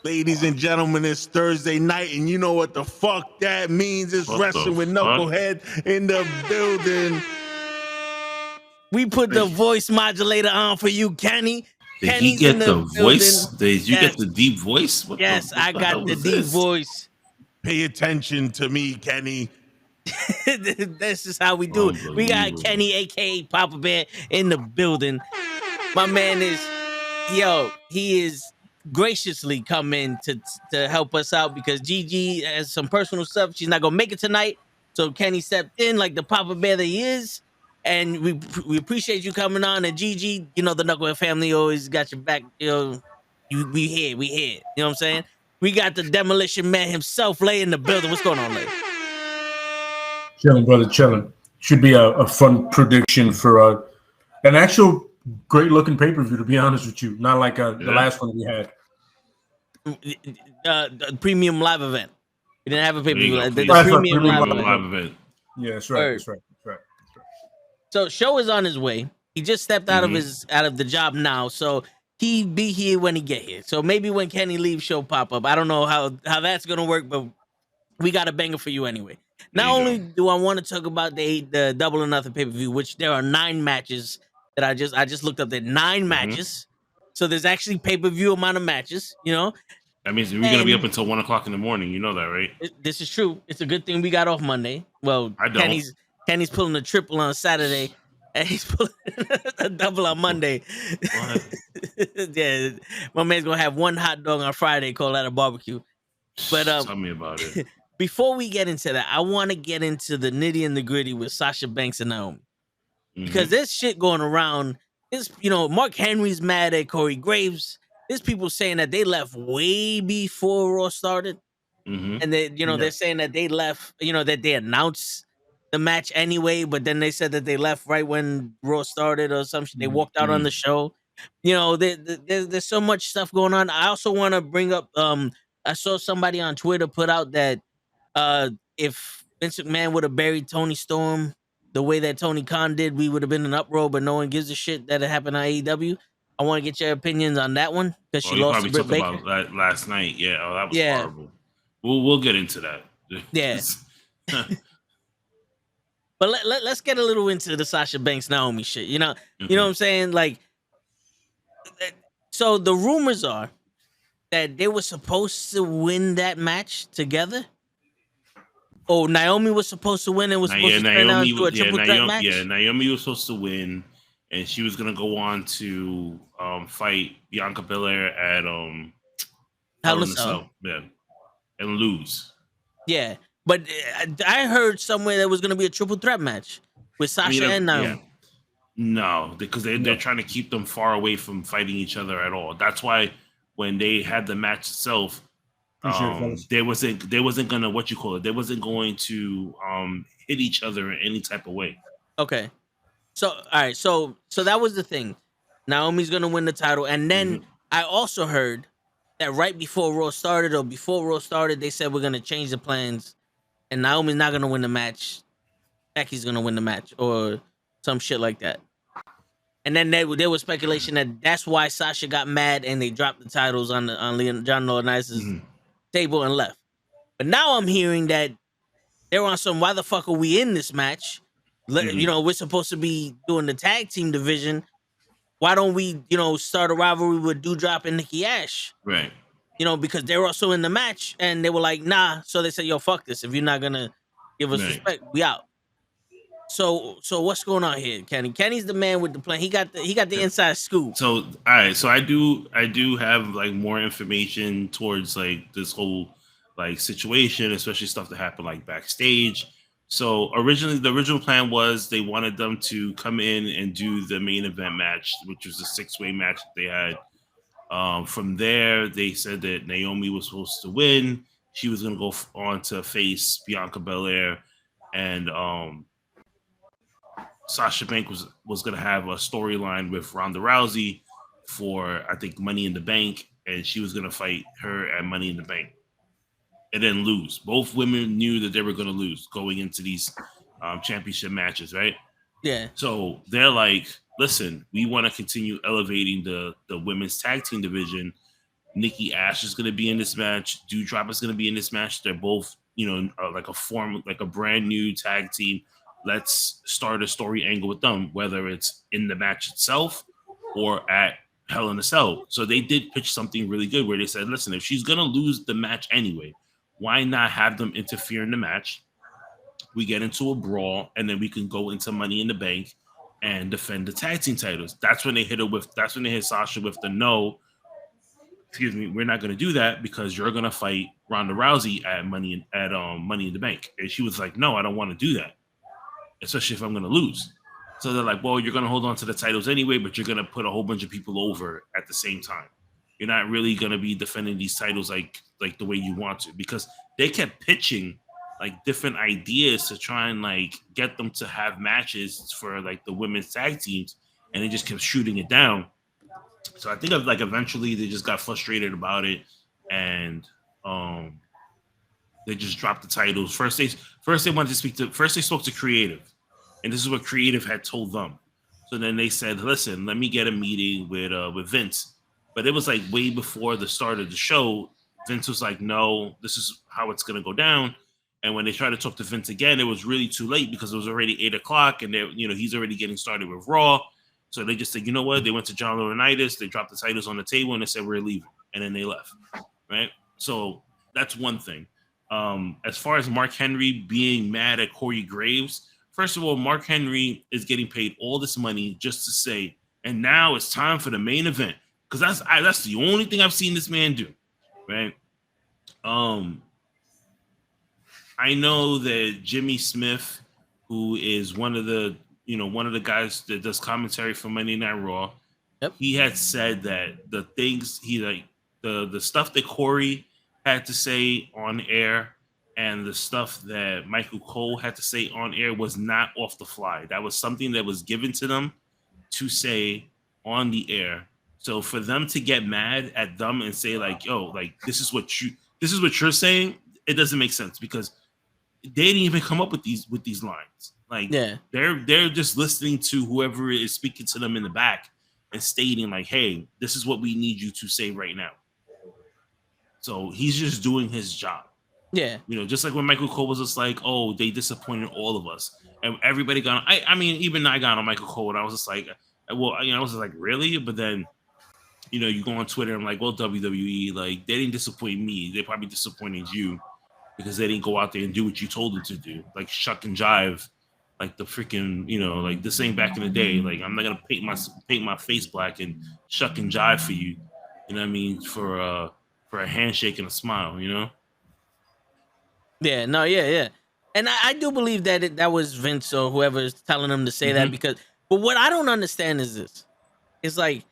Ladies and gentlemen, it's Thursday night, and you know what the fuck that means. It's Wrestling with Knucklehead in the building. We put the voice modulator on for you, Kenny. Did he get the voice? Did you get the deep voice? I got the deep voice. Pay attention to me, Kenny. This is how we do it. We got Kenny, aka Papa Bear, in the building. My man he is graciously come in to help us out because Gigi has some personal stuff. She's not gonna make it tonight, so Kenny stepped in like the Papa Bear that he is, and we appreciate you coming on. And Gigi, you know the Knucklehead family always got your back. You know, we here. You know what I'm saying? We got the Demolition Man himself, Lay, in the building. What's going on, Lay? Chilling, brother, chilling. Should be a fun prediction for an actual great-looking pay-per-view, to be honest with you. Not like the last one we had. The premium live event. We didn't have a pay-per-view. The premium live event. Yeah, that's right. That's right. So Show is on his way. He just stepped out of the job now, so he be here when he get here. So maybe when Kenny leaves, Show pop up. I don't know how that's gonna work, but we got a banger for you anyway. Not only do I want to talk about the Double or Nothing pay-per-view, which there are 9 matches that I just looked up. There 9 matches, so there's actually pay-per-view amount of matches. You know, that means we're gonna be up until 1:00 in the morning. You know that, right? This is true. It's a good thing we got off Monday. Well, I don't. Kenny's pulling a triple on Saturday, and he's pulling a double on Monday. Yeah, my man's gonna have 1 hot dog on Friday. Call that a barbecue. But tell me about it. Before we get into that, I want to get into the nitty and the gritty with Sasha Banks and Naomi. Because there's shit going around. Mark Henry's mad at Corey Graves. There's people saying that they left way before Raw started. And they're saying that they left, that they announced the match anyway, but then they said that they left right when Raw started or some shit. They walked out on the show. There's so much stuff going on. I also want to bring up, I saw somebody on Twitter put out that if Vince McMahon would have buried Toni Storm the way that Tony Khan did, we would have been in an uproar, but no one gives a shit that it happened on AEW. I want to get your opinions on that one because she lost to Britt Baker. About that last night. Yeah, that was horrible. We'll get into that. Yeah. But let's get a little into the Sasha Banks Naomi shit. You know what I'm saying? Like, so the rumors are that they were supposed to win that match together. Oh, Naomi was supposed to win and was supposed to turn out into a triple threat match? Yeah, Naomi was supposed to win, and she was going to go on to fight Bianca Belair at Hell in a Cell. Yeah, and lose. Yeah, but I heard somewhere there was going to be a triple threat match with Sasha and Naomi. Yeah. No, because they're trying to keep them far away from fighting each other at all. That's why when they had the match itself, they wasn't gonna they wasn't going to hit each other in any type of way. Okay, so all right, so that was the thing. Naomi's gonna win the title, and then I also heard that right before Raw started, they said we're gonna change the plans, and Naomi's not gonna win the match. Becky's gonna win the match, or some shit like that. And then there was speculation that that's why Sasha got mad and they dropped the titles on John Laurinaitis' table and left. But now I'm hearing that they're on some, why the fuck are we in this match? We're supposed to be doing the tag team division. Why don't we, start a rivalry with Doudrop and Nikki Ash? Right. Because they're also in the match and they were like, nah. So they said, yo, fuck this. If you're not going to give us respect, we out. So what's going on here, Kenny? Kenny's the man with the plan. He got the inside scoop. So all right, so I do have like more information towards like this whole like situation, especially stuff that happened like backstage. So the original plan was they wanted them to come in and do the main event match, which was a 6-way match that they had. From there, they said that Naomi was supposed to win. She was going to go on to face Bianca Belair, and Sasha Banks was going to have a storyline with Ronda Rousey for, I think, Money in the Bank, and she was going to fight her at Money in the Bank and then lose. Both women knew that they were going to lose going into these championship matches, right? Yeah. So they're like, listen, we want to continue elevating the women's tag team division. Nikki Ash is going to be in this match. Doudrop is going to be in this match. They're both, like a brand new tag team. Let's start a story angle with them, whether it's in the match itself or at Hell in a Cell. So they did pitch something really good where they said, listen, if she's going to lose the match anyway, why not have them interfere in the match? We get into a brawl, and then we can go into Money in the Bank and defend the tag team titles. That's when they hit Sasha with the no, excuse me, we're not going to do that because you're going to fight Ronda Rousey at Money in the Bank. And she was like, no, I don't want to do that, especially if I'm going to lose. So they're like, well, you're going to hold on to the titles anyway, but you're going to put a whole bunch of people over at the same time. You're not really going to be defending these titles like the way you want to, because they kept pitching like different ideas to try and like get them to have matches for like the women's tag teams, and they just kept shooting it down. So I think like eventually they just got frustrated about it, and they just dropped the titles. First they wanted to first they spoke to Creative, and this is what Creative had told them. So then they said, listen, let me get a meeting with Vince. But it was like way before the start of the show. Vince was like, no, this is how it's going to go down. And when they tried to talk to Vince again, it was really too late because it was already 8:00 and he's already getting started with Raw. So they just said, you know what? They went to John Laurinaitis, they dropped the titles on the table, and they said, we're leaving. And then they left, right? So that's one thing. As far as Mark Henry being mad at Corey Graves, first of all, Mark Henry is getting paid all this money just to say, and now it's time for the main event. Because that's the only thing I've seen this man do, right? I know that Jimmy Smith, who is one of the guys that does commentary for Monday Night Raw, yep, he had said that the things the stuff that Corey had to say on air and the stuff that Michael Cole had to say on air was not off the fly. That was something that was given to them to say on the air. So for them to get mad at them and say like, yo, like this is what you're saying, it doesn't make sense because they didn't even come up with these lines. Like, yeah, they're just listening to whoever is speaking to them in the back and stating like, hey, this is what we need you to say right now. So he's just doing his job. Yeah. Just like when Michael Cole was just like, oh, they disappointed all of us. And everybody got on, I mean, even I got on Michael Cole and I was just like, well, I was just like, really? But then, you go on Twitter and I'm like, well, WWE, like, they didn't disappoint me. They probably disappointed you because they didn't go out there and do what you told them to do. Like shuck and jive. Like the freaking, like this ain't back in the day. Like, I'm not going to paint my face black and shuck and jive for you. You know what I mean? For a handshake and a smile, Yeah, no, yeah. And I do believe that that was Vince or whoever is telling them to say that but what I don't understand is this. It's like,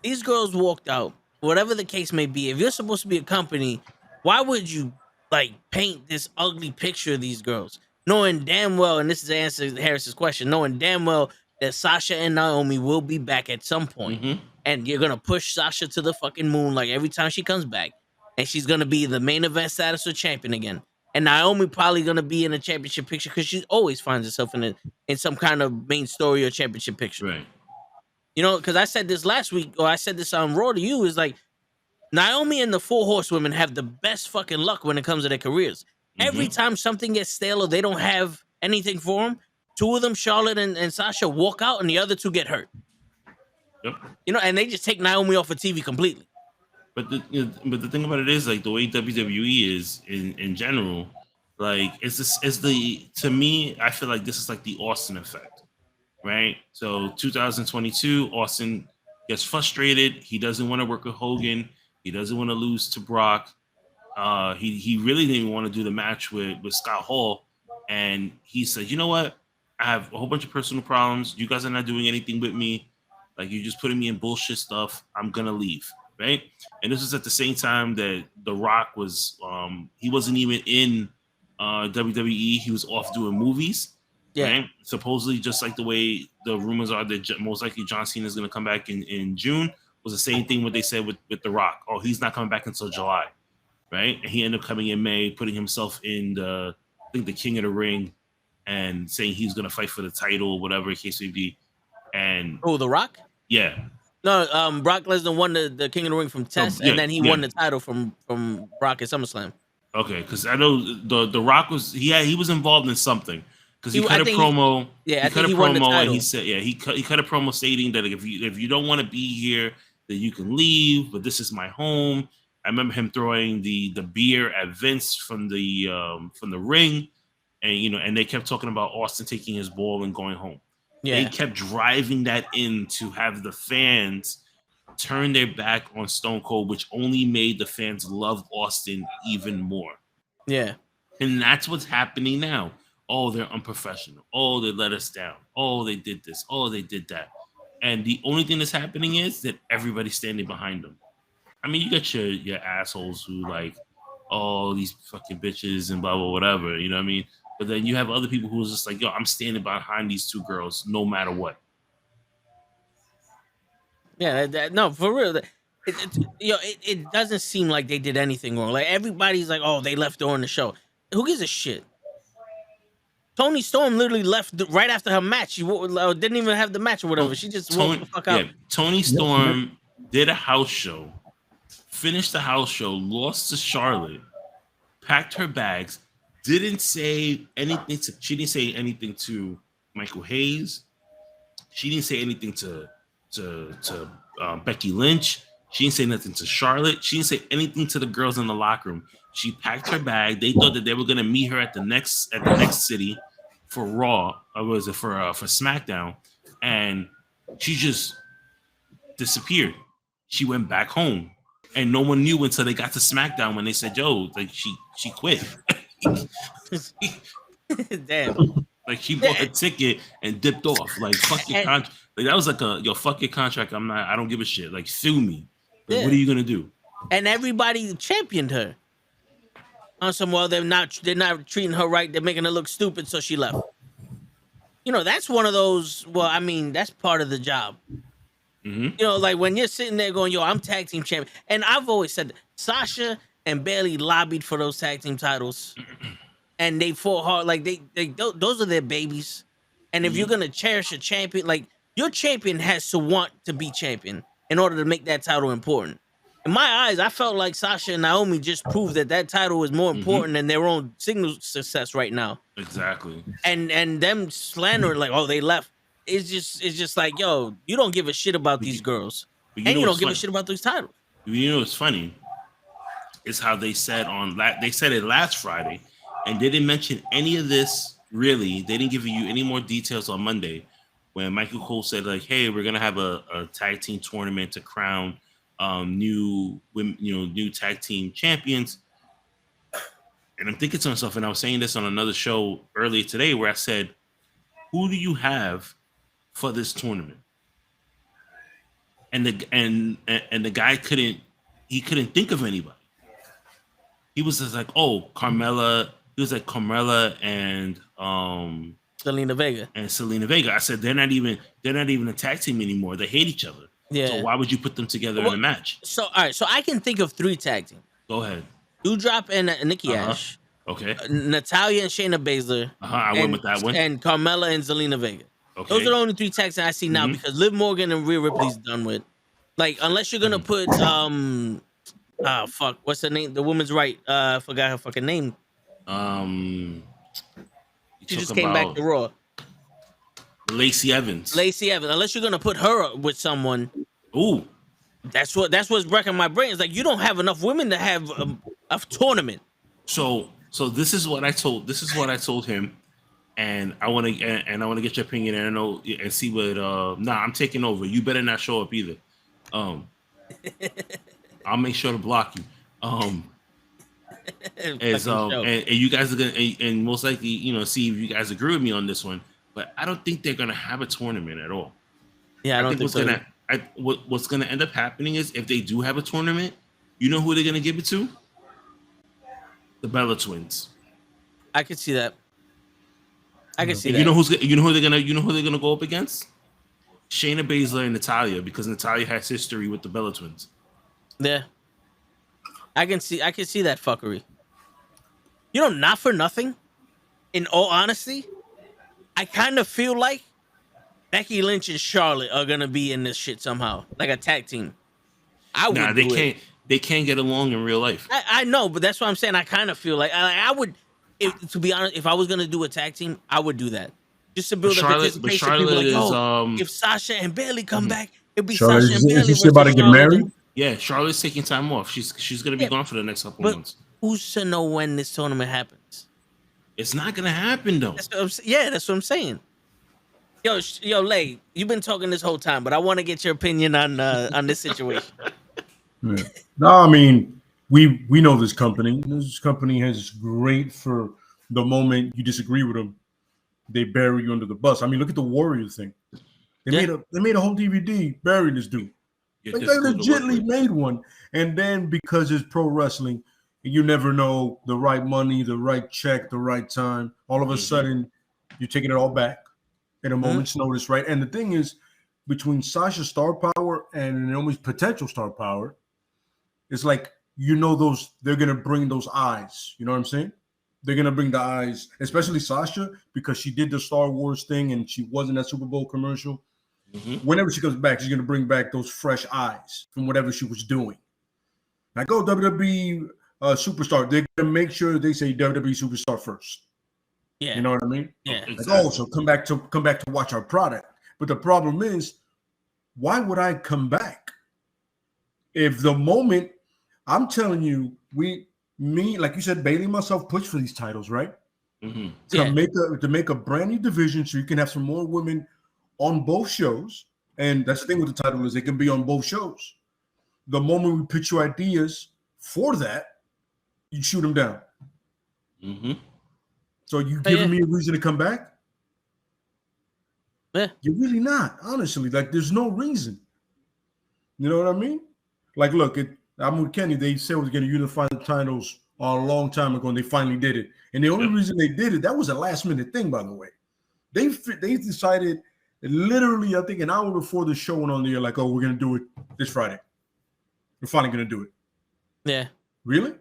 these girls walked out, whatever the case may be. If you're supposed to be a company, why would you like paint this ugly picture of these girls? Knowing damn well, and this is the answer to Harris's question, knowing damn well that Sasha and Naomi will be back at some point. And you're going to push Sasha to the fucking moon like every time she comes back. And she's going to be the main event status or champion again. And Naomi probably going to be in a championship picture because she always finds herself in some kind of main story or championship picture. Right. Because I said this last week, or I said this on Raw to you, is like, Naomi and the Four Horsewomen have the best fucking luck when it comes to their careers. Every time something gets stale or they don't have anything for them, two of them, Charlotte and Sasha, walk out and the other two get hurt. Yep. And they just take Naomi off of TV completely. But the thing about it is, like, the way WWE is in general, like, to me, I feel like this is like the Austin effect, right? So 2022, Austin gets frustrated. He doesn't want to work with Hogan. He doesn't want to lose to Brock. He really didn't want to do the match with Scott Hall. And he said, you know what? I have a whole bunch of personal problems. You guys are not doing anything with me. Like, you're just putting me in bullshit stuff. I'm going to leave. Right. And this was at the same time that The Rock was, he wasn't even in WWE. He was off doing movies. Yeah. Right? Supposedly, just like the way the rumors are that most likely John Cena is going to come back in June, was the same thing what they said with The Rock. Oh, he's not coming back until July. Right. And he ended up coming in May, putting himself in the King of the Ring and saying he's going to fight for the title, whatever the case may be. And The Rock? Yeah. No, Brock Lesnar won the King of the Ring from Test, and then he won the title from Brock at SummerSlam. Okay, because I know the Rock was he was involved in something because he cut a promo. He cut a promo and he said he cut a promo stating that if you don't want to be here, then you can leave. But this is my home. I remember him throwing the beer at Vince from the ring, and they kept talking about Austin taking his ball and going home. Yeah. They kept driving that in to have the fans turn their back on Stone Cold, which only made the fans love Austin even more. Yeah. And that's what's happening now. Oh, they're unprofessional. Oh, they let us down. Oh, they did this. Oh, they did that. And the only thing that's happening is that everybody's standing behind them. I mean, you got your assholes who like, oh, these fucking bitches and blah, blah, whatever. You know what I mean? But then you have other people who's just like, yo, I'm standing behind these two girls no matter what. Yeah, no, for real. It doesn't seem like they did anything wrong. Like, everybody's like, oh, they left during the show. Who gives a shit? Toni Storm literally left right after her match. She didn't even have the match or whatever. She just walked the fuck out. Yeah, Toni Storm did a house show, finished the house show, lost to Charlotte, packed her bags, didn't say anything to. She didn't say anything to Michael Hayes. She didn't say anything to Becky Lynch. She didn't say nothing to Charlotte. She didn't say anything to the girls in the locker room. She packed her bag. They thought that they were gonna meet her at the next city for Raw, or was it for SmackDown? And she just disappeared. She went back home, and no one knew until they got to SmackDown when they said, "Yo, like she quit." Damn. Like, she bought a ticket and dipped off. Like, fuck your contract. Like, that was like fuck your contract. I don't give a shit. Like, sue me. Like, what are you gonna do? And everybody championed her. On some, well, they're not treating her right. They're making her look stupid, so she left. You know, that's one of those. Well, I mean, that's part of the job. Mm-hmm. You know, like when you're sitting there going, "Yo, I'm tag team champion," and I've always said Sasha and Bayley lobbied for those tag team titles. And they fought hard, like they those are their babies. And if you're gonna cherish a champion, like, your champion has to want to be champion in order to make that title important. In my eyes, I felt like Sasha and Naomi just proved that title is more important than their own single success right now. Exactly. And them slandering like, oh, they left. It's just like, yo, you don't give a shit about these girls, and you don't give a shit about these titles. You know what's funny? Is how they said it last Friday. And they didn't mention any of this, really. They didn't give you any more details on Monday when Michael Cole said, like, hey, we're going to have a tag team tournament to crown new tag team champions. And I'm thinking to myself, and I was saying this on another show earlier today where I said, who do you have for this tournament? And the guy couldn't think of anybody. He was just like, oh, Carmella. He was like Carmella and Zelina Vega. And Zelina Vega. I said they're not even a tag team anymore. They hate each other. Yeah. So why would you put them together in a match? So all right. So I can think of 3 tag teams. Go ahead. Doudrop and Nikki Ash. Okay. Natalya and Shayna Baszler. I went with that one. And Carmella and Zelina Vega. Okay. Those are the only 3 tags that I see now because Liv Morgan and Rhea Ripley's done with. Like, unless you're gonna put fuck, what's her name? The woman's right. I forgot her fucking name. She just came back to Raw. Lacey Evans. Unless you're gonna put her with someone. Ooh. That's what's breaking my brain. It's like you don't have enough women to have a tournament. So this is what I told him, and I want to get your opinion and I know and see what. I'm taking over. You better not show up either. I'll make sure to block you. And you guys are gonna and most likely see if you guys agree with me on this one. But I don't think they're gonna have a tournament at all. Yeah, I don't think so. What's gonna end up happening is if they do have a tournament, you know who they're gonna give it to? The Bella Twins. I could see that. I can see that. You know who they're gonna go up against? Shayna Baszler and Natalya, because Natalya has history with the Bella Twins. Yeah. I can see that fuckery. Not for nothing. In all honesty, I kind of feel like Becky Lynch and Charlotte are gonna be in this shit somehow, like a tag team. Nah, they can't. They can't get along in real life. I know, but that's what I'm saying. I kind of feel like I would, to be honest, if I was gonna do a tag team, I would do that just to build up anticipation. Charlotte People like, if Sasha and Bailey come back, it'd be Charlotte, Sasha and Bailey. is she about to get married? Yeah, Charlotte's taking time off. She's gonna be gone for the next couple of months. Who's to know when this tournament happens? It's not gonna happen though. That's what I'm saying. Yo, Lay, you've been talking this whole time, but I want to get your opinion on this situation. Yeah. No, I mean, we know this company. This company is great for the moment you disagree with them. They bury you under the bus. I mean, look at the Warrior thing. They made a whole DVD burying this dude. Like they legitimately made one. And then because it's pro wrestling, you never know the right money, the right check, the right time. All of a sudden, you're taking it all back in a moment's notice, right? And the thing is, between Sasha's star power and Naomi's potential star power, it's like, they're going to bring those eyes. You know what I'm saying? They're going to bring the eyes, especially Sasha, because she did the Star Wars thing and she was in that Super Bowl commercial. Whenever she comes back, she's going to bring back those fresh eyes from whatever she was doing. Like, WWE superstar, they're going to make sure they say WWE superstar first. Yeah. You know what I mean? Yeah. Like, so come back to watch our product. But the problem is, why would I come back? If the moment, I'm telling you, like you said, Bailey and myself push for these titles, right? To make a brand new division so you can have some more women on both shows. And that's the thing with the title is they can be on both shows. The moment we pitch you ideas for that, you shoot them down. So you giving me a reason to come back? Yeah. You're really not, honestly. Like, there's no reason. You know what I mean? Like, look, I'm with Kenny. They said we're going to unify the titles a long time ago, and they finally did it. And the only reason they did it, that was a last-minute thing, by the way. They decided literally, I think, an hour before the show went on the air, like, oh, we're going to do it this Friday. We're finally going to do it. Yeah. Really?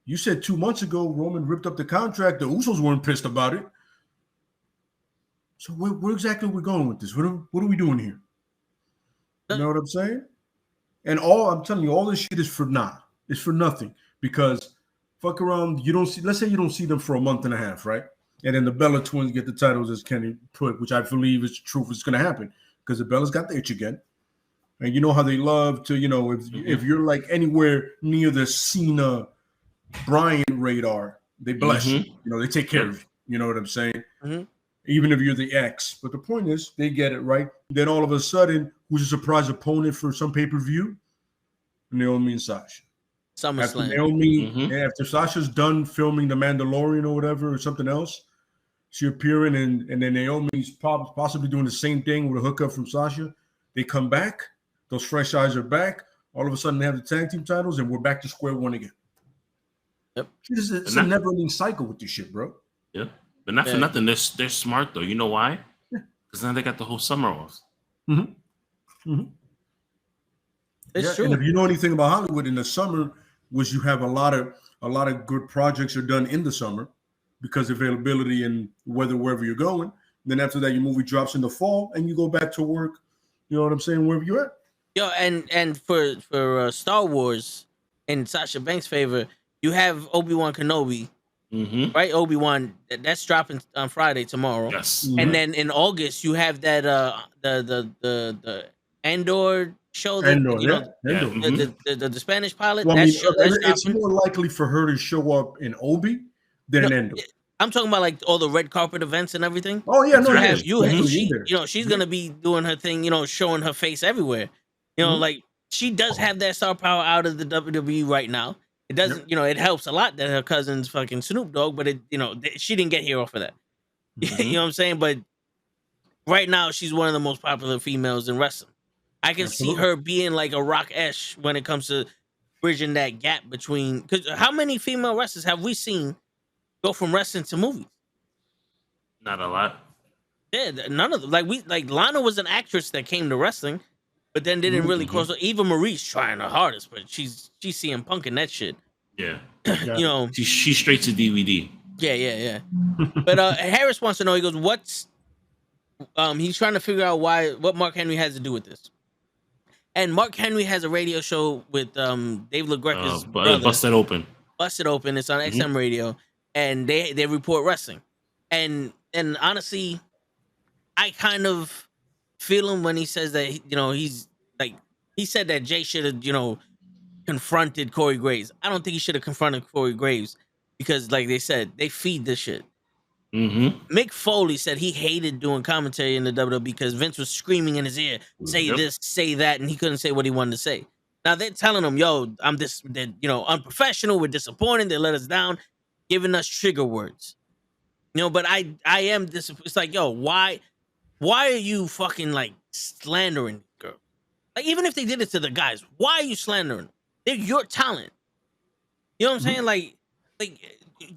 You said 2 months ago Roman ripped up the contract. The Usos weren't pissed about it. So where exactly are we going with this? What are we doing here? You know what I'm saying? And I'm telling you, all this shit is for naught. It's for nothing. Because fuck around, let's say you don't see them for a month and a half, right? And then the Bella twins get the titles, as Kenny put, which I believe is the truth is going to happen. Because the Bellas got the itch again. And you know how they love to, if you're like anywhere near the Cena Bryan radar, they bless you. They take care of you. You know what I'm saying? Even if you're the ex. But the point is, they get it, right? Then all of a sudden, who's a surprise opponent for some pay-per-view? Naomi and Sasha. SummerSlam. After Sasha's done filming The Mandalorian or whatever, or something else, she appearing, and then Naomi's possibly doing the same thing with a hookup from Sasha. They come back. Those fresh eyes are back. All of a sudden, they have the tag team titles, and we're back to square one again. Yep. It's a never-ending cycle with this shit, bro. Yeah. But not for nothing. They're smart, though. You know why? Because now they got the whole summer off. It's true. And if you know anything about Hollywood, in the summer, was you have a lot of good projects are done in the summer because of availability and weather wherever you're going. Then after that, your movie drops in the fall, and you go back to work. You know what I'm saying? Wherever you're at. Yo, and for Star Wars, in Sasha Banks' favor, you have Obi-Wan Kenobi. Right, Obi-Wan, that's dropping on Friday tomorrow. Yes. And then in August you have that the Andor show, the Spanish pilot. Well, that's it's more likely for her to show up in Obi than in Andor. I'm talking about like all the red carpet events and everything. Oh yeah, no, she's gonna be doing her thing, showing her face everywhere. Like she does have that star power out of the WWE right now. It doesn't, it helps a lot that her cousin's fucking Snoop Dogg, but she didn't get here off of that. You know what I'm saying? But right now, she's one of the most popular females in wrestling. I can see her being like a Rock-esh when it comes to bridging that gap between. Because how many female wrestlers have we seen go from wrestling to movies? Not a lot. Yeah, none of them. Like Lana was an actress that came to wrestling, but then didn't really cross. Eva Marie's trying her hardest, but she's CM Punk in that shit. Yeah. She's straight to DVD. Yeah. But Harris wants to know. He goes, "What's He's trying to figure out what Mark Henry has to do with this. And Mark Henry has a radio show with Dave LaGreca's brother. Busted Open. Busted Open. It's on XM Radio, and they report wrestling. And honestly, I kind of feel him when he says that he's like he said that Jay should have confronted Corey Graves. I don't think he should have confronted Corey Graves because, like they said, they feed this shit. Mick Foley said he hated doing commentary in the WWE because Vince was screaming in his ear, say this, say that, and he couldn't say what he wanted to say. Now they're telling him, yo, they're unprofessional, we're disappointed, they let us down, giving us trigger words. But I am disappointed. It's like, yo, why are you fucking like slandering girl? Like, even if they did it to the guys, why are you slandering them? They're your talent. You know what I'm saying? Like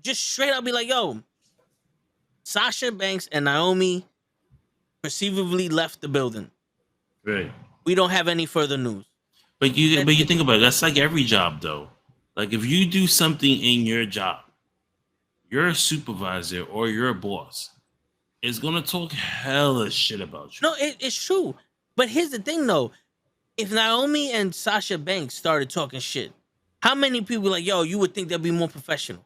just straight up be like, yo, Sasha Banks and Naomi perceivably left the building. Right. We don't have any further news. But you think about it, that's like every job though. Like if you do something in your job, your supervisor or your boss is gonna talk hella shit about you. No, it's true. But here's the thing though. If Naomi and Sasha Banks started talking shit, how many people like, yo, you would think they'll be more professional?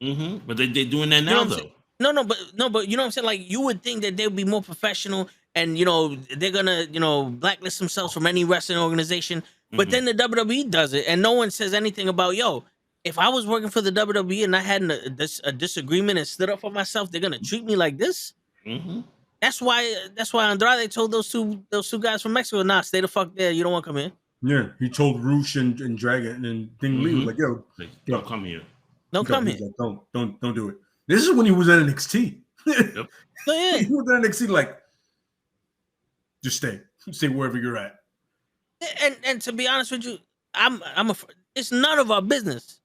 But they're doing that now though. No, but you know what I'm saying? Like, you would think that they'd be more professional and, they're gonna, blacklist themselves from any wrestling organization. But then the WWE does it and no one says anything about, yo, if I was working for the WWE and I had a disagreement and stood up for myself, they're gonna treat me like this? That's why Andrade told those two guys from Mexico, nah, stay the fuck there. You don't want to come in. Yeah, he told Roosh and Dragon and Ding Lee, like, yo, don't come here. Don't come here. Like, don't do it. This is when he was at NXT. Yep. So, yeah. He was at NXT, like, just stay wherever you're at. And to be honest with you, it's none of our business.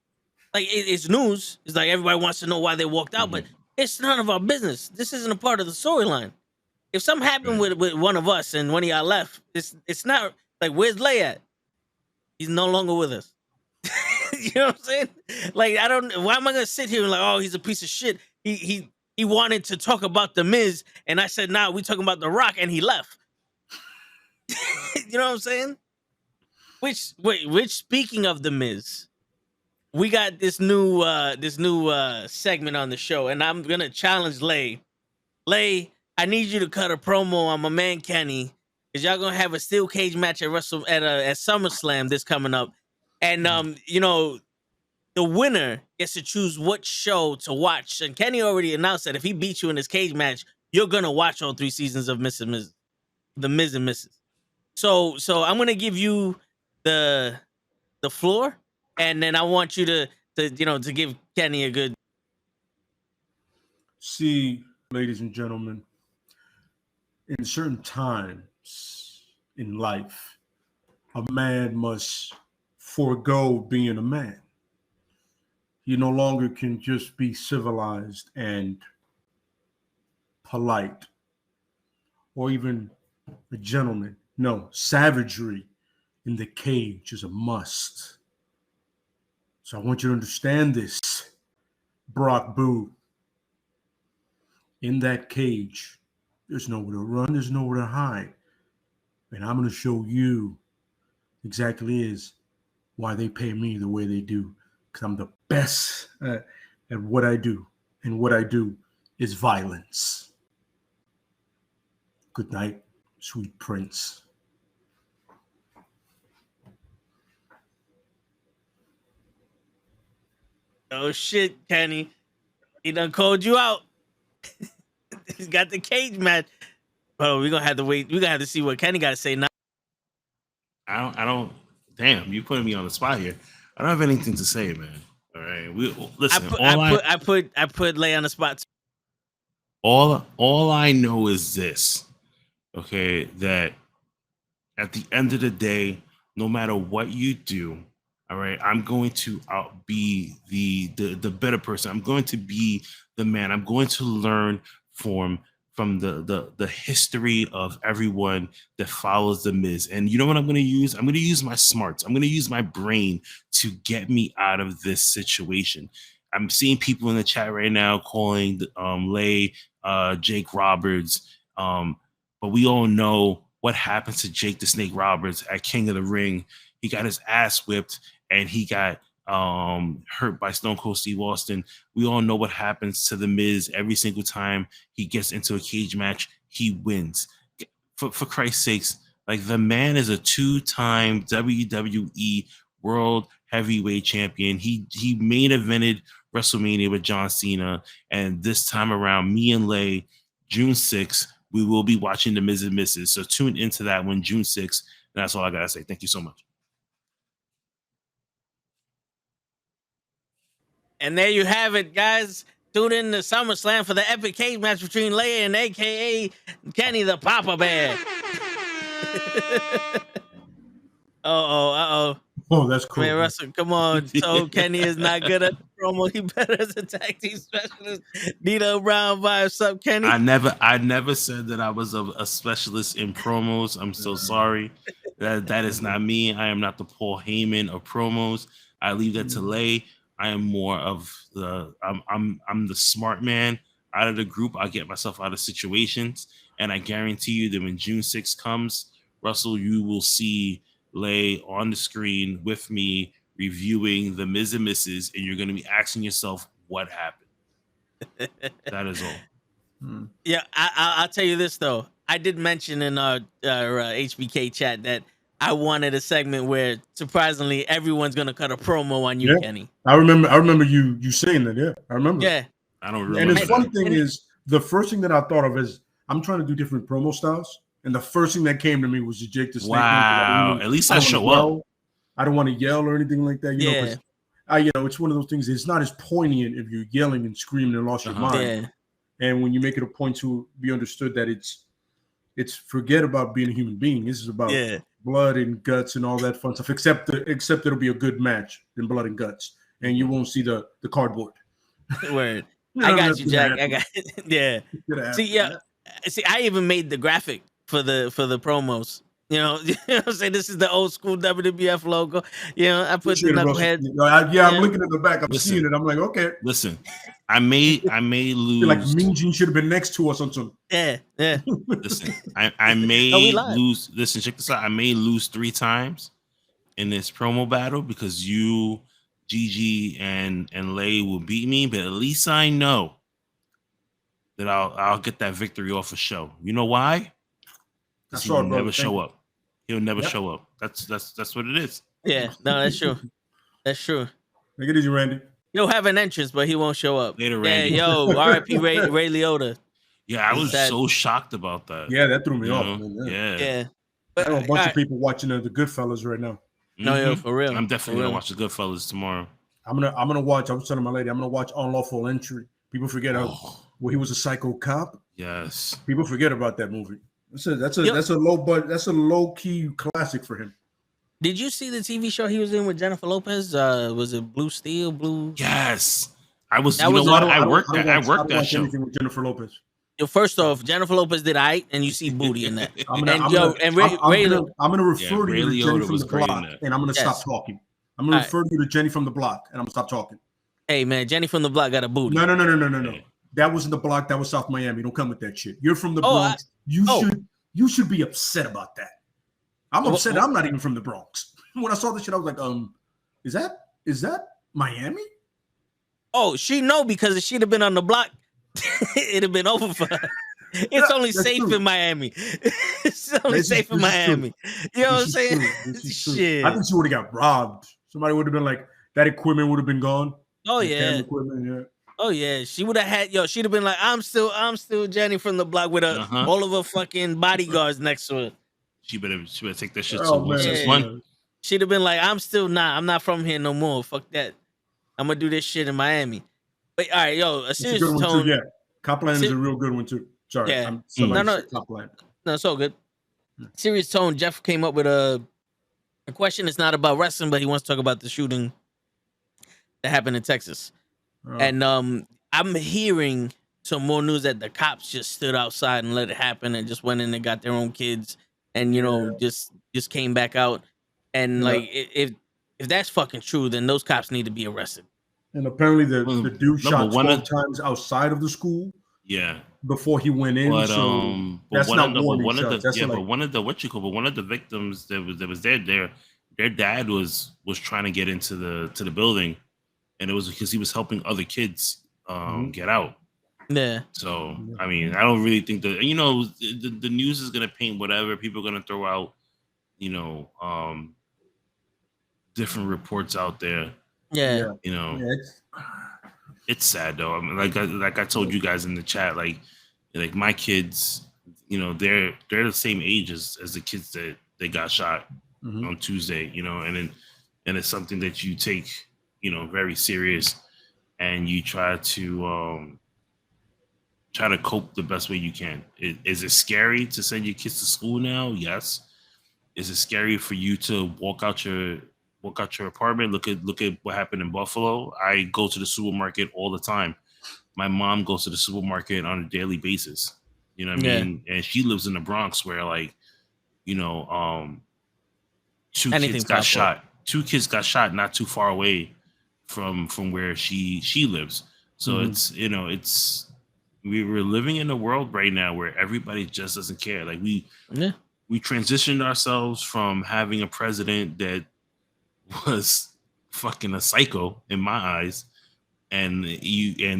Like, it's news. It's like everybody wants to know why they walked out, but it's none of our business. This isn't a part of the storyline. If something happened with one of us and one of y'all left, it's not like, where's Lay at? He's no longer with us. You know what I'm saying? Like, why am I gonna sit here and like, oh, he's a piece of shit. He wanted to talk about the Miz, and I said, nah, we talking about The Rock, and he left. You know what I'm saying? Which speaking of the Miz, we got this new segment on the show, and I'm gonna challenge Lay. Lay, I need you to cut a promo on my man Kenny, because y'all gonna have a steel cage match at SummerSlam this coming up. And the winner gets to choose what show to watch. And Kenny already announced that if he beats you in this cage match, you're gonna watch all 3 seasons of The Miz and Mrs. So I'm gonna give you the floor, and then I want you to give Kenny a good. See, ladies and gentlemen, in certain times in life, a man must forego being a man. You no longer can just be civilized and polite or even a gentleman. No, savagery in the cage is a must. So I want you to understand this, Brock Boo. In that cage, there's nowhere to run, there's nowhere to hide. And I'm going to show you exactly why they pay me the way they do. Because I'm the best at what I do. And what I do is violence. Good night, sweet prince. Oh shit, Kenny. He done called you out. He's got the cage match. Oh, we're gonna have to wait. We're gonna have to see what Kenny gotta say now. I don't damn, you putting me on the spot here. I don't have anything to say, man. All right. Listen, I put Lay on the spot too. All I know is this. Okay, that at the end of the day, no matter what you do, all right, I'm going to be the better person. I'm going to be the man. I'm going to learn from the history of everyone that follows the Miz. And you know what I'm going to use? I'm going to use my smarts. I'm going to use my brain to get me out of this situation. I'm seeing people in the chat right now calling Lay Jake Roberts. But we all know what happened to Jake the Snake Roberts at King of the Ring. He got his ass whipped and he got hurt by Stone Cold Steve Austin. We all know what happens to The Miz every single time he gets into a cage match. He wins. For Christ's sakes, like, the man is a 2-time WWE World Heavyweight Champion. He main evented WrestleMania with John Cena, and this time around, me and Lay, June 6th, we will be watching The Miz and Mrs. So tune into that one, June 6th. And that's all I gotta say. Thank you so much. And there you have it, guys. Tune in to SummerSlam for the epic cage match between Leia and AKA Kenny the Papa Bear. Uh-oh. Oh, that's cool. Man, Russell, come on. So Kenny is not good at the promo. He better as a tag team specialist. Nito Brown vibes up, Kenny. I never said that I was a specialist in promos. I'm so sorry. That is not me. I am not the Paul Heyman of promos. I leave that to Lay. I am more of I'm the smart man out of the group. I get myself out of situations, and I guarantee you that when June 6th comes, Russell, you will see Lay on the screen with me reviewing The Miz and Mrs., and you're going to be asking yourself what happened. That is all. Yeah, I'll tell you this though. I did mention in our HBK chat that I wanted a segment where surprisingly everyone's gonna cut a promo on you, Kenny. I remember you saying that. Yeah, I remember. Yeah, I don't remember. And the fun thing is, the first thing that I thought of is I'm trying to do different promo styles, and the first thing that came to me was the Jake the Snake. Wow, at least I show up. I don't want to yell or anything like that. You know, it's one of those things. It's not as poignant if you're yelling and screaming and lost your mind. Yeah. And when you make it a point to be understood that it's forget about being a human being. This is about blood and guts and all that fun stuff. Except it'll be a good match in blood and guts, and you won't see the cardboard. Word. I got you, Jack. I got See, I even made the graphic for the promos. You know what I'm saying? This is the old school WWF logo. You know, I put the knucklehead. I'm looking at the back. I'm seeing it. I'm like, okay. Listen, I may lose. Like Mean Gene should have been next to us on some. Yeah. Listen, I may lose. Listen, check this out. I may lose 3 times in this promo battle because you, Gigi, and Lay will beat me. But at least I know that I'll get that victory off a show. You know why? Because he'll never show up. He'll never show up. That's what it is. Yeah, no, that's true. That's true. Take it easy, Randy. He'll have an entrance, but he won't show up. Later, Randy. Yeah, yo, R.I.P. Ray Liotta. Yeah, I was so shocked about that. Yeah, that threw me off. Yeah. But, I know a bunch of people watching the Goodfellas right now. No, yo, for real. I'm definitely gonna watch the Goodfellas tomorrow. I'm gonna watch. I was telling my lady, I'm gonna watch Unlawful Entry. People forget how he was a psycho cop. Yes. People forget about that movie. That's a low key classic for him. Did you see the TV show he was in with Jennifer Lopez? Was it Blue Steel? Yes. I was. I worked that show. Anything with Jennifer Lopez. Yo, first off, Jennifer Lopez did and you see booty in that. I'm gonna refer to you to Jenny from the Block, and I'm gonna stop talking. I'm gonna refer you to Jenny from the Block, and I'm gonna stop talking. Hey man, Jenny from the Block got a booty. No. That wasn't the Block. That was South Miami. Don't come with that shit. You're from the Bronx. You should be upset about that. I'm upset. I'm not even from the Bronx. When I saw this shit, I was like, is that Miami? Oh, she know because if she'd have been on the Block, it'd have been over for her. It's only safe in Miami. It's only safe in Miami. You know what I'm saying? Shit. I think she would have got robbed. Somebody would have been like, that equipment would have been gone. Oh yeah. Oh yeah, she would have had she'd have been like, I'm still Jenny from the Block with all of her fucking bodyguards next to her. She better take that shit to 161. She'd have been like, I'm not from here no more. Fuck that. I'm gonna do this shit in Miami. But all right, yo, a serious tone. Yeah, Copland is a real good one too. Sorry, yeah. No, it's all good. Serious tone. Jeff came up with a question. It's not about wrestling, but he wants to talk about the shooting that happened in Texas. And I'm hearing some more news that the cops just stood outside and let it happen and just went in and got their own kids and just came back out. And like if that's fucking true, then those cops need to be arrested. And apparently the dude shot 12 times outside of the school. Yeah. before he went in. But So that's not warning shots. That's like, but one of the victims that was there, their dad was trying to get into the building, and it was because he was helping other kids get out. Yeah. So I mean, I don't really think that the news is gonna paint whatever people are gonna throw out, different reports out there. Yeah. It's sad though. I mean, like I told you guys in the chat, like my kids, they're the same age as the kids that they got shot on Tuesday, and it's something that you take, very serious, and you try to cope the best way you can. Is it scary to send your kids to school now? Yes. Is it scary for you to walk out your apartment? Look at what happened in Buffalo. I go to the supermarket all the time. My mom goes to the supermarket on a daily basis. You know what I mean? And she lives in the Bronx where, like, two kids got shot. Two kids got shot not too far away from where she lives. So it's we're living in a world right now where everybody just doesn't care. Like we transitioned ourselves from having a president that was fucking a psycho in my eyes, and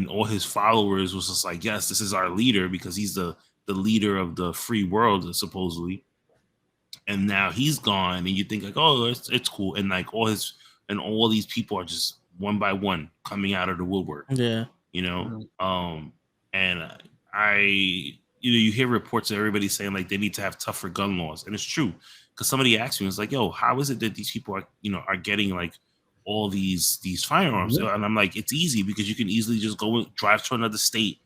all his followers was just like, yes, this is our leader because he's the leader of the free world supposedly. And now he's gone, and you think like, oh, it's cool, and like all these people are just one by one coming out of the woodwork. Yeah, and you hear reports of everybody saying like they need to have tougher gun laws, and it's true. Because somebody asked me, it's like, yo, how is it that these people are getting like all these firearms? And I'm like, it's easy because you can easily just go and drive to another state,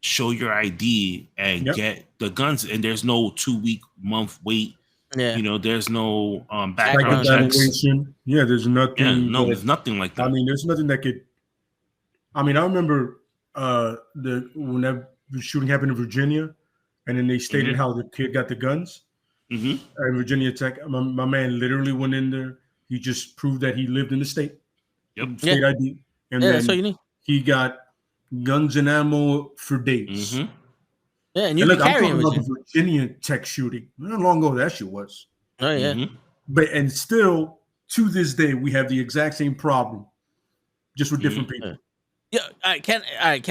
show your ID, and get the guns. And there's no 2-week, month wait. Yeah. There's no background checks. Yeah, there's nothing. Yeah, no, there's nothing like that. I mean, there's nothing that could. I mean, I remember when that shooting happened in Virginia, and then they stated how the kid got the guns. In Virginia Tech, my man literally went in there. He just proved that he lived in the state. Yep. State ID. And then that's all you need. He got guns and ammo for days. Yeah, and you can carry him. I'm talking about the Virginia Tech shooting. How long ago that shit was? Oh yeah. And still to this day we have the exact same problem, just with different people. Yeah, can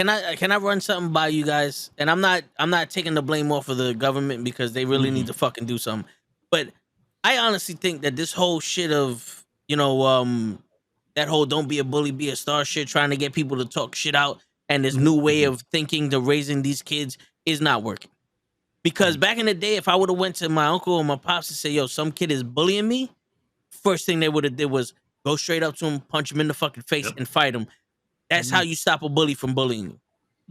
I run something by you guys? And I'm not taking the blame off of the government because they really need to fucking do something. But I honestly think that this whole shit of that whole don't be a bully, be a star shit, trying to get people to talk shit out, and this new way of thinking to raising these kids is not working. Because back in the day, if I would have went to my uncle or my pops and say, yo, some kid is bullying me, first thing they would have did was go straight up to him, punch him in the fucking face, and fight him. That's how you stop a bully from bullying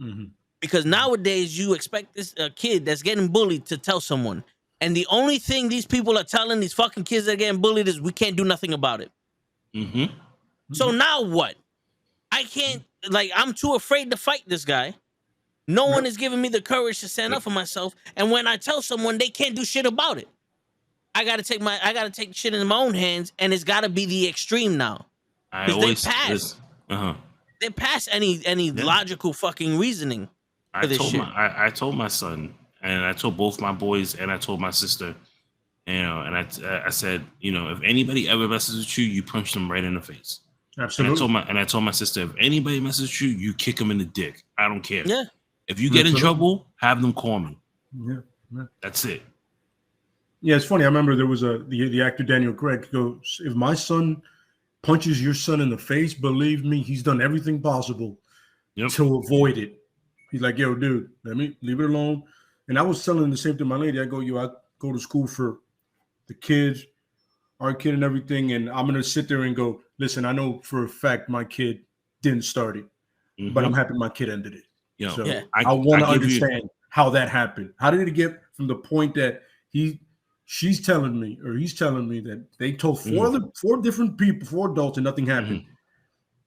you. Because nowadays you expect this kid that's getting bullied to tell someone. And the only thing these people are telling these fucking kids that are getting bullied is we can't do nothing about it. So now what? I can't, I'm too afraid to fight this guy. No one is giving me the courage to stand up for myself. And when I tell someone, they can't do shit about it. I gotta take shit in my own hands, and it's gotta be the extreme now. They pass any logical fucking reasoning for this shit. I told my son, and I told both my boys, and I told my sister, and I said, if anybody ever messes with you, you punch them right in the face. Absolutely. And I told my sister, if anybody messes with you, you kick them in the dick. I don't care. Yeah. If you get in trouble, have them call me. Yeah. That's it. Yeah, it's funny. I remember there was the actor Daniel Craig goes, if my son punches your son in the face, believe me, he's done everything possible to avoid it. He's like, yo, dude, let me leave it alone. And I was telling the same thing to my lady. I go, I go to school for the kids, our kid and everything. And I'm going to sit there and go, listen, I know for a fact my kid didn't start it, but I'm happy my kid ended it. I want to understand how that happened. How did it get from the point that he's telling me that they told four different people, 4 adults, and nothing happened.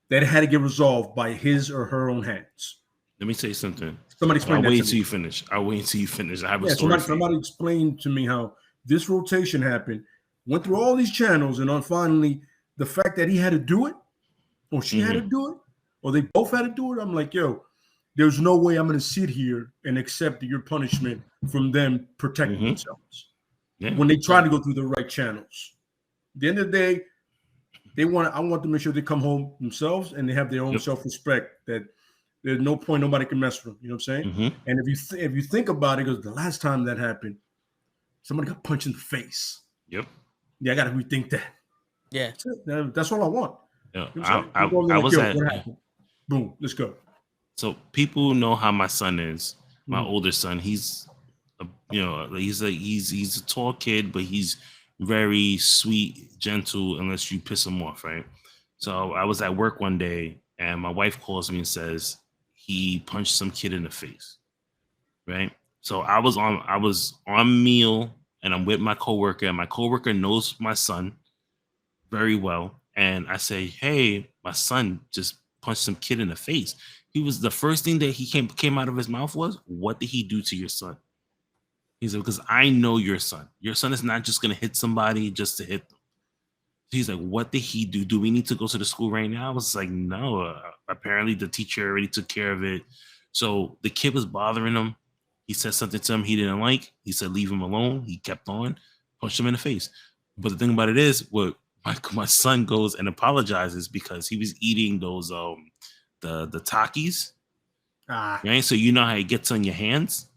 That had to get resolved by his or her own hands. Let me say something. Somebody explain that to me. I'll wait until you finish. I have a story. Somebody explain to me how this rotation happened, went through all these channels, and on finally the fact that he had to do it, or she had to do it, or they both had to do it. I'm like, yo, there's no way I'm going to sit here and accept your punishment from them protecting themselves when they try to go through the right channels. At the end of the day, I want them to make sure they come home themselves and they have their own self-respect, that there's no point nobody can mess with them. You know what I'm saying? And if you think about it, because the last time that happened, somebody got punched in the face. Yep. Yeah, I got to rethink that. Yeah. That's all I want. Yeah. You know I was at. Boom. Let's go. So people know how my son is. My older son. He's, he's a tall kid, but he's very sweet, gentle, unless you piss him off, right? So I was at work one day, and my wife calls me and says he punched some kid in the face, right? So I was on meal, and I'm with my coworker, and my coworker knows my son very well, and I say, "Hey, my son just punched some kid in the face." He was, the first thing that he came out of his mouth was, "What did he do to your son?" He said, "Because I know your son. Your son is not just going to hit somebody just to hit them." He's like, "What did he do? Do we need to go to the school right now?" I was like, "No. Apparently the teacher already took care of it." So the kid was bothering him. He said something to him he didn't like. He said, "Leave him alone." He kept on, punched him in the face. But the thing about it is, what my son goes and apologizes because he was eating those the Takis. Right? So you know how it gets on your hands?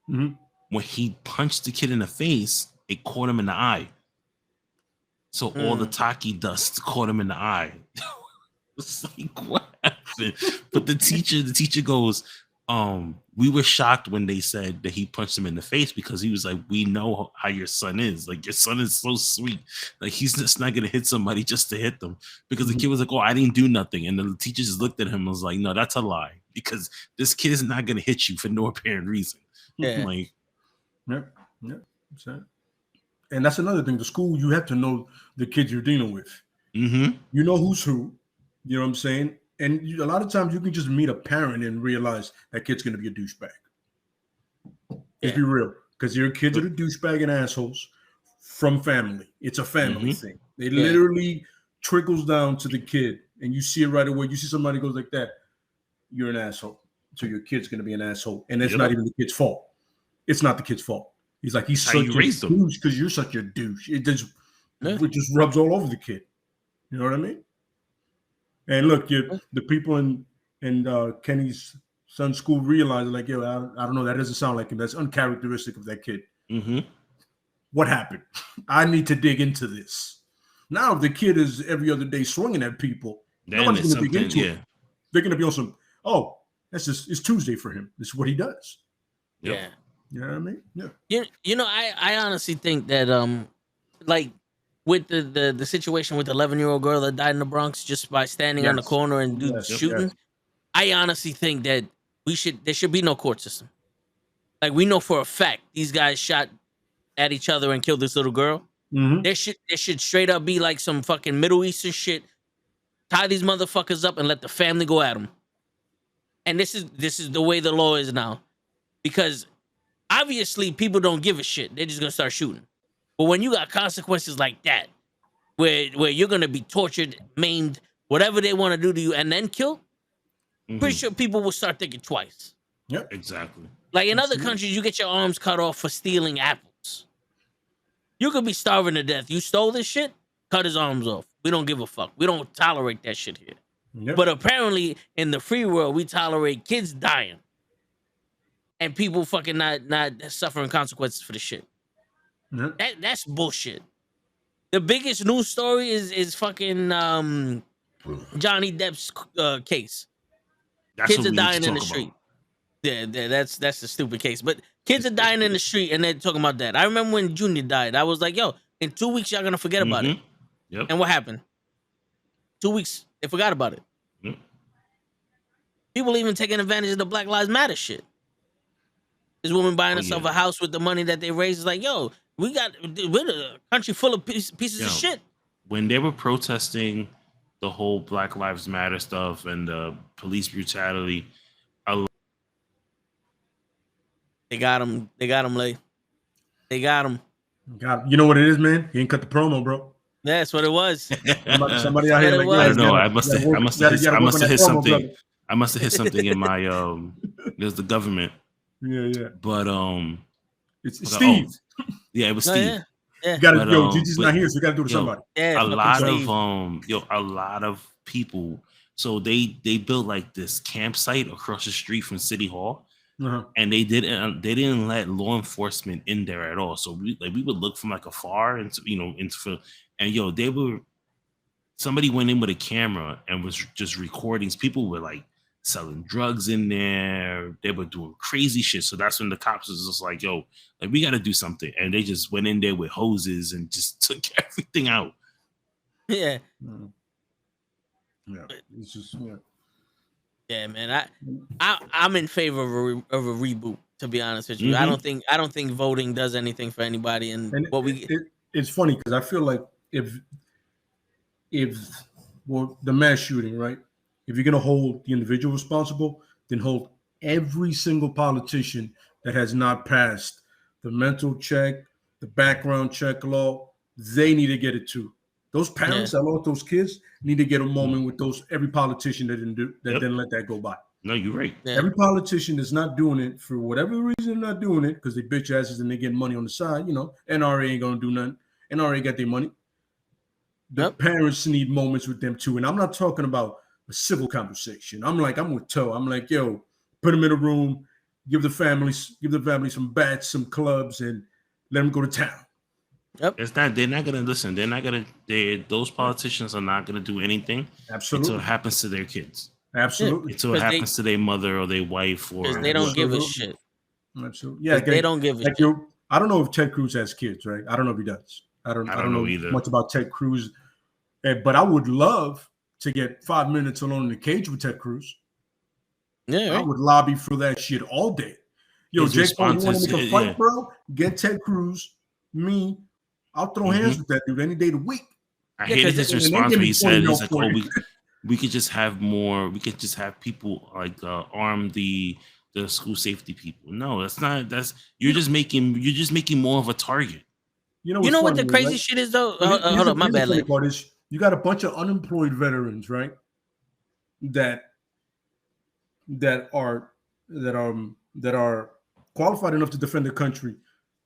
Mm-hmm. When he punched the kid in the face, it caught him in the eye. So all the Taki dust caught him in the eye. It's like, what happened? But the teacher goes, we were shocked when they said that he punched him in the face, because he was like, "We know how your son is. Like, your son is so sweet. Like, he's just not gonna hit somebody just to hit them." Because the kid was like, "Oh, I didn't do nothing." And the teacher just looked at him and was like, "No, that's a lie. Because this kid is not gonna hit you for no apparent reason." Yeah. Like, and that's another thing. The school, you have to know the kids you're dealing with. You know who's who. You know what I'm saying? And a lot of times you can just meet a parent and realize that kid's going to be a douchebag. Let's be real. Because your kids are the douchebag and assholes from family. It's a family thing. It literally trickles down to the kid. And you see it right away. You see somebody goes like that, you're an asshole. So your kid's going to be an asshole. And it's not even the kid's fault. It's not the kid's fault. He's like, he's such a douche because you're such a douche. It just rubs all over the kid. You know what I mean? And look, the people in Kenny's son's school realize, like, yo, I don't know, that doesn't sound like him. That's uncharacteristic of that kid. What happened? I need to dig into this. Now, if the kid is every other day swinging at people, nobody's going to dig into it. They're going to be on some, it's Tuesday for him. This is what he does. Yeah. You know what I mean? Yeah. You know, I honestly think that like with the situation with the 11-year-old girl that died in the Bronx just by standing on the corner and shooting, I honestly think that there should be no court system. Like, we know for a fact these guys shot at each other and killed this little girl. There should straight up be like some fucking Middle Eastern shit. Tie these motherfuckers up and let the family go at them. And this is the way the law is now, because obviously people don't give a shit. They're just gonna start shooting. But when you got consequences like that, where you're gonna be tortured, maimed, whatever they want to do to you, and then killed, pretty sure people will start thinking twice. Yep, exactly. Like in other countries, you get your arms cut off for stealing apples. You could be starving to death. You stole this shit, cut his arms off. We don't give a fuck. We don't tolerate that shit here. Yep. But apparently, in the free world, we tolerate kids dying and people fucking not suffering consequences for the shit. Yep. That's bullshit. The biggest news story is fucking Johnny Depp's case. That's kids are dying in the street. Yeah, that's the stupid case. But kids are dying in the street, and they're talking about that. I remember when Junior died. I was like, yo, in 2 weeks, y'all gonna forget about it. Yep. And what happened? 2 weeks, they forgot about it. Yep. People even taking advantage of the Black Lives Matter shit. This woman buying herself a house with the money that they raised. Is like, yo, we're a country full of pieces of shit. When they were protesting the whole Black Lives Matter stuff and the police brutality, they got him. They got him, Lay. They got him. You know what it is, man? He ain't cut the promo, bro. That's what it was. Somebody out here, like, I don't know. I must have hit something. I must have hit something in my there's the government. Yeah. But it's Steve. Yeah, it was Oh, Steve. Yeah. You gotta Gigi's not here, so you gotta do it to somebody. Yeah, a lot of people. So they built like this campsite across the street from City Hall. And they didn't let law enforcement in there at all. So we would look from like afar and somebody went in with a camera and was just recording. People were like selling drugs in there. They were doing crazy shit. So that's when the cops was just like, yo, like we got to do something. And they just went in there with hoses and just took everything out. Yeah. Yeah. It's just Yeah, man. I'm in favor of a reboot. To be honest with you, I don't think voting does anything for anybody. And what it's funny because I feel like if the mass shooting, right? If you're gonna hold the individual responsible, then hold every single politician that has not passed the mental check, the background check law. They need to get it too. Those parents that lost those kids need to get a moment with every politician that didn't let that go by. No, you're right. Yeah. Every politician that's not doing it for whatever reason, they're not doing it because they bitch asses and they get money on the side. NRA ain't gonna do nothing. NRA got their money. The parents need moments with them too, and I'm not talking about a civil conversation. I'm with Toe. I'm like, yo, put them in a room, give the family some bats, some clubs, and let them go to town. Yep. They're not gonna listen. Those politicians are not gonna do anything. Absolutely. Until it happens to their kids. Absolutely. Until it happens to their mother or their wife or they don't give a shit. Absolutely. Yeah. They don't give a shit. I don't know if Ted Cruz has kids, right? I don't know if he does. I don't know either. Much about Ted Cruz, but I would love to get 5 minutes alone in the cage with Ted Cruz. Yeah, right. I would lobby for that shit all day. Yo, Jake Paul, you want to make a fight, bro? Get Ted Cruz, me. I'll throw hands with that dude any day of the week. I hated his response when he said, he's like, oh, we could just have more. We could just have people like arm the school safety people. No, that's not. You're just making more of a target. You know what the crazy shit is though? Hold up, my bad. You got a bunch of unemployed veterans, right? That are qualified enough to defend the country,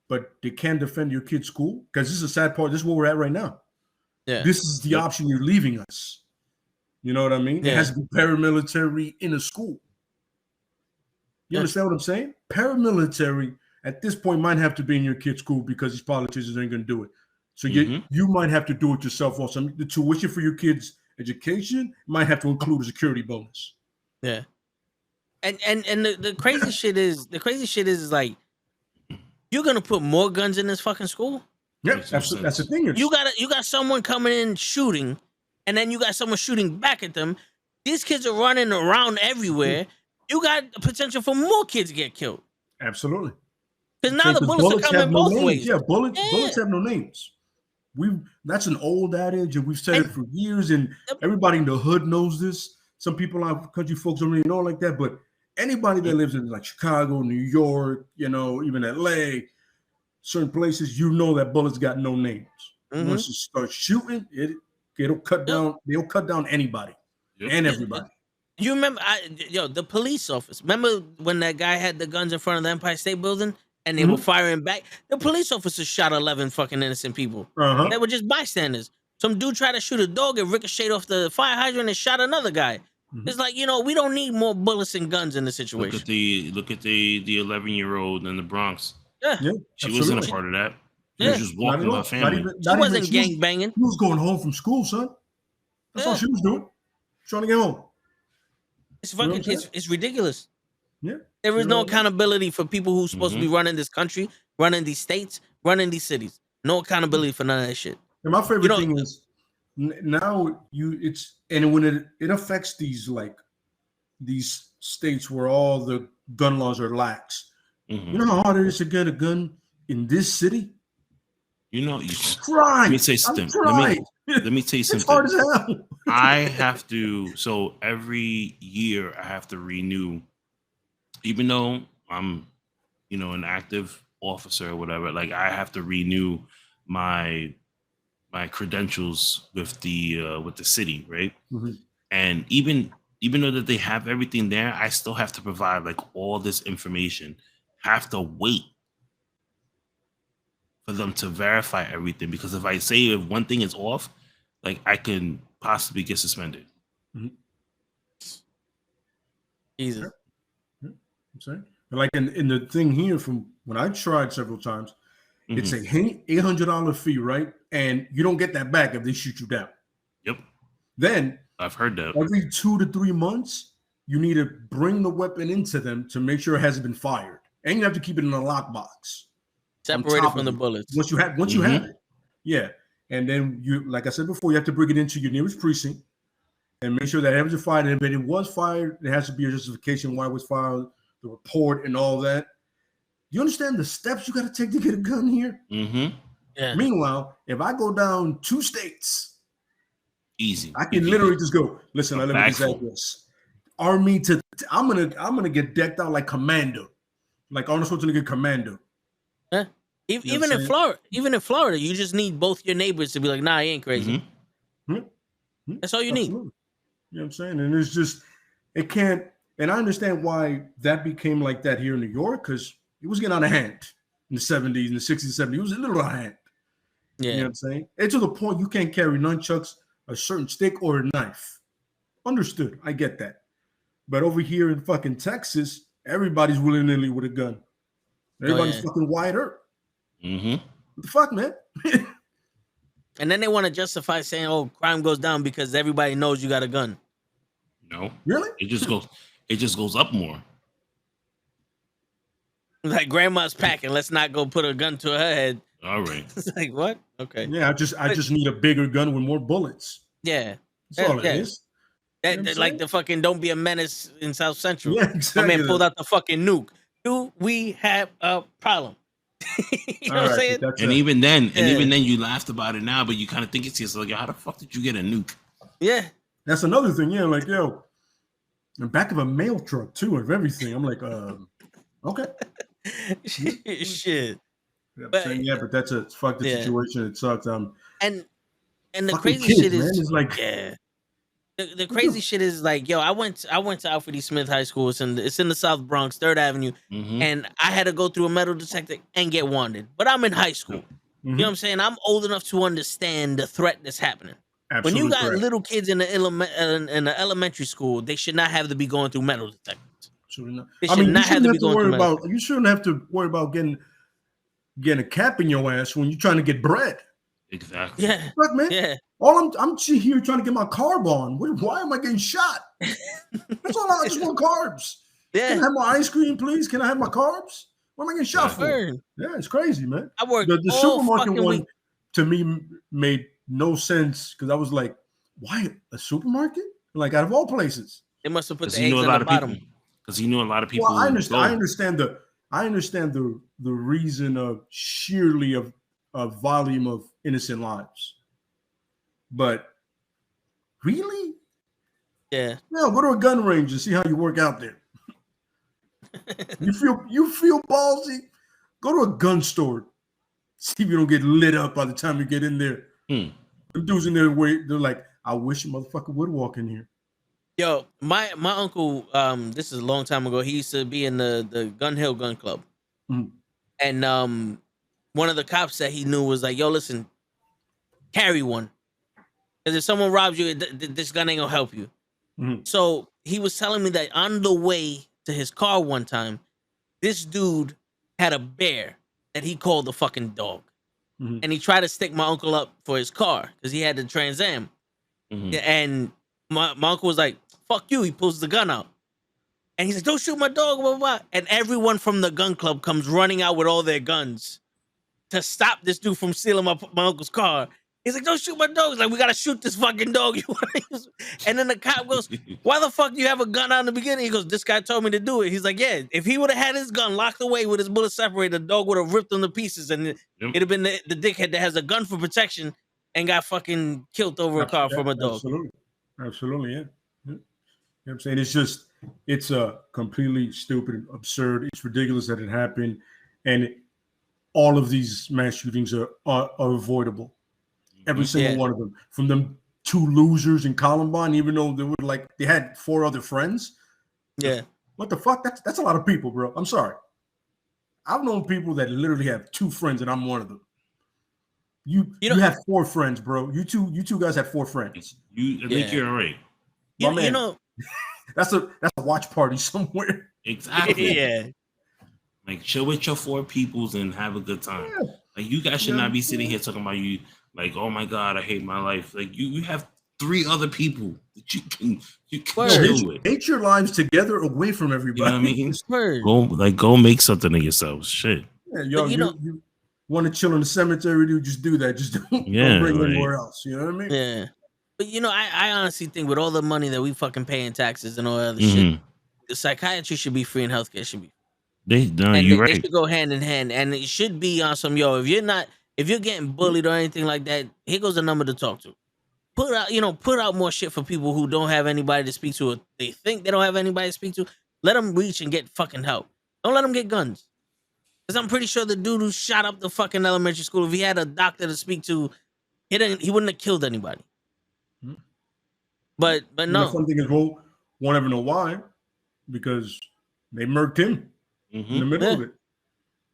but they can't defend your kid's school because this is a sad part. This is where we're at right now. Yeah, this is the option you're leaving us. You know what I mean? It has to be paramilitary in a school. You understand what I'm saying? Paramilitary at this point might have to be in your kid's school because these politicians ain't going to do it. So you might have to do it yourself also. I mean, the tuition for your kids' education might have to include a security bonus. Yeah. And the crazy shit is like you're gonna put more guns in this fucking school. Yeah, that's the thing. You got someone coming in shooting, and then you got someone shooting back at them. These kids are running around everywhere. You got the potential for more kids to get killed. Absolutely. Because now the bullets are coming both ways. Yeah, bullets have no names. That's an old adage, and we've said it for years, and everybody in the hood knows this. Some people, country folks don't really know like that, but anybody that lives in like Chicago, New York, even LA, certain places, that bullets got no names. Once you start shooting, it'll cut down. They'll cut down anybody and everybody. You remember, the police officer. Remember when that guy had the guns in front of the Empire State Building and they were firing back? The police officer shot 11 fucking innocent people. They were just bystanders. Some dude tried to shoot a dog and ricocheted off the fire hydrant and shot another guy. It's like, we don't need more bullets and guns in the situation. Look at the 11-year-old in the Bronx. Yeah, she wasn't a part of that. She was just walking with her family. She wasn't gang banging. She was going home from school, son. That's all she was doing. Trying to get home. It's fucking. It's ridiculous. Yeah. There is no accountability for people who's supposed to be running this country, running these states, running these cities. No accountability for none of that shit. And my favorite thing is now when it affects these states where all the gun laws are lax. You know how hard it is to get a gun in this city? Let me say something. Let me tell you something. It's hard as hell. I have to. So every year I have to renew, even though I'm, an active officer or whatever. Like I have to renew my credentials with the city, right? And even even though that they have everything there, I still have to provide like all this information. Have to wait for them to verify everything, because if I say if one thing is off, like I can possibly get suspended. Jesus. Yeah. I'm saying, like in the thing here, from when I tried several times, it's a $800 fee, right? And you don't get that back if they shoot you down. Yep. Then I've heard that every 2 to 3 months, you need to bring the weapon into them to make sure it hasn't been fired, and you have to keep it in a lockbox, separated from the bullets. Once you have it, yeah. And then you, like I said before, you have to bring it into your nearest precinct and make sure that it was fired. And if it was fired, there has to be a justification why it was fired, the report, and all that. You understand the steps you got to take to get a gun here? Yeah. Meanwhile, if I go down 2 states, easy, I can literally just go, listen, I live in this address. Army to, I'm gonna get decked out like Commando, like Arnold Schwarzenegger Commando. Yeah. Even in Florida, you just need both your neighbors to be like, nah, he ain't crazy. That's all you need. You know what I'm saying? And it's just, it can't, and I understand why that became like that here in New York, because it was getting out of hand in the 70s, in the 60s, 70s. It was a little out of hand. Yeah. You know what I'm saying? And to the point you can't carry nunchucks, a certain stick, or a knife. Understood. I get that. But over here in fucking Texas, everybody's willy-nilly with a gun. Everybody's fucking wide earth. What the fuck, man? And then they want to justify saying, "Oh, crime goes down because everybody knows you got a gun." No, really? It just goes up more. Like grandma's packing. Let's not go put a gun to her head. All right. It's like what? Okay. Yeah, I just need a bigger gun with more bullets. Yeah, that's all it is. That like the fucking "Don't Be a Menace" in South Central. Yeah, exactly. My man pulled out the fucking nuke. Do we have a problem? You know what I'm saying? And even then, you laughed about it now, but you kind of think it's just like, how the fuck did you get a nuke? Yeah, that's another thing. Yeah, like in the back of a mail truck too, of everything. I'm like, okay, shit. Yeah, but that's a fuck the situation. It sucks. And the crazy kids, shit is, man, is like, the crazy shit is like, yo, I went to Alfred E. Smith High School. It's in the South Bronx, 3rd Avenue, and I had to go through a metal detector and get wanted. But I'm in high school. You know what I'm saying? I'm old enough to understand the threat that's happening. Absolutely when you got correct. little kids in the elementary school, they should not have to be going through metal detectors. Absolutely not. They should not have to be going through metal. You shouldn't have to worry about getting a cap in your ass when you're trying to get bread. Exactly. Yeah. Look, man. Yeah. I'm here trying to get my carb on. Why am I getting shot? That's all. I just want carbs. Yeah. Can I have my ice cream, please? Can I have my carbs? What am I getting shot for? Yeah, it's crazy, man. I worked the supermarket one week. To me made no sense because I was like, why a supermarket? Like, out of all places, they must have put the eggs on the bottom. Because you know a lot of people. Well, I understand the reason of sheerly of volume of innocent lives, but really, yeah, go to a gun range and see how you work out there. you feel ballsy. Go to a gun store, see if you don't get lit up by the time you get in there. The dudes in there they're like, I wish a motherfucker would walk in here. Yo, my uncle, this is a long time ago. He used to be in the Gun Hill Gun Club, and one of the cops that he knew was like, "Yo, listen, carry one, because if someone robs you, this gun ain't gonna help you." So he was telling me that on the way to his car one time, this dude had a bear that he called the fucking dog, and he tried to stick my uncle up for his car because he had the Trans Am, and my uncle was like, "Fuck you!" He pulls the gun out, and he's like, "Don't shoot my dog!" Blah, blah, blah. And everyone from the gun club comes running out with all their guns to stop this dude from stealing my uncle's car. He's like, "Don't shoot my dog." He's like, "We gotta shoot this fucking dog." And then the cop goes, "Why the fuck do you have a gun out in the beginning?" He goes, "This guy told me to do it." He's like, "Yeah, if he would have had his gun locked away with his bullet separated, the dog would have ripped him to pieces, and it'd have been the dickhead that has a gun for protection and got fucking killed over a car from a dog." Absolutely, yeah. You know what I'm saying? It's a completely stupid, absurd. It's ridiculous that it happened, and all of these mass shootings are avoidable. Every single one of them, from them two losers in Columbine, even though they had 4 other friends. Yeah. What the fuck? That's a lot of people, bro. I'm sorry. I've known people that literally have 2 friends, and I'm one of them. You have 4 friends, bro. You two guys have 4 friends. I think you're right. You know, that's a watch party somewhere. Exactly. Yeah. Like chill with your 4 peoples and have a good time. Yeah. Like you guys should not be sitting here talking about you like, oh my god, I hate my life. Like you have 3 other people that you can chill with. Hate your lives together away from everybody. You know what I mean? Go make something of yourselves. Shit. Yeah, you want to chill in the cemetery, dude, just do that. Just don't bring it anywhere else. You know what I mean? Yeah. But I honestly think with all the money that we fucking pay in taxes and all that other shit, the psychiatry should be free and healthcare should be free. You're right. They should go hand in hand. And it should be on some, if you're getting bullied or anything like that, here goes a number to talk to. Put out more shit for people who don't have anybody to speak to, or they think they don't have anybody to speak to. Let them reach and get fucking help. Don't let them get guns. Because I'm pretty sure the dude who shot up the fucking elementary school, if he had a doctor to speak to, he wouldn't have killed anybody. But no. The fun thing is, won't ever know why, because they murked him in the middle of it.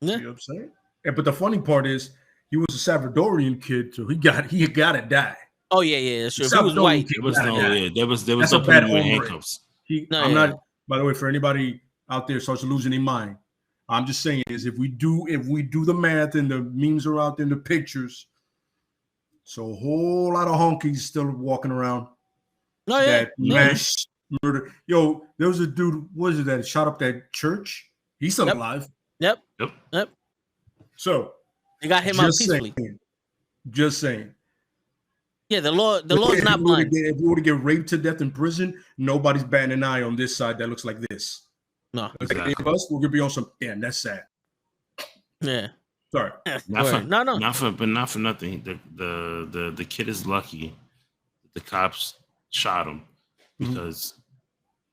Yeah. You know what I'm saying? But the funny part is, he was a Salvadorian kid, so he got to die. Oh yeah. Sure. If he was white, there was no putting him in handcuffs. I'm not. By the way, for anybody out there starts losing their mind, I'm just saying is if we do the math and the memes are out there in the pictures, so a whole lot of honkies still walking around. Oh yeah. That mass murder. Yo, there was a dude. What is it that shot up that church? He's still alive. Yep. So they got him out peacefully. Just saying. Yeah, the law's not blind. If you were to get raped to death in prison, nobody's batting an eye on this side that looks like this. No, exactly. Like us, we're gonna be on some. Damn, that's sad. Yeah. Sorry. Not for nothing. The kid is lucky. The cops shot him because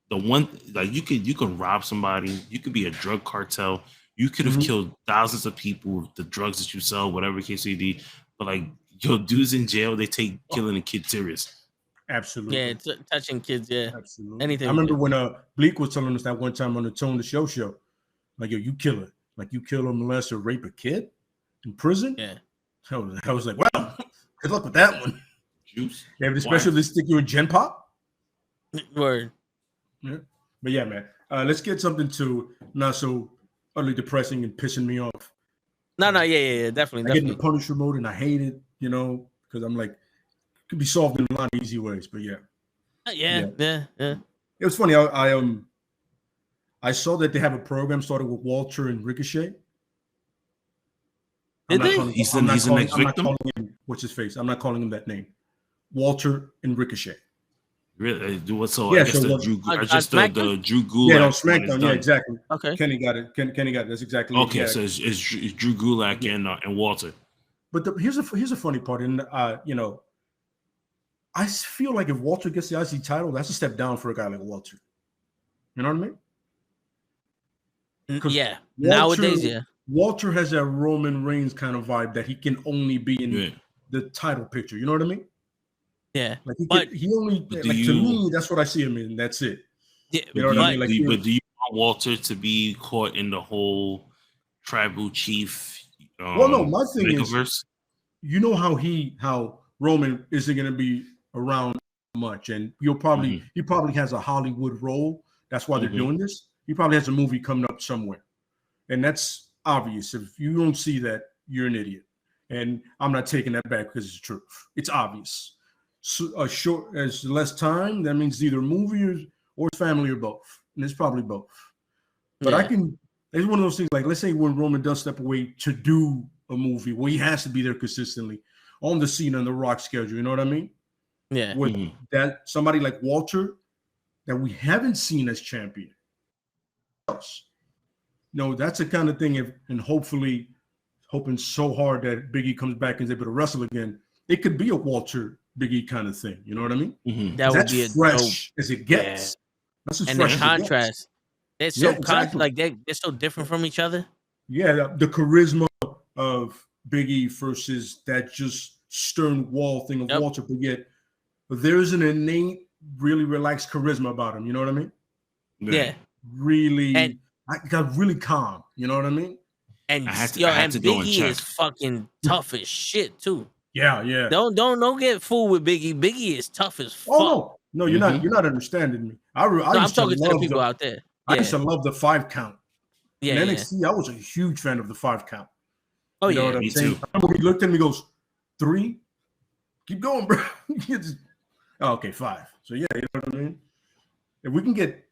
the one like you could rob somebody. You could be a drug cartel. You could have killed thousands of people with the drugs that you sell, whatever case may be. But like, dudes in jail, they take killing a kid serious. Absolutely. Yeah, touching kids. Yeah, absolutely. Anything. I remember when Bleak was telling us that one time on the Tone the Show. Like, yo, you kill it. Like, you kill or molest or rape a kid in prison. Yeah. I was like, wow, good luck with that one. Juice. Yeah, but especially if they stick you in Gen Pop. Word. Yeah. But yeah, man. Let's get something to not so utterly depressing and pissing me off. No, yeah, definitely. I get in the Punisher mode and I hate it, because I'm like, it could be solved in a lot of easy ways. But yeah. Yeah. It was funny. I saw that they have a program started with Walter and Ricochet. Did they? He's the next victim. What's his face? I'm not calling him that name. Walter and Ricochet. Really? So yeah, I guess the Drew Gulak. Yeah, on SmackDown. Yeah, exactly. Okay. Kenny got it. Kenny got it. That's exactly. Okay, so it's Drew Gulak and Walter. But here's a funny part, and I feel like if Walter gets the IC title, that's a step down for a guy like Walter. You know what I mean? Yeah. Nowadays, yeah. Walter has that Roman Reigns kind of vibe that he can only be in the title picture. You know what I mean? Yeah, like to me, that's what I see him in. That's it. Yeah, you know what I mean? Like, but do you want Walter to be caught in the whole tribal chief? Well, no. My thing is, you know how Roman isn't going to be around much, and he probably has a Hollywood role. That's why they're doing this. He probably has a movie coming up somewhere, and that's obvious. If you don't see that, you're an idiot. And I'm not taking that back because it's the truth. It's obvious. So, as less time, that means either movie or family or both, and it's probably both. But it's one of those things. Like, let's say when Roman does step away to do a movie where he has to be there consistently on the Cena and the Rock schedule. You know what I mean? Yeah. With that somebody like Walter that we haven't seen as champion. No, that's the kind of thing. And hopefully, hoping so hard that Big E comes back and is able to wrestle again. It could be a Walter Big E kind of thing. You know what I mean? That would be fresh as it gets. That's as and fresh the contrast. They're so they're so different from each other. Yeah, the charisma of Big E versus that just stern wall thing of Walter, but yet there's an innate, really relaxed charisma about him. You know what I mean? Yeah. Really, and I got really calm. You know what I mean? And I had to go and Biggie check. is fucking tough as shit too. Yeah. Don't get fooled with Biggie. Biggie is tough as fuck. Oh no, you're not understanding me. I'm talking to the people out there. Yeah. I used to love the 5 count. Yeah, in NXT, I was a huge fan of the 5 count. Oh, you know what I'm me saying? too. I remember he looked at me and goes, 3? Keep going, bro. Okay, 5. So, yeah, you know what I mean? If we can get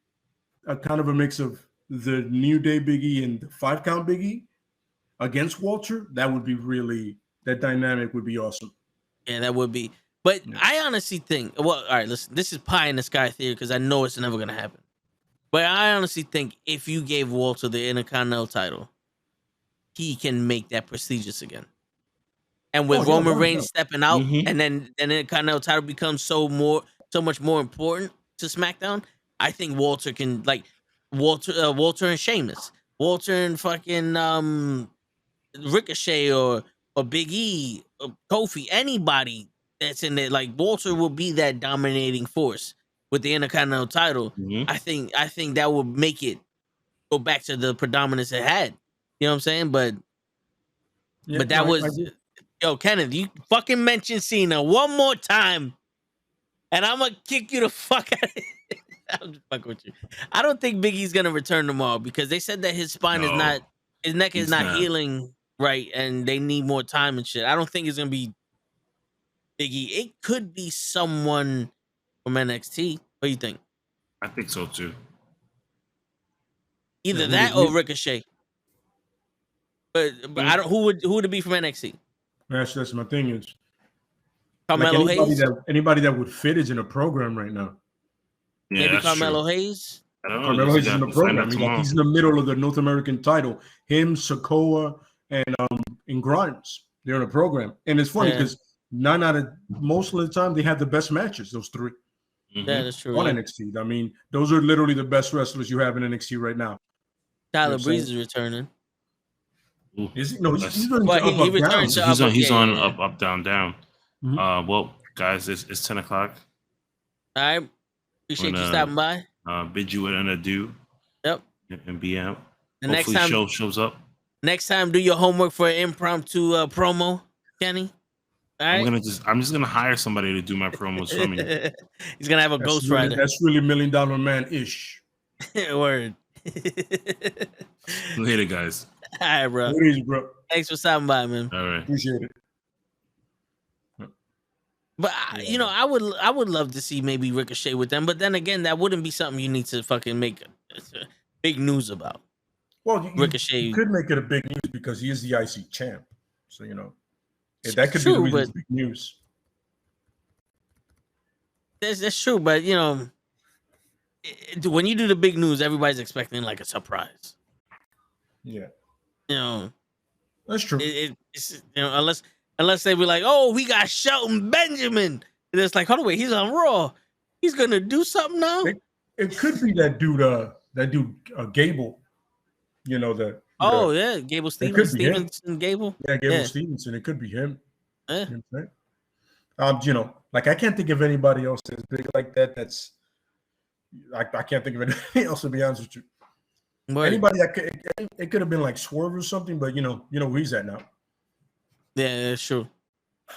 a kind of a mix of the New Day Biggie and the 5 count Biggie against Walter, that would be really, that dynamic would be awesome. Yeah, that would be. But I honestly think, well, all right, listen, this is pie in the sky theory because I know it's never going to happen. But I honestly think if you gave Walter the Intercontinental title, he can make that prestigious again. And with Roman Reigns stepping out, and then the Intercontinental title becomes so much more important to SmackDown, I think Walter can, like, Walter and Sheamus, Walter and fucking Ricochet or Big E, or Kofi, anybody that's in there, like Walter will be that dominating force with the Intercontinental title. I think that would make it go back to the predominance it had. You know what I'm saying? But that was yo, Kenneth, you fucking mentioned Cena one more time, and I'm gonna kick you the fuck out of here. I'm just fucking with you. I don't think Big E's gonna return tomorrow because they said that his spine is not, his neck is not healing right, and they need more time and shit. I don't think it's gonna be Big E. It could be someone from NXT. What do you think? I think so too. Either that or Ricochet. But I don't. Who would it be from NXT? That's my thing is. Carmelo anybody Hayes. Anybody that would fit is in a program right now. Yeah, maybe Carmelo Hayes. I don't know. Carmelo Hayes is in the program. He's in the middle of the North American title. Him, Sokoa, and Grimes. They're in a program, and it's funny because most of the time they have the best matches. Those 3. Yeah, that's true. On NXT. I mean, those are literally the best wrestlers you have in NXT right now. Tyler Breeze is returning. Is he? No, he's on he returns. He's on up, down, down. Well, guys, it's 10 o'clock. All right. Appreciate you stopping by. Bid you an adieu. Yep. And be out. And hopefully next time shows up. Next time, do your homework for an impromptu promo, Kenny. All right. I'm just gonna hire somebody to do my promos for me. He's gonna have a ghostwriter. That's really $1 Million Man ish. Word. Later, guys. All right, bro. Please, bro. Thanks for stopping by, man. All right. Appreciate it. But I would love to see maybe Ricochet with them. But then again, that wouldn't be something you need to fucking make big news about. Well, Ricochet, you could make it a big news because he is the IC champ. So that could be the reason it's big news. That's true, but when you do the big news, everybody's expecting like a surprise. Yeah. That's true. It's, unless they be like, oh, we got Shelton Benjamin. And it's like, hold on, wait, he's on Raw. He's gonna do something now. It could be that dude, Gable. Gable Stevenson, Gable. Yeah, Gable Stevenson. It could be him. Yeah. Like I can't think of anybody else that's big like that. I can't think of anybody else, to be honest with you. Right. Anybody it could have been like Swerve or something, but you know where he's at now. Yeah, that's true.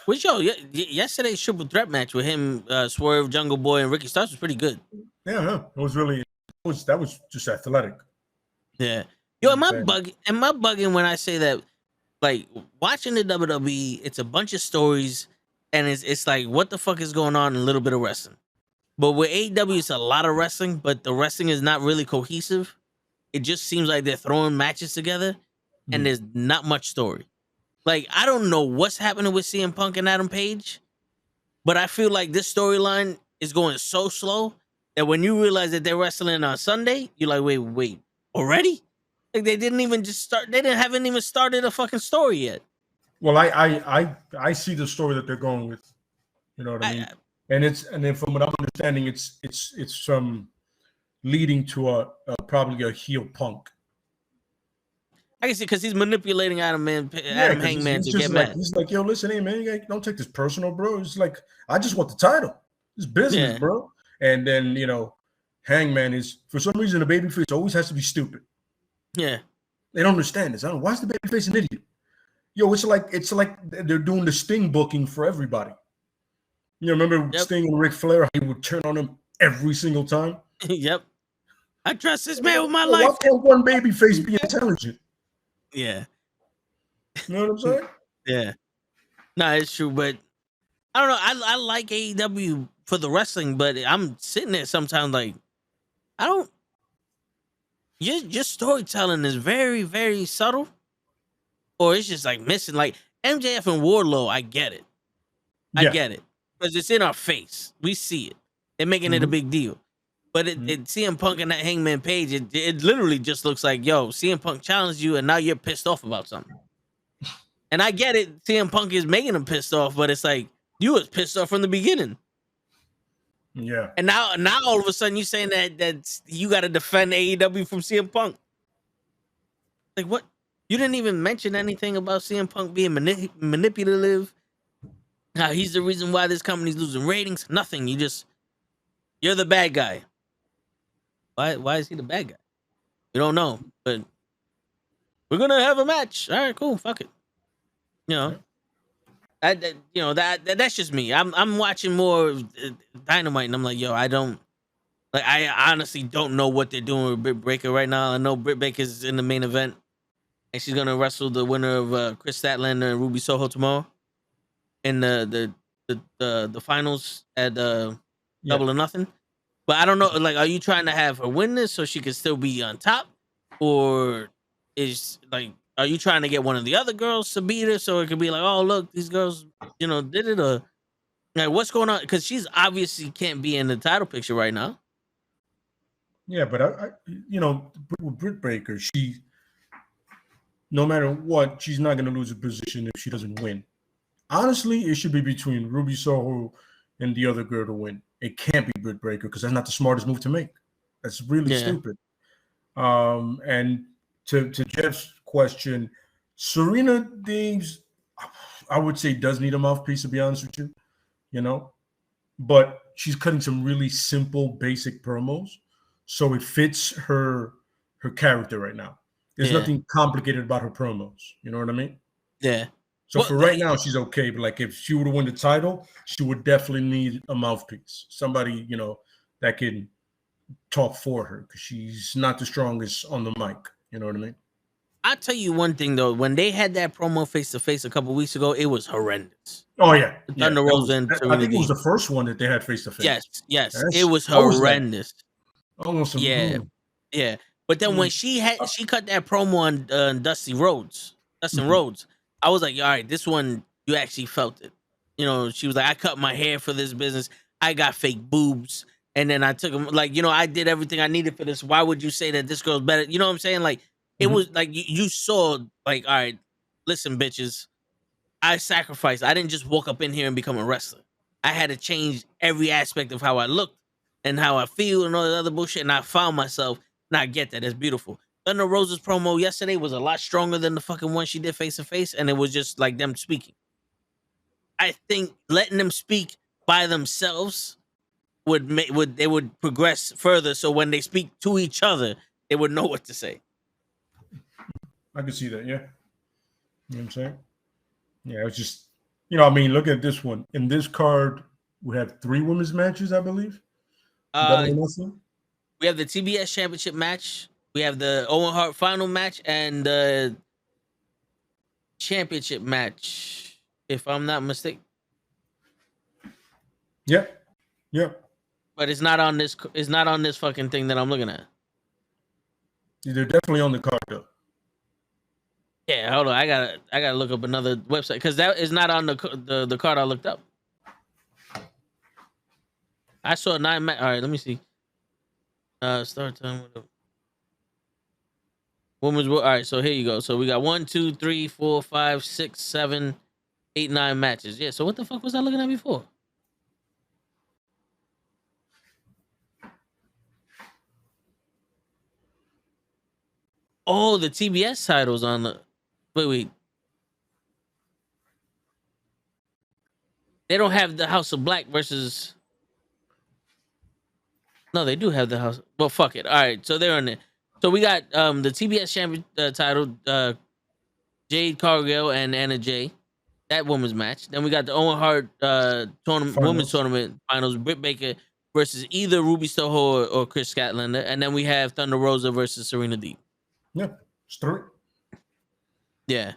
Which yesterday's triple threat match with him, Swerve, Jungle Boy, and Ricky Starks was pretty good. Yeah, it was really that was just athletic. Yeah. Yo, am I bugging when I say that? Like watching the WWE, it's a bunch of stories, and it's like what the fuck is going on? A little bit of wrestling, but with AEW, it's a lot of wrestling, but the wrestling is not really cohesive. It just seems like they're throwing matches together, and there's not much story. Like I don't know what's happening with CM Punk and Adam Page, but I feel like this storyline is going so slow that when you realize that they're wrestling on Sunday, you're like, wait, already? Like they didn't even just start. They haven't even started a fucking story yet. Well, I see the story that they're going with. You know what I mean? And then from what I'm understanding, it's leading to probably a heel Punk. I can see because he's manipulating Adam Hangman to get mad. He's like, yo, listen, hey man, don't take this personal, bro. It's like I just want the title. It's business, Yeah. bro. And then Hangman is, for some reason, the babyface always has to be stupid. Yeah. They don't understand this. I don't know. Why is the babyface an idiot? Yo, it's like they're doing the Sting booking for everybody. Remember Sting and Ric Flair? He would turn on him every single time. Yep. I trust this man with my Why life. can't one babyface be intelligent? Yeah. You know what I'm saying? Yeah. No, it's true, but I don't know. I like AEW for the wrestling, but I'm sitting there sometimes like, I don't. Your storytelling is very, very subtle, or it's just like missing. Like MJF and Wardlow, I get it. I get it because it's in our face. We see it. They're making it a big deal. But it CM Punk and that Hangman Page, it literally just looks like, yo, CM Punk challenged you, and now you're pissed off about something. And I get it. CM Punk is making him pissed off, but it's like you was pissed off from the beginning. Yeah. And now all of a sudden you're saying that you got to defend AEW from CM Punk. Like what? You didn't even mention anything about CM Punk being manipulative. How he's the reason why this company's losing ratings. Nothing. You're the bad guy. Why is he the bad guy? We don't know, but we're gonna have a match. All right, cool. Fuck it. That's just me. I'm watching more Dynamite, and I'm like, yo, I honestly don't know what they're doing with Britt Baker right now. I know Britt Baker's in the main event, and she's gonna wrestle the winner of Chris Statlander and Ruby Soho tomorrow in the finals at Double or Nothing. But I don't know. Like, are you trying to have her win this so she can still be on top, or are you trying to get one of the other girls to beat her so it could be like, oh look, these girls, did it, or like what's going on? Because she's obviously can't be in the title picture right now. Yeah, but I with Britt Baker, she, no matter what, she's not going to lose a position if she doesn't win. Honestly, it should be between Ruby Soho and the other girl to win. It can't be Britt Baker because that's not the smartest move to make. That's really stupid. And to Jeff's question, Serena Deebs, I would say does need a mouthpiece, to be honest with you, but she's cutting some really simple, basic promos, so it fits her character right now. There's nothing complicated about her promos. You know what I mean? Yeah. So for right now, she's okay. But like if she were to win the title, she would definitely need a mouthpiece, somebody that can talk for her because she's not the strongest on the mic. You know what I mean? I'll tell you one thing though. When they had that promo face to face a couple weeks ago, it was horrendous. Oh yeah, Thunder Rosa and I think it was the first one that they had face to face. Yes, it was horrendous. Yeah. But then when she cut that promo on Dustin Rhodes, I was like, all right, this one you actually felt it. She was like, I cut my hair for this business. I got fake boobs, and then I took them. Like, I did everything I needed for this. Why would you say that this girl's better? You know what I'm saying? Like, it was like you saw, like, all right, listen, bitches, I sacrificed. I didn't just walk up in here and become a wrestler. I had to change every aspect of how I looked and how I feel and all that other bullshit. And I found myself. And I get that. It's beautiful. Thunder Rosa's promo yesterday was a lot stronger than the fucking one she did face to face, and it was just like them speaking. I think letting them speak by themselves would progress further. So when they speak to each other, they would know what to say. I can see that. Yeah. You know what I'm saying? Yeah, it's just look at this one. In this card, we have 3 women's matches, I believe. We have the TBS Championship match. We have the Owen Hart final match and the championship match, if I'm not mistaken. Yep. But it's not on this. It's not on this fucking thing that I'm looking at. They're definitely on the card though. Yeah, hold on. I gotta look up another website because that is not on the card I looked up. I saw 9 match. All right, let me see. Start time with the women's. All right, so here you go. So we got 1, 2, 3, 4, 5, 6, 7, 8, 9 matches. Yeah. So what the fuck was I looking at before? Oh, the TBS titles on the. Wait. They don't have the House of Black versus No, they do have the house. Well, fuck it. All right, so they're on there. So we got the TBS champion title, Jade Cargill and Anna Jay. That women's match. Then we got the Owen Hart tournament, women's tournament finals. Britt Baker versus either Ruby Soho or Chris Statlander, and then we have Thunder Rosa versus Serena Deeb. Yeah, it's 3. Yeah.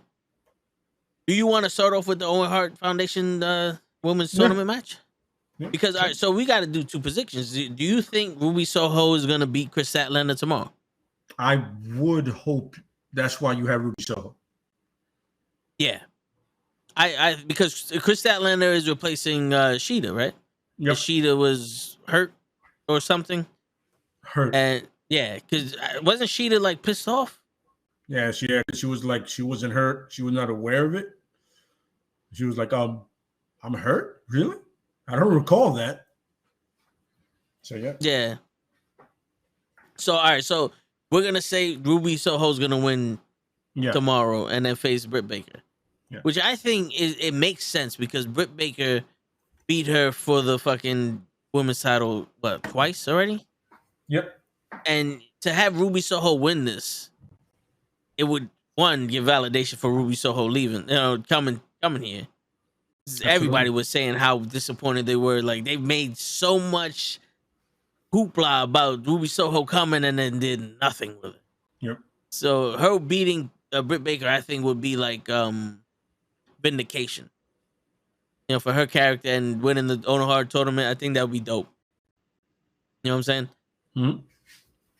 Do you want to start off with the Owen Hart Foundation women's tournament match? Yeah. Because all right, so we got to do 2 positions. Do you think Ruby Soho is gonna beat Chris Statlander tomorrow? I would hope that's why you have Ruby Soho. Yeah. I because Chris Statlander is replacing Sheeta, right? Yep. Sheeta was hurt or something. Hurt. And yeah, because wasn't Sheeta like pissed off? Yeah, she was like, she wasn't hurt. She was not aware of it. She was like, I'm hurt? Really? I don't recall that. So yeah. Yeah. So all right, so we're gonna say Ruby Soho's gonna win tomorrow and then face Britt Baker. Yeah. Which I think it makes sense because Britt Baker beat her for the fucking women's title, what, twice already? Yep. And to have Ruby Soho win this, it would, one, give validation for Ruby Soho leaving, coming here. Everybody was saying how disappointed they were. Like, they made so much hoopla about Ruby Soho coming and then did nothing with it. Yep. So her beating Britt Baker, I think, would be like vindication. For her character and winning the Owen Hart tournament, I think that would be dope. You know what I'm saying? Mm-hmm.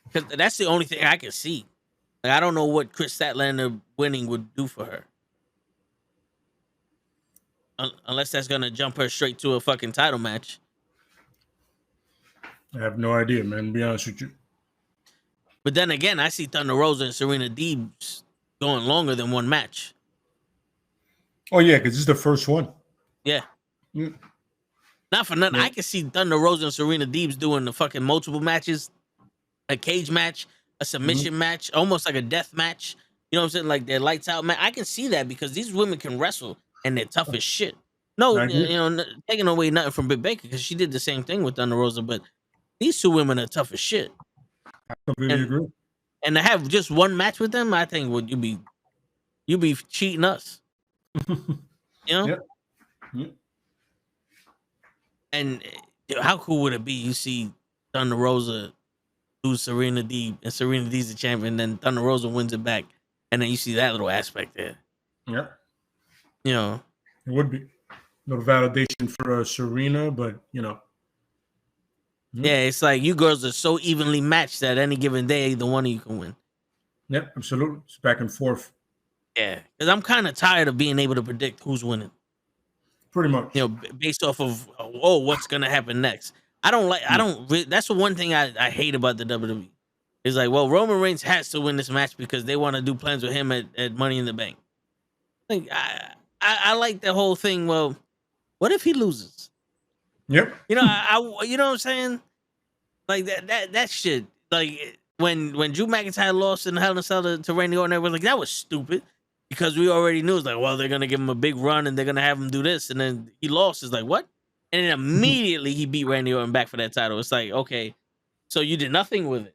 Because that's the only thing I can see. Like, I don't know what Chris Statlander winning would do for her. Unless that's going to jump her straight to a fucking title match. I have no idea, man, to be honest with you. But then again, I see Thunder Rosa and Serena Deeb going longer than one match. Oh, yeah, because this is the first one. Yeah. Mm. Not for nothing. Yeah. I can see Thunder Rosa and Serena Deeb doing the fucking multiple matches. A cage match, a submission match, almost like a death match. You know what I'm saying? Like their lights out match. I can see that because these women can wrestle and they're tough as shit. No, taking away nothing from Britt Baker because she did the same thing with Thunder Rosa, but these 2 women are tough as shit. I completely agree. And to have just one match with them, I think you'd be cheating us. You know? Yep. Yep. And how cool would it be? You see Thunder Rosa lose Serena Deeb, and Serena Deeb's the champion, and then Thunder Rosa wins it back, and then you see that little aspect there. Yeah. It would be no validation for Serena, but Yeah, it's like you girls are so evenly matched that any given day, either one of you can win. Yep, absolutely. It's back and forth. Yeah, because I'm kind of tired of being able to predict who's winning. Pretty much. Based off of what's gonna happen next. That's the one thing I hate about the WWE. It's like, well, Roman Reigns has to win this match because they want to do plans with him at Money in the Bank. Like I like the whole thing. Well, what if he loses? Yep. You know what I'm saying? Like that shit. Like when Drew McIntyre lost in the Hell in a Cell to Randy Orton, everyone was like, that was stupid. Because we already knew, it's like, well, they're going to give him a big run and they're going to have him do this. And then he lost. It's like, what? And then immediately he beat Randy Orton back for that title. It's like, okay, so you did nothing with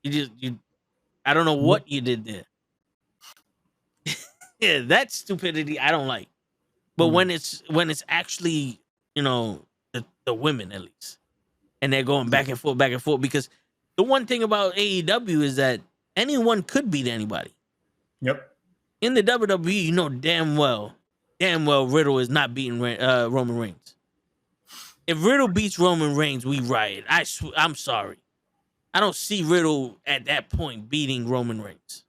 it. I don't know what you did there. Yeah, that stupidity I don't like. But when it's actually, the women at least. And they're going back and forth, because the one thing about AEW is that anyone could beat anybody. Yep. In the WWE, you know damn well Riddle is not beating Roman Reigns. If Riddle beats Roman Reigns, we riot. I'm sorry. I don't see Riddle at that point beating Roman Reigns.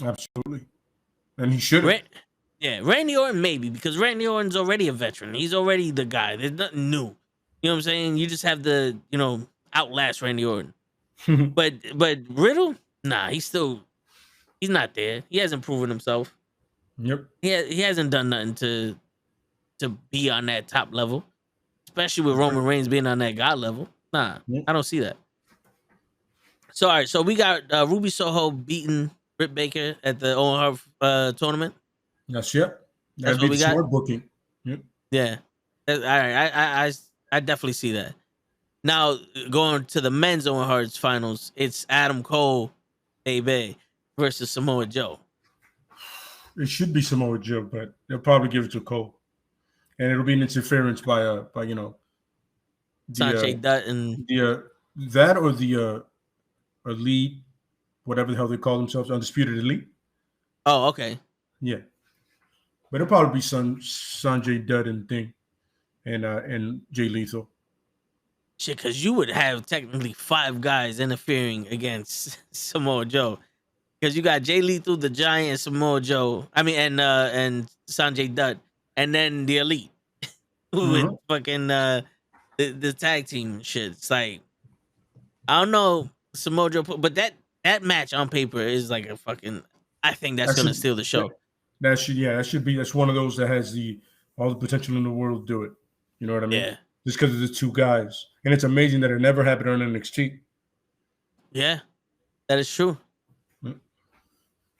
Absolutely. And he shouldn't. Randy Orton maybe, because Randy Orton's already a veteran. He's already the guy. There's nothing new. You know what I'm saying? You just have to, outlast Randy Orton. but Riddle, nah, he's not there. He hasn't proven himself. Yep. He hasn't done nothing to be on that top level, especially with Roman Reigns being on that God level. Nah, yep. I don't see that. So, all right. So we got Ruby Soho beating Britt Baker at the Owen Hart tournament. Yes, yep. That's what we got. Booking. Yep. Yeah. All right. I definitely see that. Now going to the men's Owen Hart's finals, it's Adam Cole, Bay versus Samoa Joe. It should be Samoa Joe, but they'll probably give it to Cole, and it'll be an interference by Sanjay Dutt and that or the elite, whatever the hell they call themselves, undisputed elite. Oh, okay. Yeah, but it'll probably be Sanjay Dutt and Thing, and Jay Lethal. Shit, because you would have technically 5 guys interfering against Samoa Joe. Because you got Jay Lethal, the Giant, and Samoa Joe. I mean, and Sanjay Dutt, and then the Elite with fucking the tag team shit. It's like, I don't know Samoa Joe, but that match on paper is like a fucking. I think that's gonna steal the show. That's one of those that has all the potential in the world to do it. You know what I mean? Yeah. Just because of the 2 guys, and it's amazing that it never happened on NXT. Yeah, that is true. Mm.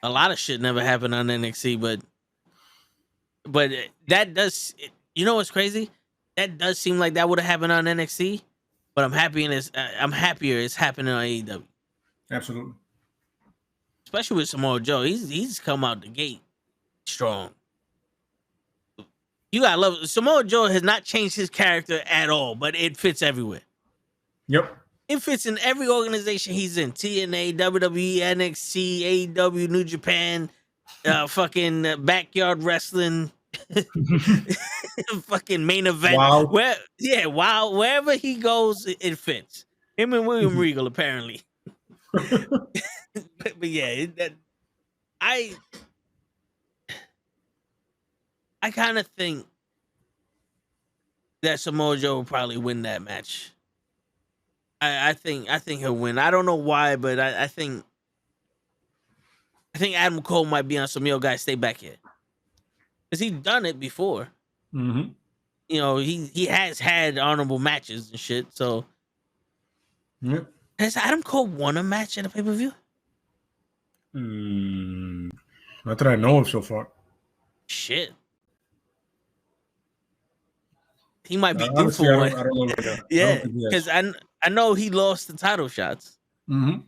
A lot of shit never happened on NXT, but that does. You know what's crazy? That does seem like that would have happened on NXT, but I'm happier it's happening on AEW. Absolutely. Especially with Samoa Joe, he's come out the gate strong. You gotta love it. Samoa Joe has not changed his character at all, but it fits everywhere. Yep. It fits in every organization he's in. TNA, WWE, NXT, AEW, New Japan, fucking backyard wrestling, fucking main event. Wow. Wherever he goes, it fits. Him and William Regal, apparently. but yeah, I kind of think that Samoa Joe will probably win that match. I think he'll win. I don't know why, but I think Adam Cole might be on some guys stay back here, because he's done it before. Mm-hmm. You know, he has had honorable matches and shit. So, Yep. Has Adam Cole won a match at a pay-per-view? Not that I know of so far. Shit. He might be due Honestly, for one. I don't know right now. Yeah, because I know he lost the title shots. Mm-hmm.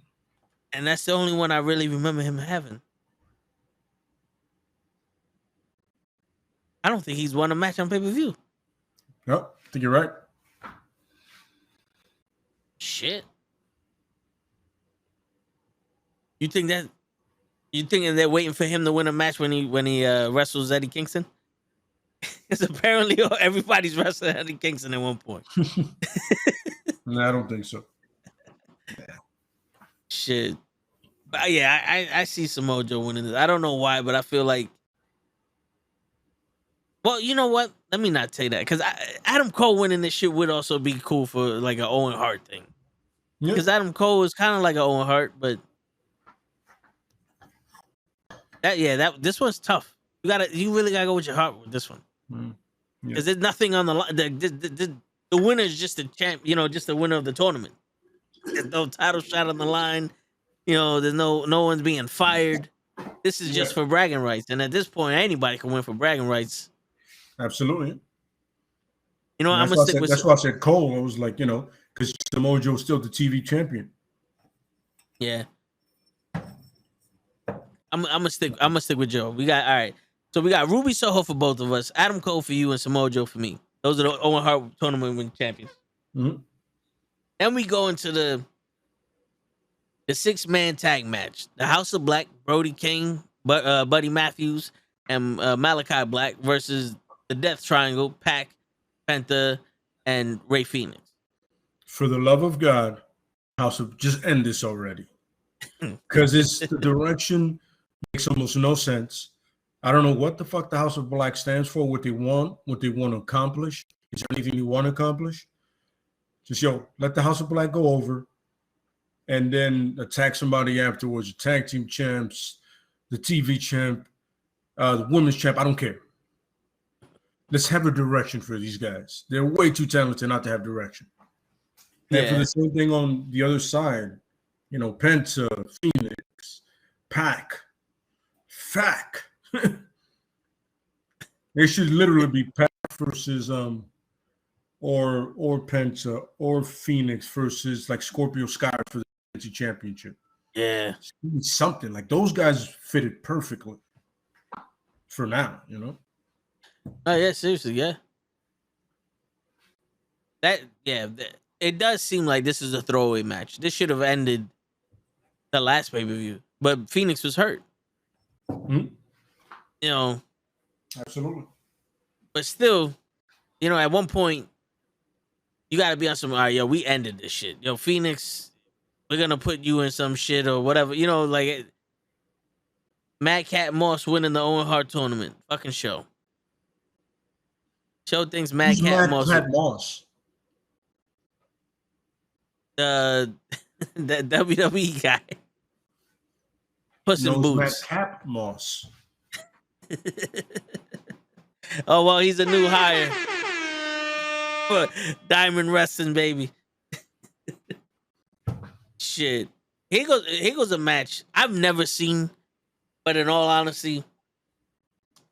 And that's the only one I really remember him having. I don't think he's won a match on pay-per-view. Nope, I think you're right. Shit. You think they're waiting for him to win a match when he wrestles Eddie Kingston? Because apparently everybody's wrestling Eddie Kingston at one point. No, I don't think so. Shit. But yeah, I see Samoa Joe winning this. I don't know why, but I feel like. Well, you know what? Let me not say that, because Adam Cole winning this shit would also be cool for like an Owen Hart thing. Because Adam Cole is kind of like an Owen Hart, but this one's tough. You really gotta go with your heart with this one, because there's nothing on the line. The winner is just the champ, just the winner of the tournament. There's no title shot on the line. There's no one's being fired. This is just for bragging rights, and at this point, anybody can win for bragging rights. Absolutely. I'm gonna stick with. That's why I said Cole. I was like, because Samoa Joe's still the TV champion. Yeah. I'm gonna stick with Joe. We got all right. So we got Ruby Soho for both of us, Adam Cole for you, and Samoa Joe for me. Those are the Owen Hart tournament winning champions. Mm-hmm. And we go into the 6-man tag match: the House of Black, Brody King, Buddy Matthews, and Malachi Black versus the Death Triangle, Pac, Penta, and Ray Phoenix. For the love of God, House of, just end this already, because it's the direction makes almost no sense. I don't know what the fuck the House of Black stands for, what they want to accomplish. Is there anything you want to accomplish? Just let the House of Black go over, and then attack somebody afterwards. The tag team champs, the TV champ, the women's champ. I don't care. Let's have a direction for these guys. They're way too talented not to have direction. And for the same thing on the other side, Penta, Phoenix, Pac, Fac. They should literally be Pac versus or Penta or Phoenix versus like Scorpio Sky for the TNT Championship. Yeah. Something like those guys fitted perfectly for now, you know? Oh yeah, seriously, yeah. It does seem like this is a throwaway match. This should have ended the last pay-per-view, but Phoenix was hurt. Mm-hmm. You know, Absolutely. but still, you know, at one point, you got to be on some. All right, yo, we ended this shit. Yo, Phoenix, we're gonna put you in some shit or whatever. You know, like Mad Cat Moss winning the Owen Hart tournament. Fucking show. Show things Mad Cat Moss. Cat Moss. The WWE guy. Puss in Boots. Mad Cat Moss. Oh well, he's a new hire for Diamond Wrestling, baby. Shit. Here goes a match I've never seen, but in all honesty,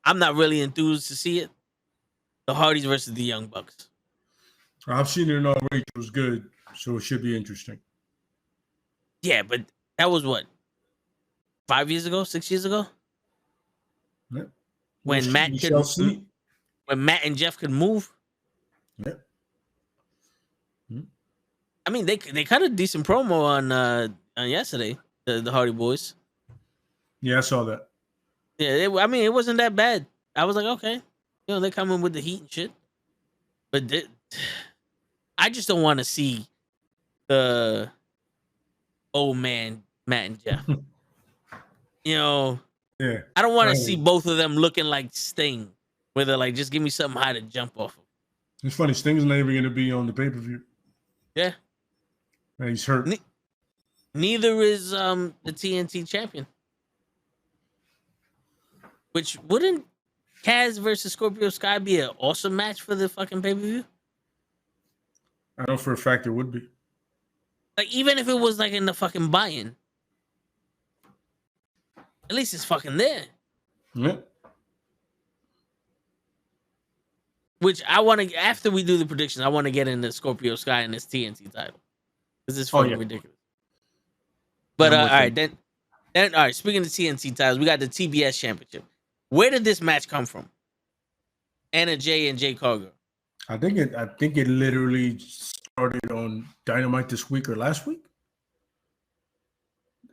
I'm not really enthused to see it. The Hardys versus the Young Bucks. I've seen it already. It was good, so it should be interesting. Yeah, but that was what? 5 years ago? 6 years ago? Yep. When Matt and Jeff could move. Yep. I mean, they cut a decent promo on yesterday, the Hardy Boys. Yeah, I saw that. Yeah, it wasn't that bad. I was like, okay, you know, they're coming with the heat and shit. But I just don't want to see the old man Matt and Jeff. You know, yeah, I don't want to see both of them looking like Sting, where they're like, just give me something high to jump off of. It's funny, Sting's not even going to be on the pay-per-view. Yeah. And he's hurt. Neither is the TNT champion. Which wouldn't Kaz versus Scorpio Sky be an awesome match for the fucking pay-per-view? I know for a fact it would be. Like, even if it was like in the fucking buy-in. At least it's fucking there. Yeah. Which I want to, after we do the predictions, I want to get into Scorpio Sky and this TNT title. Because it's fucking ridiculous. But, all right, then, all right, speaking of TNT titles, we got the TBS Championship. Where did this match come from? Anna Jay and Jay Cargill. I think it literally started on Dynamite this week or last week.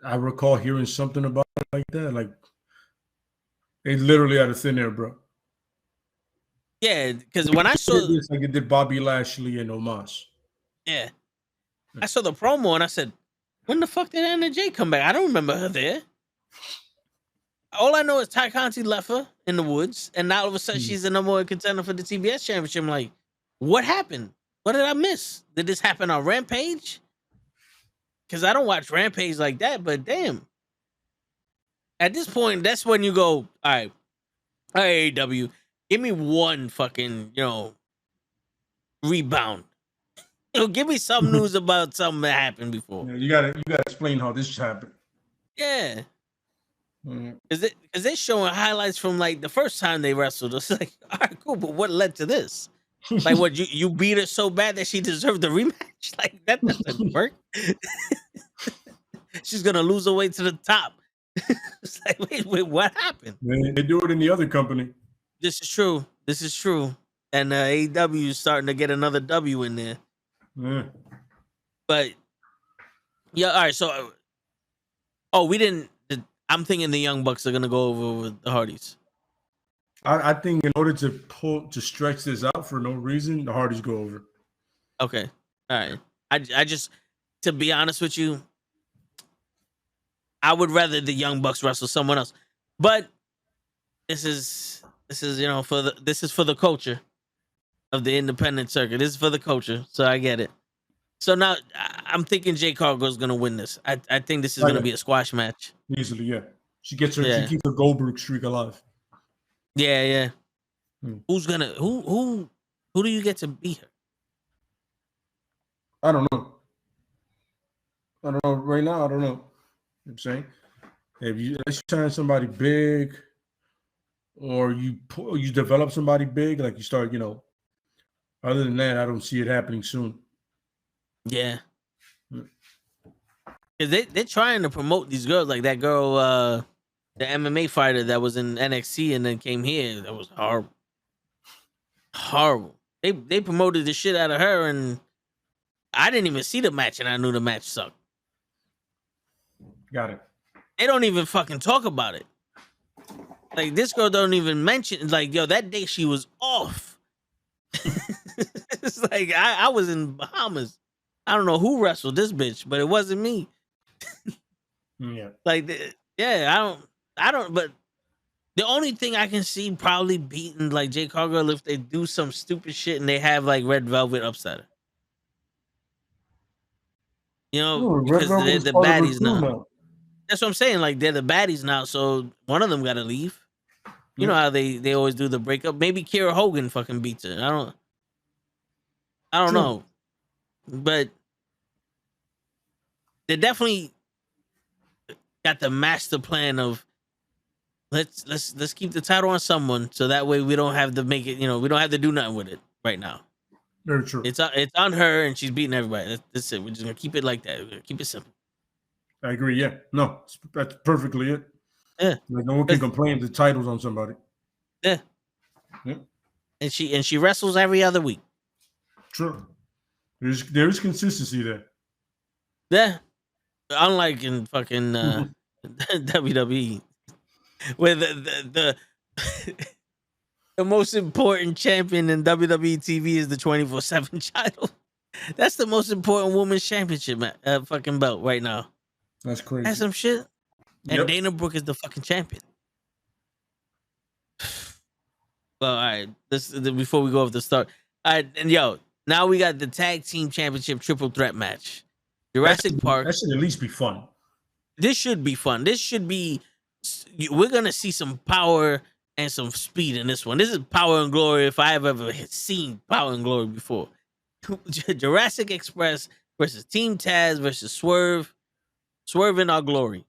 I recall hearing something about it like that. Like, it literally out of thin air, bro. Yeah, because when I saw this, like it did Bobby Lashley and Omos. Yeah. I saw the promo and I said, when the fuck did Anna Jay come back? I don't remember her there. All I know is Ty Conti left her in the woods, and now all of a sudden she's the number one contender for the TBS Championship. I'm like, what happened? What did I miss? Did this happen on Rampage? Because I don't watch Rampage like that, but damn. At this point, that's when you go, all right, AEW, give me one fucking, rebound. Give me some news about something that happened before. Yeah, you gotta explain how this happened. Yeah. Because they're showing highlights from like the first time they wrestled. It's like, all right, cool, but what led to this? Like, what you beat her so bad that she deserved the rematch? Like, that doesn't work. She's gonna lose her way to the top. It's like, wait, what happened? They do it in the other company. This is true. And AEW is starting to get another W in there. Yeah. But yeah, all right. So, we didn't. I'm thinking the Young Bucks are gonna go over with the Hardys. I think in order to stretch this out for no reason, the Hardys go over. Okay, all right. I just, to be honest with you, I would rather the Young Bucks wrestle someone else. But this is for the culture of the independent circuit. This is for the culture, so I get it. So now I'm thinking Jay Cargill's gonna win this. I think this is gonna be a squash match. Easily, yeah. She keeps her Goldberg streak alive. Yeah. Who do you get to beat her? I don't know. Right now, I don't know. You know what I'm saying? If you turn somebody big, or you develop somebody big, like you start, Other than that, I don't see it happening soon. Yeah. Because they're trying to promote these girls, like that girl, the MMA fighter that was in NXT and then came here. That was horrible. Horrible. They promoted the shit out of her, and I didn't even see the match, and I knew the match sucked. Got it. They don't even fucking talk about it. Like, this girl don't even mention, like, yo, that day she was off. It's like, I was in Bahamas. I don't know who wrestled this bitch, but it wasn't me. Yeah. Like, yeah, I don't, but the only thing I can see probably beating, like, Jade Cargill if they do some stupid shit and they have, like, Red Velvet upset her. You know, because they're the baddies now. That's what I'm saying. Like, they're the baddies now, so one of them got to leave. You know how they always do the breakup. Maybe Kiera Hogan fucking beats her. I don't know, but they definitely got the master plan of let's keep the title on someone, so that way we don't have to make it. You know, we don't have to do nothing with it right now. Very true. It's on her, and she's beating everybody. That's it. We're just gonna keep it like that. We're gonna keep it simple. I agree. Yeah, no, that's perfectly it. Yeah, like, no one can complain the title's on somebody. Yeah, yeah. And she wrestles every other week. True. There's consistency there. Yeah, unlike in fucking WWE, where the most important champion in WWE TV is the 24/7 title. That's the most important women's championship fucking belt right now. That's crazy. That's some shit. And Dana Brooke is the fucking champion. Well, all right. Before we go off the start. All right, and now we got the tag team championship triple threat match. Jurassic Park. That should at least be fun. This should be fun. This should be. We're gonna see some power and some speed in this one. This is Power and Glory if I have ever seen Power and Glory before. Jurassic Express versus Team Taz versus Swerve. Swerve in Our Glory.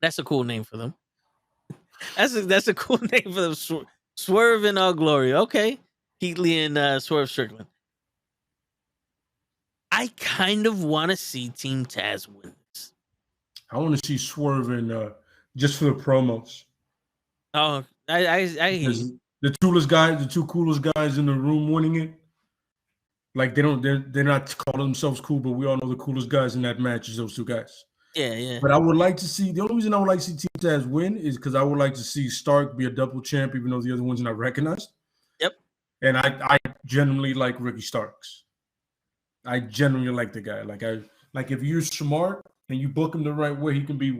That's a cool name for them. That's a cool name for them. Swerve in Our Glory. Okay. Keith Lee and Swerve Strickland. I kind of want to see Team Taz win this. I want to see Swerve in just for the promos. Oh, I hear you. The two coolest guys in the room winning it. Like they're not calling themselves cool, but we all know the coolest guys in that match is those two guys. Yeah. But I would like to see, the only reason I would like to see Team Taz win is because I would like to see Stark be a double champ, even though the other one's not recognized. Yep. And I genuinely like Ricky Starks. I genuinely like the guy. Like if you're smart and you book him the right way, he can be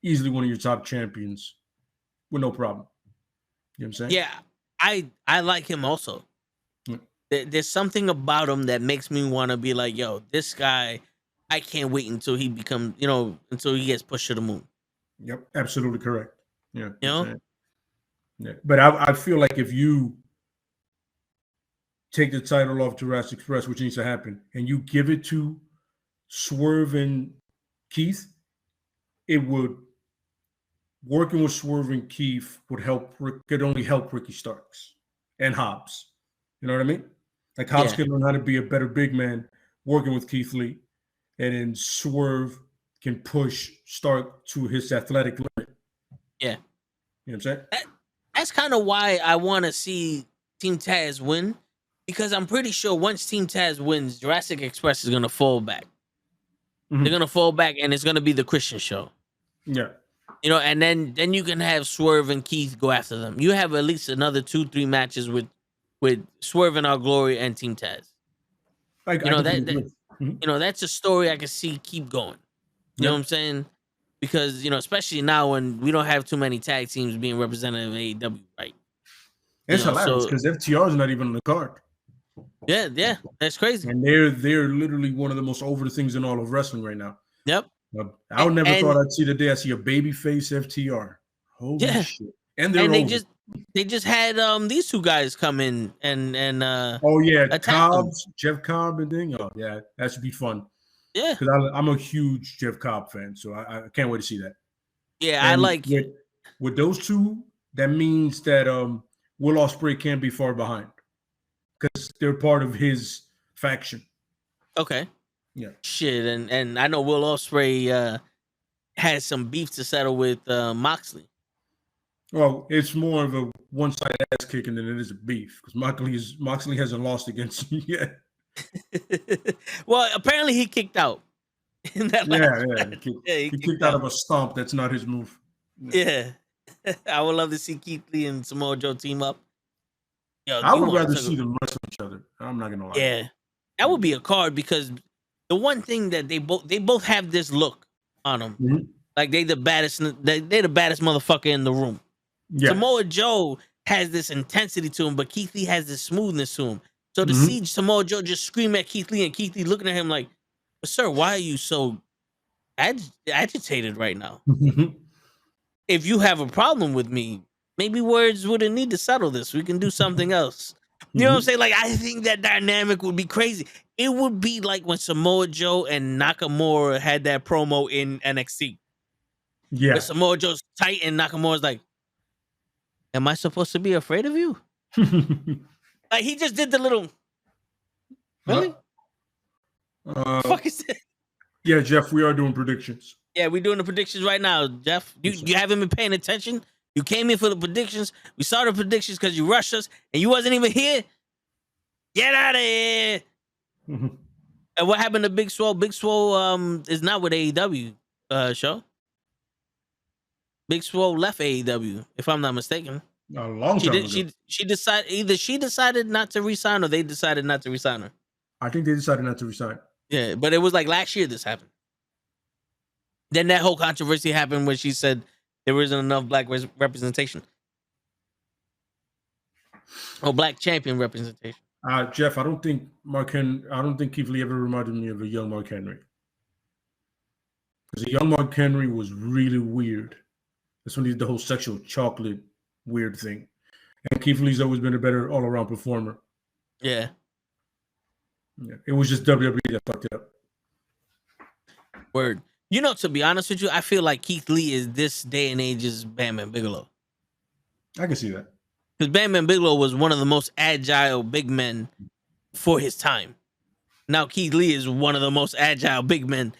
easily one of your top champions with no problem. You know what I'm saying? Yeah, I like him also. There's something about him that makes me want to be like, yo, this guy, I can't wait until he becomes, until he gets pushed to the moon. Yep, absolutely correct. Yeah. You know? Yeah. But I feel like if you take the title off Jurassic Express, which needs to happen, and you give it to Swerve and Keith, it would, working with Swerve and Keith could only help Ricky Starks and Hobbs. You know what I mean? Like Hobbs can learn how to be a better big man working with Keith Lee, and then Swerve can push Stark to his athletic limit. Yeah. You know what I'm saying? That's kind of why I want to see Team Taz win, because I'm pretty sure once Team Taz wins, Jurassic Express is going to fall back. Mm-hmm. They're going to fall back, and it's going to be the Christian show. Yeah. And then you can have Swerve and Keith go after them. You have at least another 2-3 matches with Swerve in Our Glory and Team Taz. That's a story I can see keep going. You know what I'm saying? Because, especially now when we don't have too many tag teams being represented in AEW, right? It's hilarious because FTR is not even on the card. Yeah, that's crazy. And they're literally one of the most over things in all of wrestling right now. Yep. I would never thought I'd see the day I see a babyface FTR. Holy shit! And they just had these two guys come in and Jeff Cobb and thing. Oh yeah, that should be fun. Yeah, because I'm a huge Jeff Cobb fan, so I can't wait to see that. Yeah, and I like with those two. That means that Will Ospreay can't be far behind because they're part of his faction. Okay. Yeah. Shit, and I know Will Ospreay has some beef to settle with Moxley. Well, it's more of a one-sided ass kicking than it is a beef because Moxley hasn't lost against him yet. Well, apparently he kicked out in that last match. He kicked out of a stomp. That's not his move. Yeah. I would love to see Keith Lee and Samoa Joe team up. Yo, I would rather see them wrestle each other. I'm not gonna lie. Yeah, that would be a card because the one thing that they both have this look on them, like they're the baddest motherfucker in the room. Yeah. Samoa Joe has this intensity to him, but Keith Lee has this smoothness to him. So to see Samoa Joe just scream at Keith Lee and Keith Lee looking at him like, "Sir, why are you so agitated right now? If you have a problem with me, maybe words wouldn't need to settle this. We can do something else." You know what I'm saying? Like, I think that dynamic would be crazy. It would be like when Samoa Joe and Nakamura had that promo in NXT. Yeah. Where Samoa Joe's tight and Nakamura's like, "Am I supposed to be afraid of you?" Like, he just did the little, really? Fuck is that? Yeah, Jeff, we are doing predictions. Yeah, we're doing the predictions right now, Jeff. You haven't been paying attention? You came in for the predictions. We saw the predictions because you rushed us and you wasn't even here. Get out of here. And what happened to Big Swole? Big Swole is not with AEW show. Big Swole left AEW, if I'm not mistaken. A long time ago. She decided, either she decided not to resign or they decided not to resign her. I think they decided not to resign. Yeah, but it was like last year this happened. Then that whole controversy happened when she said there wasn't enough black representation. Or black champion representation. Jeff, I don't think Keith Lee ever reminded me of a young Mark Henry. Because a young Mark Henry was really weird. That's when he did the whole sexual chocolate weird thing. And Keith Lee's always been a better all-around performer. Yeah. It was just WWE that fucked it up. Word. You know, to be honest with you, I feel like Keith Lee is this day and age's Bam Bam Bigelow. I can see that. Because Bam Bam Bigelow was one of the most agile big men for his time. Now Keith Lee is one of the most agile big men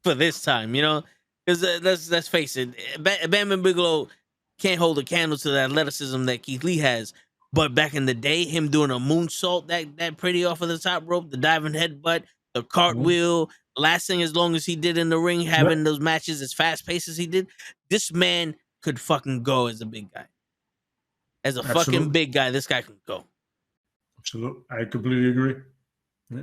for this time, you know? Because let's face it, Bam Bam Bigelow can't hold a candle to the athleticism that Keith Lee has. But back in the day, him doing a moonsault that pretty off of the top rope, the diving headbutt, the cartwheel, lasting as long as he did in the ring, having those matches as fast paced as he did, this man could fucking go as a big guy. As a fucking big guy, this guy can go. Absolutely. I completely agree. Yeah.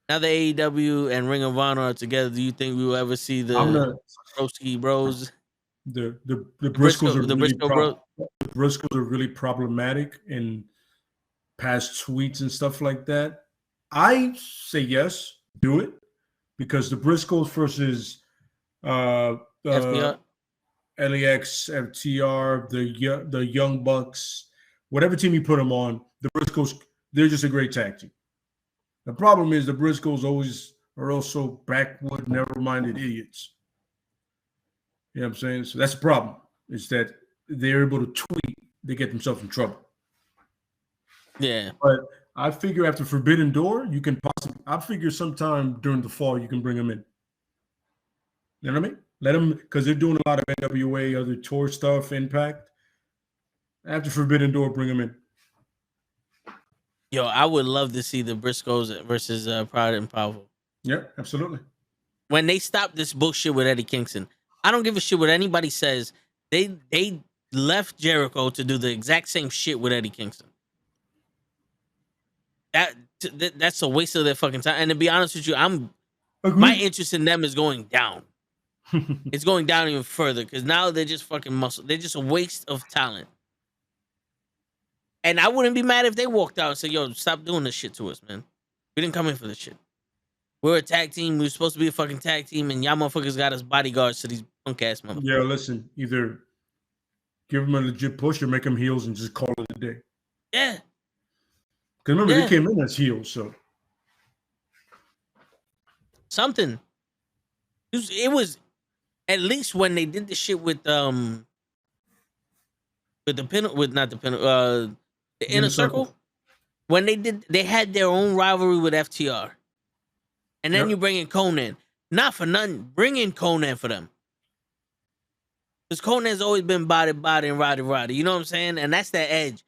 Now the AEW and Ring of Honor are together. Do you think we will ever see the Broski Bros? The Briscoes are really problematic in past tweets and stuff like that. I say yes, do it, because the Briscoes versus FTR? LAX, FTR, the Young Bucks, whatever team you put them on, the Briscoes, they're just a great tag team. The problem is the Briscoes are also backward, never-minded idiots. You know what I'm saying? So that's the problem, is that they're able to tweet, they get themselves in trouble. Yeah. But I figure after Forbidden Door, I figure sometime during the fall you can bring them in. You know what I mean? Let them, because they're doing a lot of NWA, other tour stuff, Impact. After Forbidden Door, bring them in. Yo, I would love to see the Briscoes versus Proud and Powerful. Yeah, absolutely. When they stop this bullshit with Eddie Kingston, I don't give a shit what anybody says. They left Jericho to do the exact same shit with Eddie Kingston. That's a waste of their fucking time. And to be honest with you, my interest in them is going down. It's going down even further because now they're just fucking muscle. They're just a waste of talent. And I wouldn't be mad if they walked out and said, "Yo, stop doing this shit to us, man. We didn't come in for this shit. We're a tag team. We were supposed to be a fucking tag team, and y'all motherfuckers got us bodyguards to these punk ass motherfuckers." Yeah, listen, either give them a legit push or make them heels and just call it a day. Yeah. Because remember, they came in as heels, so. Something. It was at least when they did the shit with the Inner Circle. when they had their own rivalry with FTR, and then you bring in Conan. Not for nothing, bring in Conan for them. Because Conan's always been body, and roddy. You know what I'm saying? And that's that edge.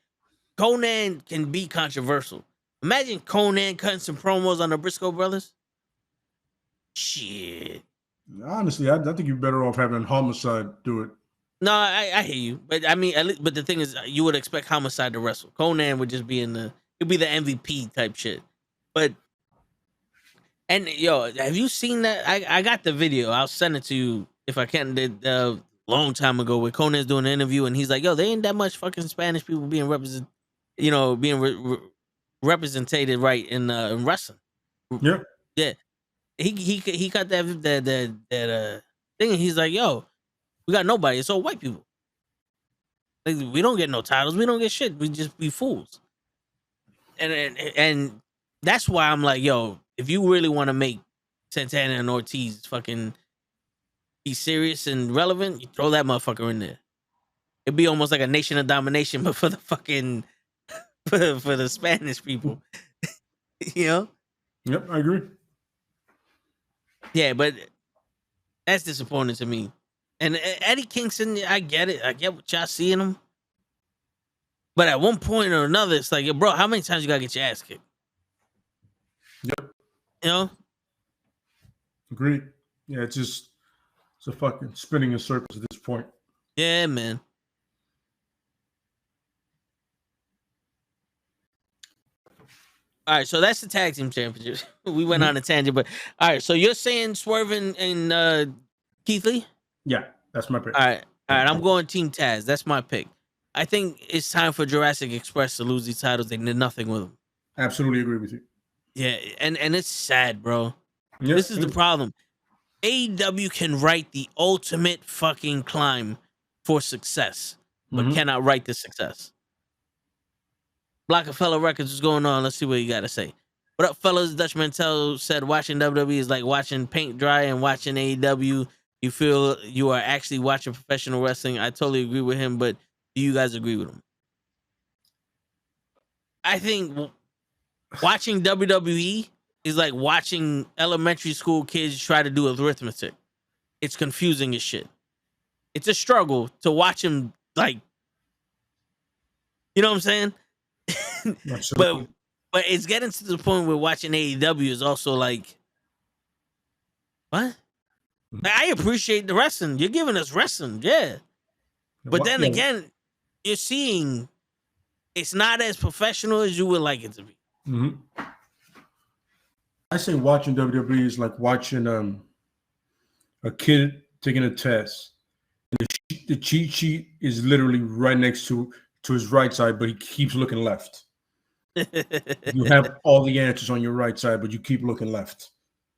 Conan can be controversial. Imagine Conan cutting some promos on the Briscoe brothers. Shit. Honestly, I think you're better off having Homicide do it. No, I hear you, but I mean, but the thing is, you would expect Homicide to wrestle. Conan would just be it'd be the MVP type shit. But and yo, have you seen that? I got the video. I'll send it to you if I can. Long time ago, where Conan's doing an interview, and he's like, "Yo, there ain't that much fucking Spanish people being represented, represented right in wrestling." Yeah, yeah. He got that thing, and he's like, "Yo, we got nobody. It's all white people. Like, we don't get no titles. We don't get shit. We just be fools." And that's why I'm like, yo, if you really want to make Santana and Ortiz fucking be serious and relevant, you throw that motherfucker in there. It'd be almost like a Nation of Domination, but for the fucking for the Spanish people. You know? Yep, I agree. Yeah, but that's disappointing to me. And Eddie Kingston, I get it. I get what y'all seeing him. But at one point or another, it's like, bro, how many times you gotta get your ass kicked? Yep. You know? Agreed. Yeah, it's a fucking spinning in circles at this point. Yeah, man. All right, so that's the tag team championship. We went on a tangent, but all right. So you're saying Swerve and Keith Lee? Yeah, that's my pick. All right. I'm going Team Taz. That's my pick. I think it's time for Jurassic Express to lose these titles. They did nothing with them. Absolutely agree with you. Yeah, and it's sad, bro. Yep. This is the problem. AEW can write the ultimate fucking climb for success, but cannot write the success. Blockafellow Records is going on. Let's see what you got to say. What up, fellas? Dutch Mantel said watching WWE is like watching paint dry and watching AEW. You feel you are actually watching professional wrestling. I totally agree with him, but do you guys agree with him? I think watching WWE is like watching elementary school kids try to do arithmetic. It's confusing as shit. It's a struggle to watch them, like, you know what I'm saying? but it's getting to the point where watching AEW is also like, what? Like, I appreciate the wrestling. You're giving us wrestling, yeah. But then again, you're seeing it's not as professional as you would like it to be. Mm-hmm. I say watching WWE is like watching a kid taking a test. And the cheat sheet is literally right next to his right side, but he keeps looking left. You have all the answers on your right side, but you keep looking left.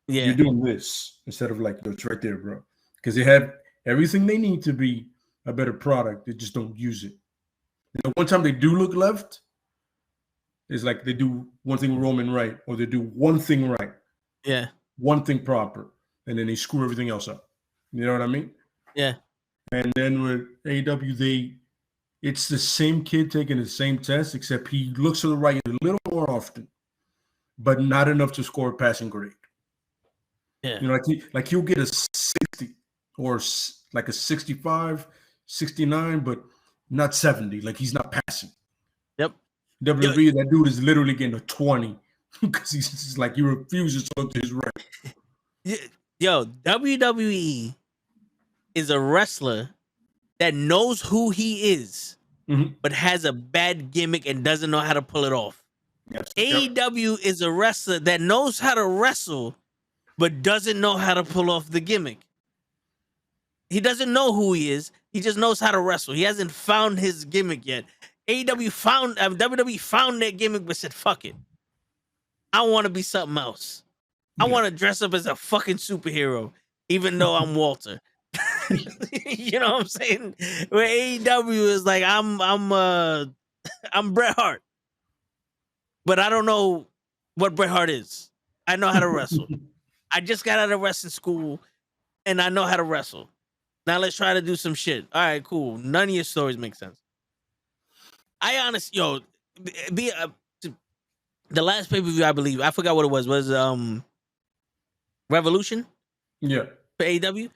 Yeah, you're doing this instead of like, it's right there, bro. Because they have everything they need to be a better product. They just don't use it. And the one time they do look left, it's like they do one thing Roman right, or they do one thing right. Yeah. One thing proper, and then they screw everything else up. You know what I mean? Yeah. And then with AEW, it's the same kid taking the same test, except he looks to the right a little more often, but not enough to score a passing grade. Yeah. You know, like he'll get a 60 or like a 65, 69, but not 70. Like he's not passing. Yep. WWE, that dude is literally getting a 20 because he's just like, he refuses to look to his right. Yo, WWE is a wrestler that knows who he is, but has a bad gimmick and doesn't know how to pull it off. Yes. AEW is a wrestler that knows how to wrestle, but doesn't know how to pull off the gimmick. He doesn't know who he is. He just knows how to wrestle. He hasn't found his gimmick yet. WWE found their gimmick, but said, fuck it. I want to be something else. I want to dress up as a fucking superhero, even though I'm Walter. You know what I'm saying? Where AEW is like, I'm Bret Hart, but I don't know what Bret Hart is. I know how to wrestle. I just got out of wrestling school, and I know how to wrestle. Now let's try to do some shit. All right, cool. None of your stories make sense. I honestly, the last pay-per-view, I believe, I forgot what it was Revolution Yeah. for AEW.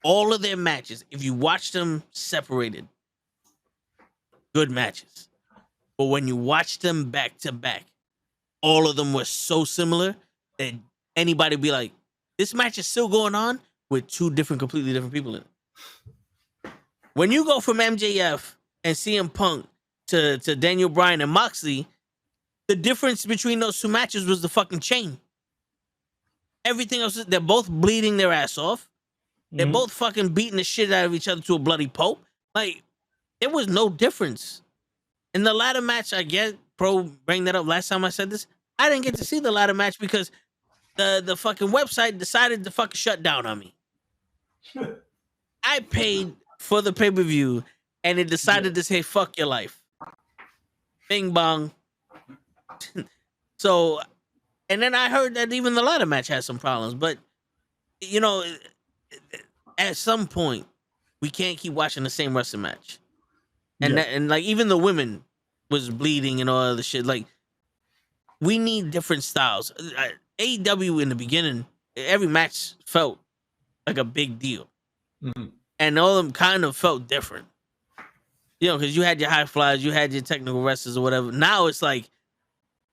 All of their matches, if you watch them separated, good matches. But when you watch them back to back, all of them were so similar that anybody would be like, this match is still going on with two completely different people in it. When you go from MJF and CM Punk to Daniel Bryan and Moxley, the difference between those two matches was the fucking chain. Everything else, they're both bleeding their ass off. They're both fucking beating the shit out of each other to a bloody pulp. Like, there was no difference. In the ladder match, I get Pro bring that up last time I said this. I didn't get to see the ladder match because the fucking website decided to fucking shut down on me. I paid for the pay-per-view and it decided to say, fuck your life. Bing bong. So, and then I heard that even the ladder match has some problems, but you know, at some point, we can't keep watching the same wrestling match. And and like even the women was bleeding and all the shit. Like, we need different styles. AEW in the beginning, every match felt like a big deal. And all of them kind of felt different. You know, because you had your high flyers, you had your technical wrestlers or whatever. Now it's like,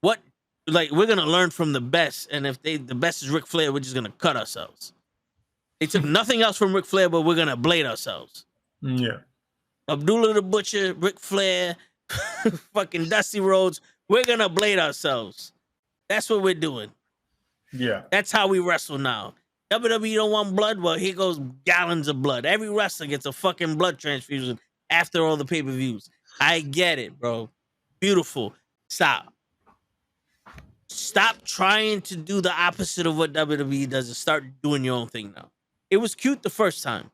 what? Like, we're going to learn from the best. And if the best is Ric Flair, we're just going to cut ourselves. They took nothing else from Ric Flair, but we're going to blade ourselves. Yeah. Abdullah the Butcher, Ric Flair, fucking Dusty Rhodes. We're going to blade ourselves. That's what we're doing. Yeah. That's how we wrestle now. WWE don't want blood? Well, here goes gallons of blood. Every wrestler gets a fucking blood transfusion after all the pay-per-views. I get it, bro. Beautiful. Stop. Stop trying to do the opposite of what WWE does and start doing your own thing now. It was cute the first time.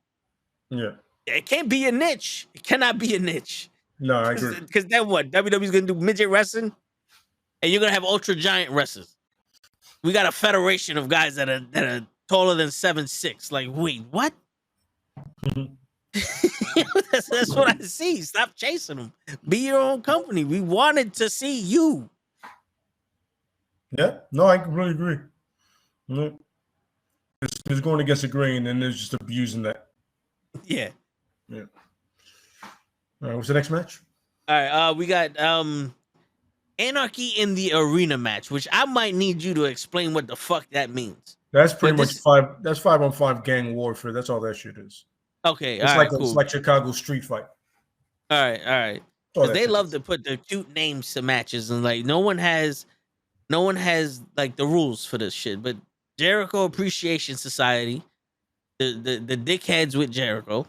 Yeah. It can't be a niche. It cannot be a niche. No, I agree. Because then what? WWE's going to do midget wrestling? And you're going to have ultra giant wrestlers. We got a federation of guys that are taller than 7'6". Like, wait, what? That's what I see. Stop chasing them. Be your own company. We wanted to see you. Yeah, no, I completely agree. There's going against the grain, and there's just abusing that. Yeah. Yeah. All right, what's the next match? All right, we got Anarchy in the Arena match, which I might need you to explain what the fuck that means. That's pretty much five. That's 5-on-5 gang warfare. That's all that shit is. Okay, it's like cool. It's like Chicago street fight. All right. Because they love to put the cute names to matches, and like no one has like the rules for this shit. But Jericho Appreciation Society, the dickheads with Jericho,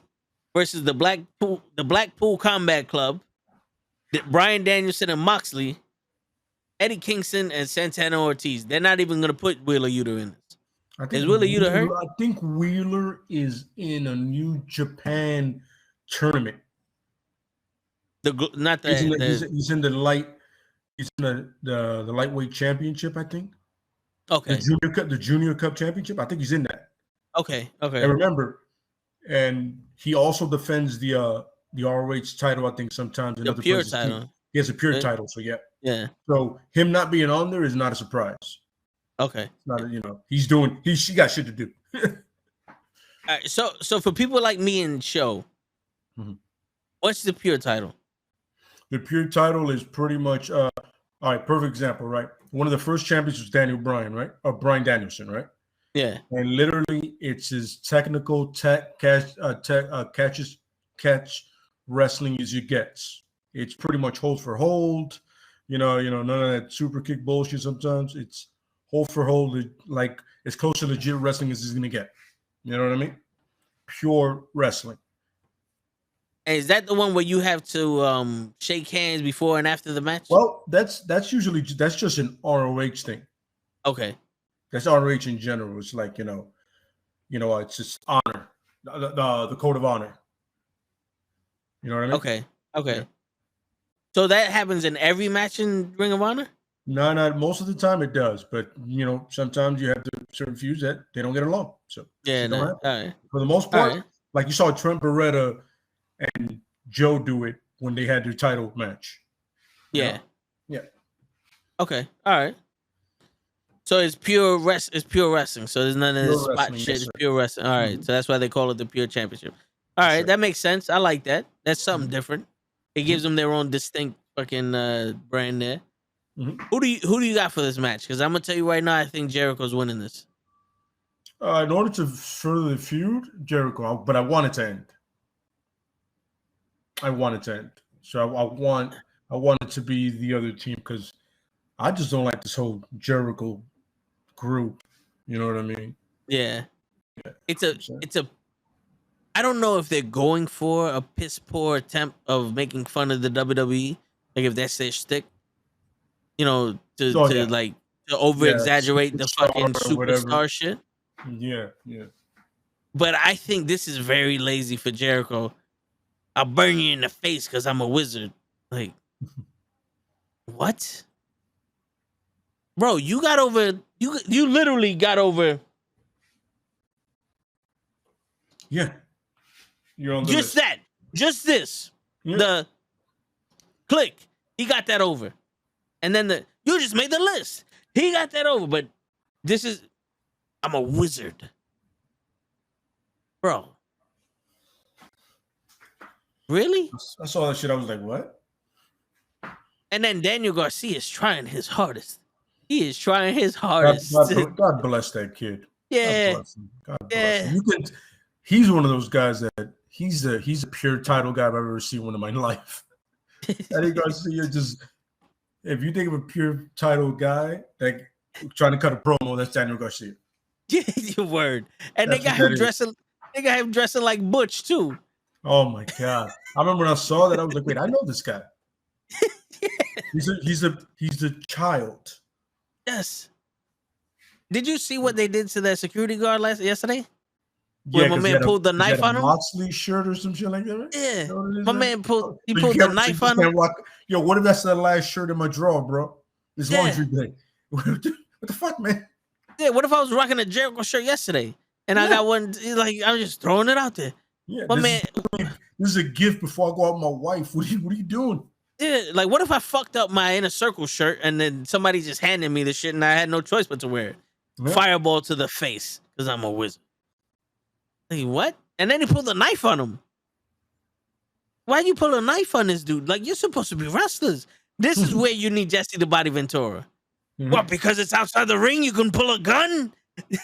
versus the Blackpool Combat Club, Bryan Danielson and Moxley, Eddie Kingston and Santana Ortiz. They're not even gonna put Wheeler Yuta in this. Is Wheeler Yuta hurt? I think Wheeler is in a New Japan tournament. He's in the light. He's in the lightweight championship, I think. Okay. The junior cup championship. I think he's in that. Okay. And remember, and he also defends the ROH title. I think sometimes in the other pure places. Title. He has a pure title. So yeah. Yeah. So him not being on there is not a surprise. Okay. It's not he got shit to do. All right, so for people like me and Show, what's the pure title? The pure title is pretty much all right. Perfect example, right? One of the first champions was Daniel Bryan, right? Or Bryan Danielson, right? Yeah. And literally, it's as technical catch wrestling as it gets. It's pretty much hold for hold. None of that super kick bullshit. Sometimes it's hold for hold, like as close to legit wrestling as it's gonna get. You know what I mean? Pure wrestling. And is that the one where you have to shake hands before and after the match? Well, that's just an ROH thing. Okay. That's ROH in general. It's like it's just honor, the code of honor. You know what I mean? Okay. Yeah. So that happens in every match in Ring of Honor? No, not most of the time it does, but sometimes you have certain feuds that they don't get along. So yeah, all right. For the most part, like you saw Trent Beretta and Joe do it when they had their title match. Yeah. Yeah. Okay. All right. So it's pure wrestling. So there's none of this Pure spot wrestling, shit. yes, It's sir. pure wrestling. All right. Mhm. So that's why they call it the pure championship. All Yes, right, sir. that makes sense. I like that. That's something Mhm. different. It gives them their own distinct fucking brand there. Mhm. Who do you got for this match? Because I'm gonna tell you right now, I think Jericho's winning this. In order to further the feud, Jericho, but I want it to end. So I want it to be the other team because I just don't like this whole Jericho group. You know what I mean? Yeah. Yeah. It's a I don't know if they're going for a piss poor attempt of making fun of the WWE, like if that's their shtick, you know, to like to over exaggerate the fucking or whatever. superstar shit. Yeah. But I think this is very lazy for Jericho. I'll burn you in the face because I'm a wizard. Like, what? Bro, you got over you literally got over Yeah. You're on the just list. that. Just this. Yeah. The click. He got that over. And then you just made the list. He got that over, but I'm a wizard. Bro. Really? I saw that shit. I was like, what? And then Daniel Garcia is trying his hardest. He is trying his hardest. God bless that kid. Yeah. God bless him. God bless him. He's one of those guys that he's a pure title guy I've ever seen one in my life. Eddie Garcia just, if you think of a pure title guy that trying to cut a promo, that's Daniel Garcia. Yeah, your word. And That's they got what him that dressing. They got him dressing like Butch too. Oh my god! I remember when I saw that, I was like, "Wait, I know this guy." He's a child. Yes. Did you see what they did to that security guard yesterday? Yeah, When my man pulled the knife on him. Moxley shirt or some shit like that. Right? Yeah, You know what it is, my man? man pulled So the knife on him. Yo, what if that's the last shirt in my drawer, bro? It's Yeah. laundry day. What the fuck, man? Yeah, what if I was rocking a Jericho shirt yesterday and I got one? Like I was just throwing it out there. Yeah, My this is a gift before I go out with my wife. What are you doing? Yeah, like what if I fucked up my Inner Circle shirt and then somebody just handed me the shit and I had no choice but to wear it? Yeah. Fireball to the face because I'm a wizard. Like what? And then he pulled a knife on him. Why'd you pull a knife on this dude? Like you're supposed to be wrestlers. This is where you need Jesse the Body Ventura. Mhm. What? Because it's outside the ring, you can pull a gun. You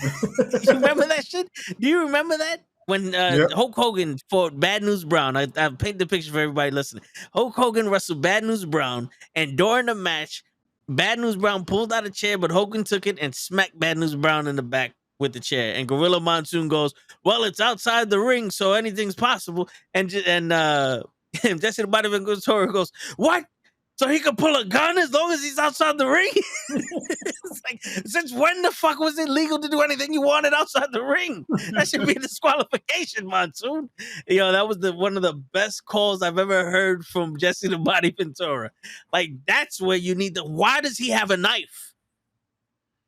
remember that shit? Do you remember that? When Hulk Hogan fought Bad News Brown, I paint the picture for everybody listening. Hulk Hogan wrestled Bad News Brown, and during the match, Bad News Brown pulled out a chair, but Hogan took it and smacked Bad News Brown in the back with the chair. And Gorilla Monsoon goes, "Well, it's outside the ring, so anything's possible." And Jesse the Body Ventura goes, "What? So he can pull a gun as long as he's outside the ring?" It's like, since when the fuck was it legal to do anything you wanted outside the ring? That should be a disqualification, Monsoon. Yo, that was one of the best calls I've ever heard from Jesse the Body Ventura. Like, that's where you need why does he have a knife?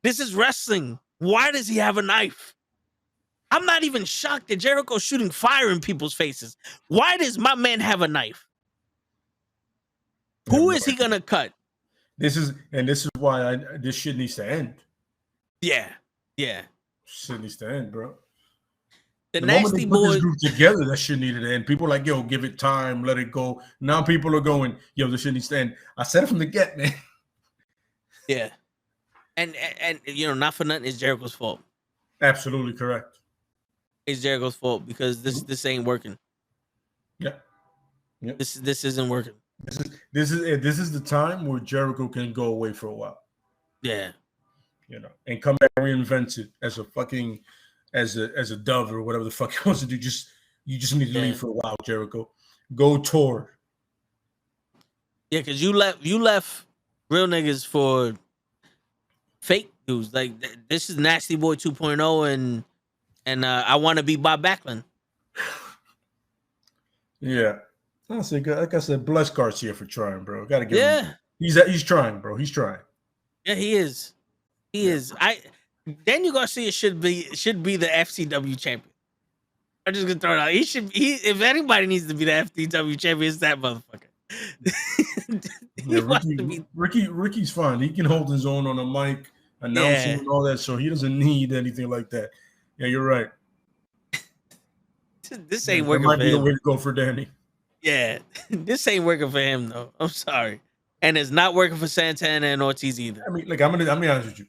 This is wrestling. Why does he have a knife? I'm not even shocked that Jericho's shooting fire in people's faces. Why does my man have a knife? Who is he gonna cut? This is why this shit needs to end. Yeah. Shit needs to end, bro. The moment Nasty they put Boys this group together, that shit needed to end. People are like, yo, give it time, let it go. Now people are going, yo, this shit needs to end. I said it from the get, man. Yeah. And you know, not for nothing, it's Jericho's fault. Absolutely correct. It's Jericho's fault because this ain't working. Yeah. Yep. This isn't working. This is the time where Jericho can go away for a while. Yeah. You know, and come back reinvented as a fucking as a dove or whatever the fuck he wants to do. You just need to leave for a while, Jericho. Go tour. Yeah, because you left real niggas for fake dudes. Like this is Nasty Boy 2.0 and I want to be Bob Backlund. Yeah. Like I said, bless Garcia for trying, bro. Gotta give him. He's trying, bro. He's trying. Yeah, he is. He is. Daniel Garcia should be the FCW champion. I'm just gonna throw it out. If anybody needs to be the FCW champion, it's that motherfucker. Yeah, Ricky's fine. He can hold his own on a mic, announcing and all that, so he doesn't need anything like that. Yeah, you're right. This ain't working for him. That might be the way to go for Danny. Yeah, this ain't working for him though. I'm sorry, and it's not working for Santana and Ortiz either. I mean, like I'm gonna be honest with you.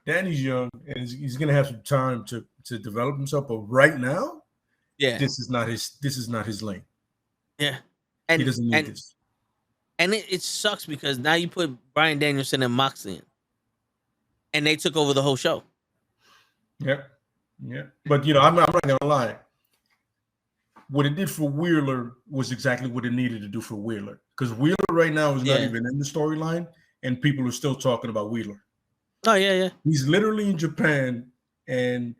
Danny's young and he's gonna have some time to develop himself, but right now, this is not his lane. Yeah, and he doesn't need this. And it sucks because now you put Bryan Danielson and Moxley in, and they took over the whole show. Yeah. But I'm not gonna lie. What it did for Wheeler was exactly what it needed to do for Wheeler, because Wheeler right now is not even in the storyline, and people are still talking about Wheeler. Oh yeah. He's literally in Japan, and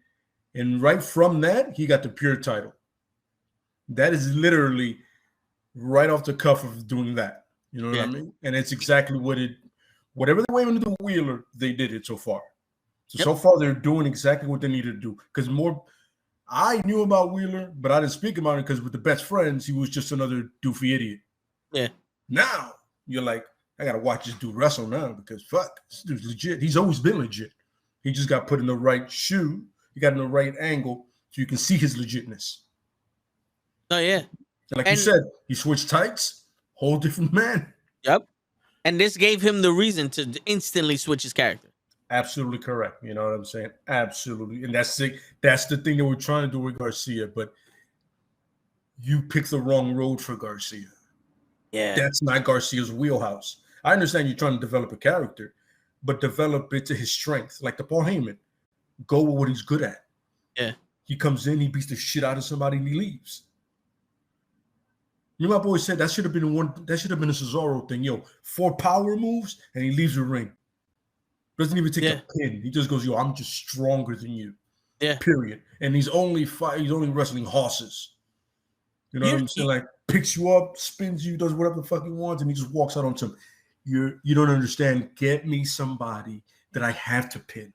right from that he got the pure title. That is literally right off the cuff of doing that. You know what I mean? And it's exactly whatever they want to do with Wheeler, they did it so far. So far they're doing exactly what they needed to do. Because I knew about Wheeler, but I didn't speak about it because with the best friends, he was just another doofy idiot. Yeah. Now you're like, I gotta watch this dude wrestle now because fuck, this dude's legit. He's always been legit. He just got put in the right shoe. He got in the right angle so you can see his legitness. Oh yeah. And like you said, he switched tights. Whole different man. Yep. And this gave him the reason to instantly switch his character. Absolutely correct. You know what I'm saying? Absolutely. And that's the thing that we're trying to do with Garcia, but you picked the wrong road for Garcia. Yeah. That's not Garcia's wheelhouse. I understand you're trying to develop a character, but develop it to his strength. Like the Paul Heyman. Go with what he's good at. Yeah. He comes in, he beats the shit out of somebody, and he leaves. You know, my boy said that should have been a Cesaro thing. 4 power moves and he leaves the ring. Doesn't even take a pin. He just goes, I'm just stronger than you. Yeah. Period. And he's only wrestling horses. You know what I'm saying? Like picks you up, spins you, does whatever the fuck he wants, and he just walks out on some. You don't understand. Get me somebody that I have to pin.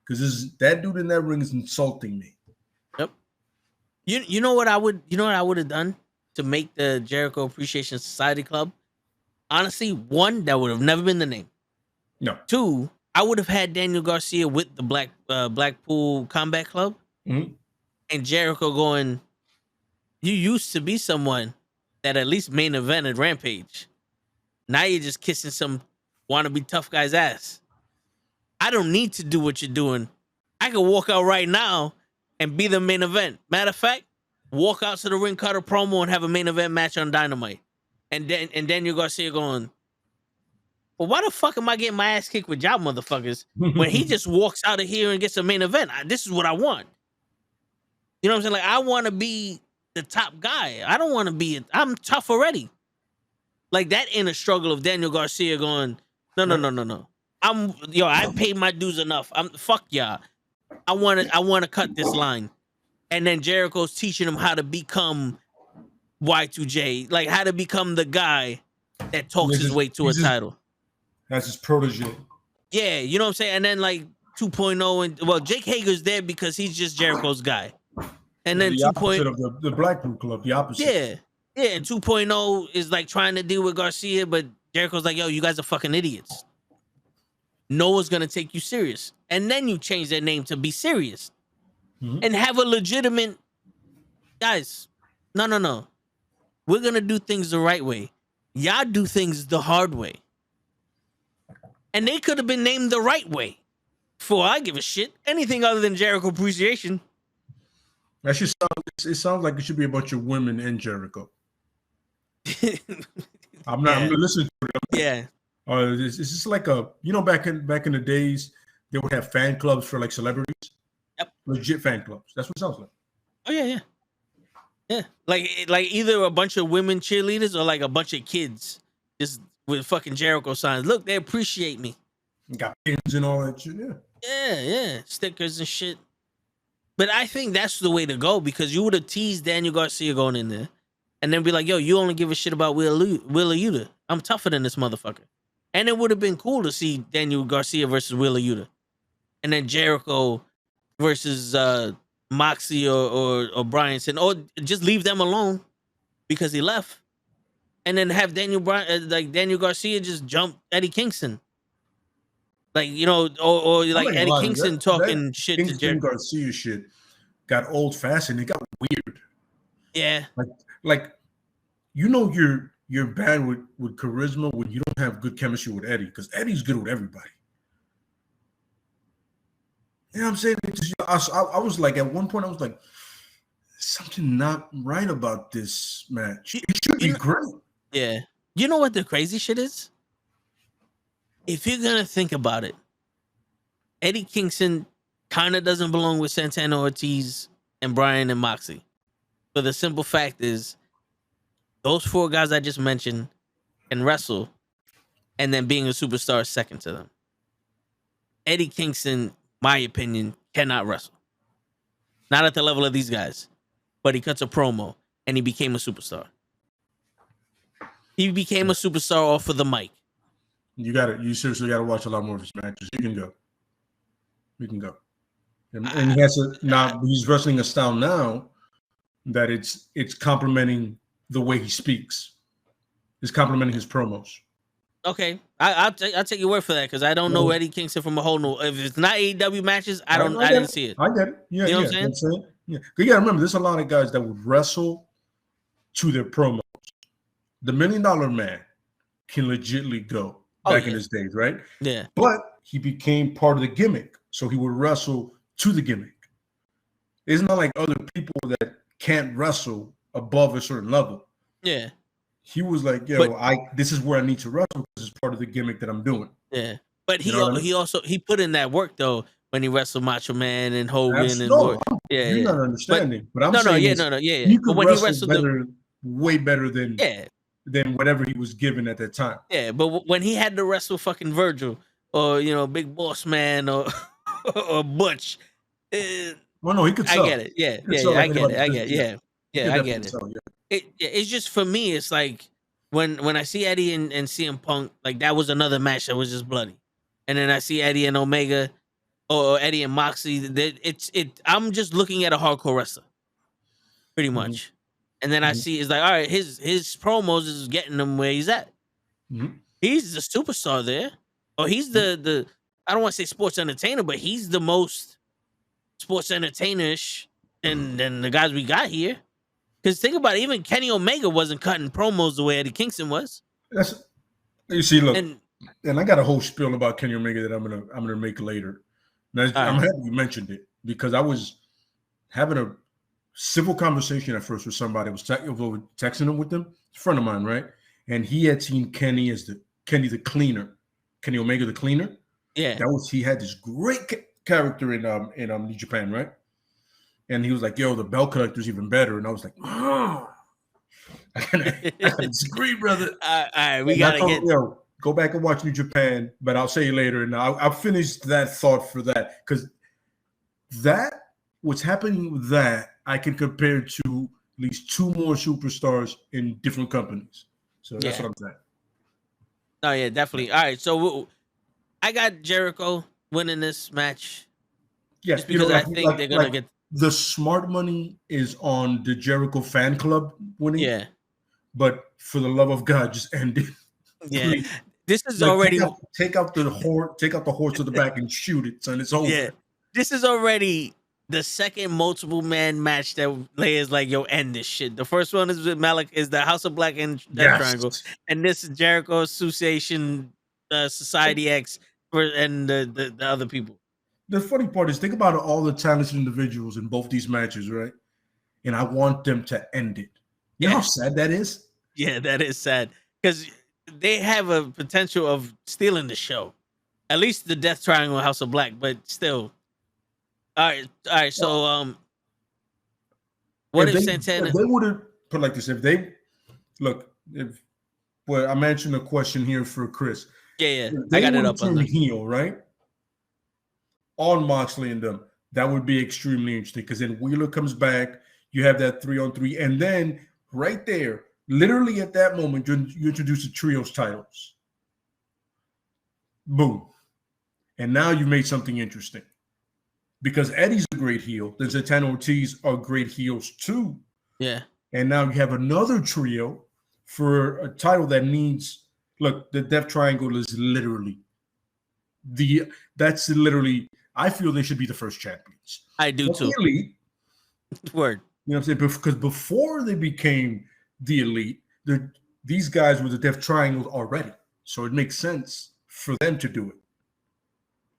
Because that dude in that ring is insulting me. Yep. You know what I would have done to make the Jericho Appreciation Society Club? Honestly, 1, that would have never been the name. No. 2, I would have had Daniel Garcia with the Blackpool Combat Club, and Jericho going, you used to be someone that at least main evented Rampage. Now you're just kissing some wannabe tough guy's ass. I don't need to do what you're doing. I can walk out right now and be the main event. Matter of fact, walk out to the ring, cut a promo, and have a main event match on Dynamite. And Daniel Garcia going, well, why the fuck am I getting my ass kicked with y'all motherfuckers when he just walks out of here and gets a main event? This is what I want. You know what I'm saying? Like, I want to be the top guy. I don't want to be I'm tough already. Like that inner struggle of Daniel Garcia going, no. I paid my dues enough. Fuck y'all. I want to cut this line. And then Jericho's teaching him how to become Y2J, like how to become the guy that talks his way to a title. That's his protege. Yeah, you know what I'm saying? And then like 2.0, and Jake Hager's there because he's just Jericho's guy. And then 2.0 of the Blackpool Club, the opposite. Yeah, and 2.0 is like trying to deal with Garcia, but Jericho's like, yo, you guys are fucking idiots. No one's gonna take you serious. And then you change their name to Be Serious. And have a legitimate guys. No. We're gonna do things the right way. Y'all do things the hard way. And they could have been named the right way. For I give a shit. Anything other than Jericho Appreciation. That should sounds like it should be a bunch of women in Jericho. I'm gonna listen to it. Yeah. It's just like back in the days they would have fan clubs for like celebrities. Yep. Legit fan clubs. That's what it sounds like. Oh yeah. Yeah. Like either a bunch of women cheerleaders or like a bunch of kids just with fucking Jericho signs. Look, they appreciate me. Got pins and all that shit. Yeah. Stickers and shit. But I think that's the way to go because you would have teased Daniel Garcia going in there and then be like, yo, you only give a shit about Wheeler Yuta. I'm tougher than this motherfucker. And it would have been cool to see Daniel Garcia versus Wheeler Yuta. And then Jericho versus Moxie or Bryanson. Or just leave them alone because he left. and then have Daniel Garcia just jump Eddie Kingston. Like, you know, or like Eddie Kingston talking shit to Kingston Garcia shit got old fashioned. It got weird. Yeah. Like you know you're bad with charisma when you don't have good chemistry with Eddie, because Eddie's good with everybody. You know what I'm saying? I was like, at one point, I was like, something not right about this match. It should be great. Yeah. You know what the crazy shit is? If you're going to think about it, Eddie Kingston kind of doesn't belong with Santana Ortiz and Bryan and Moxley. But the simple fact is, those 4 guys I just mentioned can wrestle, and then being a superstar is second to them. Eddie Kingston, my opinion, cannot wrestle. Not at the level of these guys. But he cuts a promo, and he became a superstar. He became a superstar off of the mic. You seriously gotta watch a lot more of his matches. You can go. And he has he's wrestling a style now that it's complimenting the way he speaks. It's complimenting his promos. Okay, I'll take your word for that, because I don't know Eddie Kingston from a whole new. If it's not AEW matches, I didn't see it. I get it. Yeah, you know what I'm saying? Yeah, you gotta remember, there's a lot of guys that would wrestle to their promos. The $1 Million Man can legitly go back in his days, right? Yeah. But he became part of the gimmick, so he would wrestle to the gimmick. It's not like other people that can't wrestle above a certain level. Yeah. He was like, this is where I need to wrestle because it's part of the gimmick that I'm doing. Yeah. But he also put in that work though when he wrestled Macho Man and Hogan you're not understanding. But I'm saying he could when he wrestled way better than whatever he was given at that time. Yeah, but when he had to wrestle fucking Virgil or Big Boss Man or or Butch, well, no, he could sell. I get it. Yeah, I get it. I get it. It's just, for me, it's like when I see Eddie and CM Punk, like that was another match that was just bloody, and then I see Eddie and Omega or Eddie and Moxley. I'm just looking at a hardcore wrestler, pretty much. Mm-hmm. And then I see it's like, all right, his promos is getting him where he's at. Mm-hmm. He's the superstar there, or he's the I don't want to say sports entertainer, but he's the most sports entertainerish than the guys we got here. Because think about it, even Kenny Omega wasn't cutting promos the way Eddie Kingston was. You see, look, and I got a whole spiel about Kenny Omega that I'm gonna make later. Now, I'm happy you mentioned it, because I was having a civil conversation at first with somebody. I was texting him with them, a friend of mine, right? And he had seen Kenny as Kenny Omega the Cleaner. Yeah, he had this great character in New Japan, right? And he was like, "Yo, the belt collector's even better." And I was like, "Oh, I disagree, brother." All right, we gotta go back and watch New Japan, but I'll say later. And I'll finish that thought for that, because what's happening with that, I can compare to at least 2 more superstars in different companies. So that's what I'm saying. Oh yeah, definitely. All right, so I got Jericho winning this match. Yeah, just because I think they're gonna get. The smart money is on the Jericho fan club winning. Yeah. But for the love of God, just end it. Yeah. This is already take out the horse to the back and shoot it, son. It's over. Yeah. This is already the second multiple man match that Leia's like, yo, end this shit. The first one is with Malik, is the House of Black and Death Triangle. And this is Jericho Association Society X and the other people. The funny part is, think about all the talented individuals in both these matches, right? And I want them to end it. You know how sad that is? Yeah, that is sad. Because they have a potential of stealing the show. At least the Death Triangle House of Black, but still. All right. So, what if Santana? If they would have put like this, I mentioned a question here for Chris. Yeah. I got it up on the heel, right? On Moxley and them, that would be extremely interesting, because then Wheeler comes back, you have that 3-on-3, and then right there, literally at that moment, you introduce the trios titles. Boom. And now you made something interesting, because Eddie's a great heel, then Santana Ortiz are great heels too. Yeah. And now you have another trio for a title that needs. Look, the Death Triangle is literally that's literally. I feel they should be the first champions. I do too. The Elite, Word. you know what I'm saying? Because before they became the Elite, these guys were the Death Triangle already, so it makes sense for them to do it.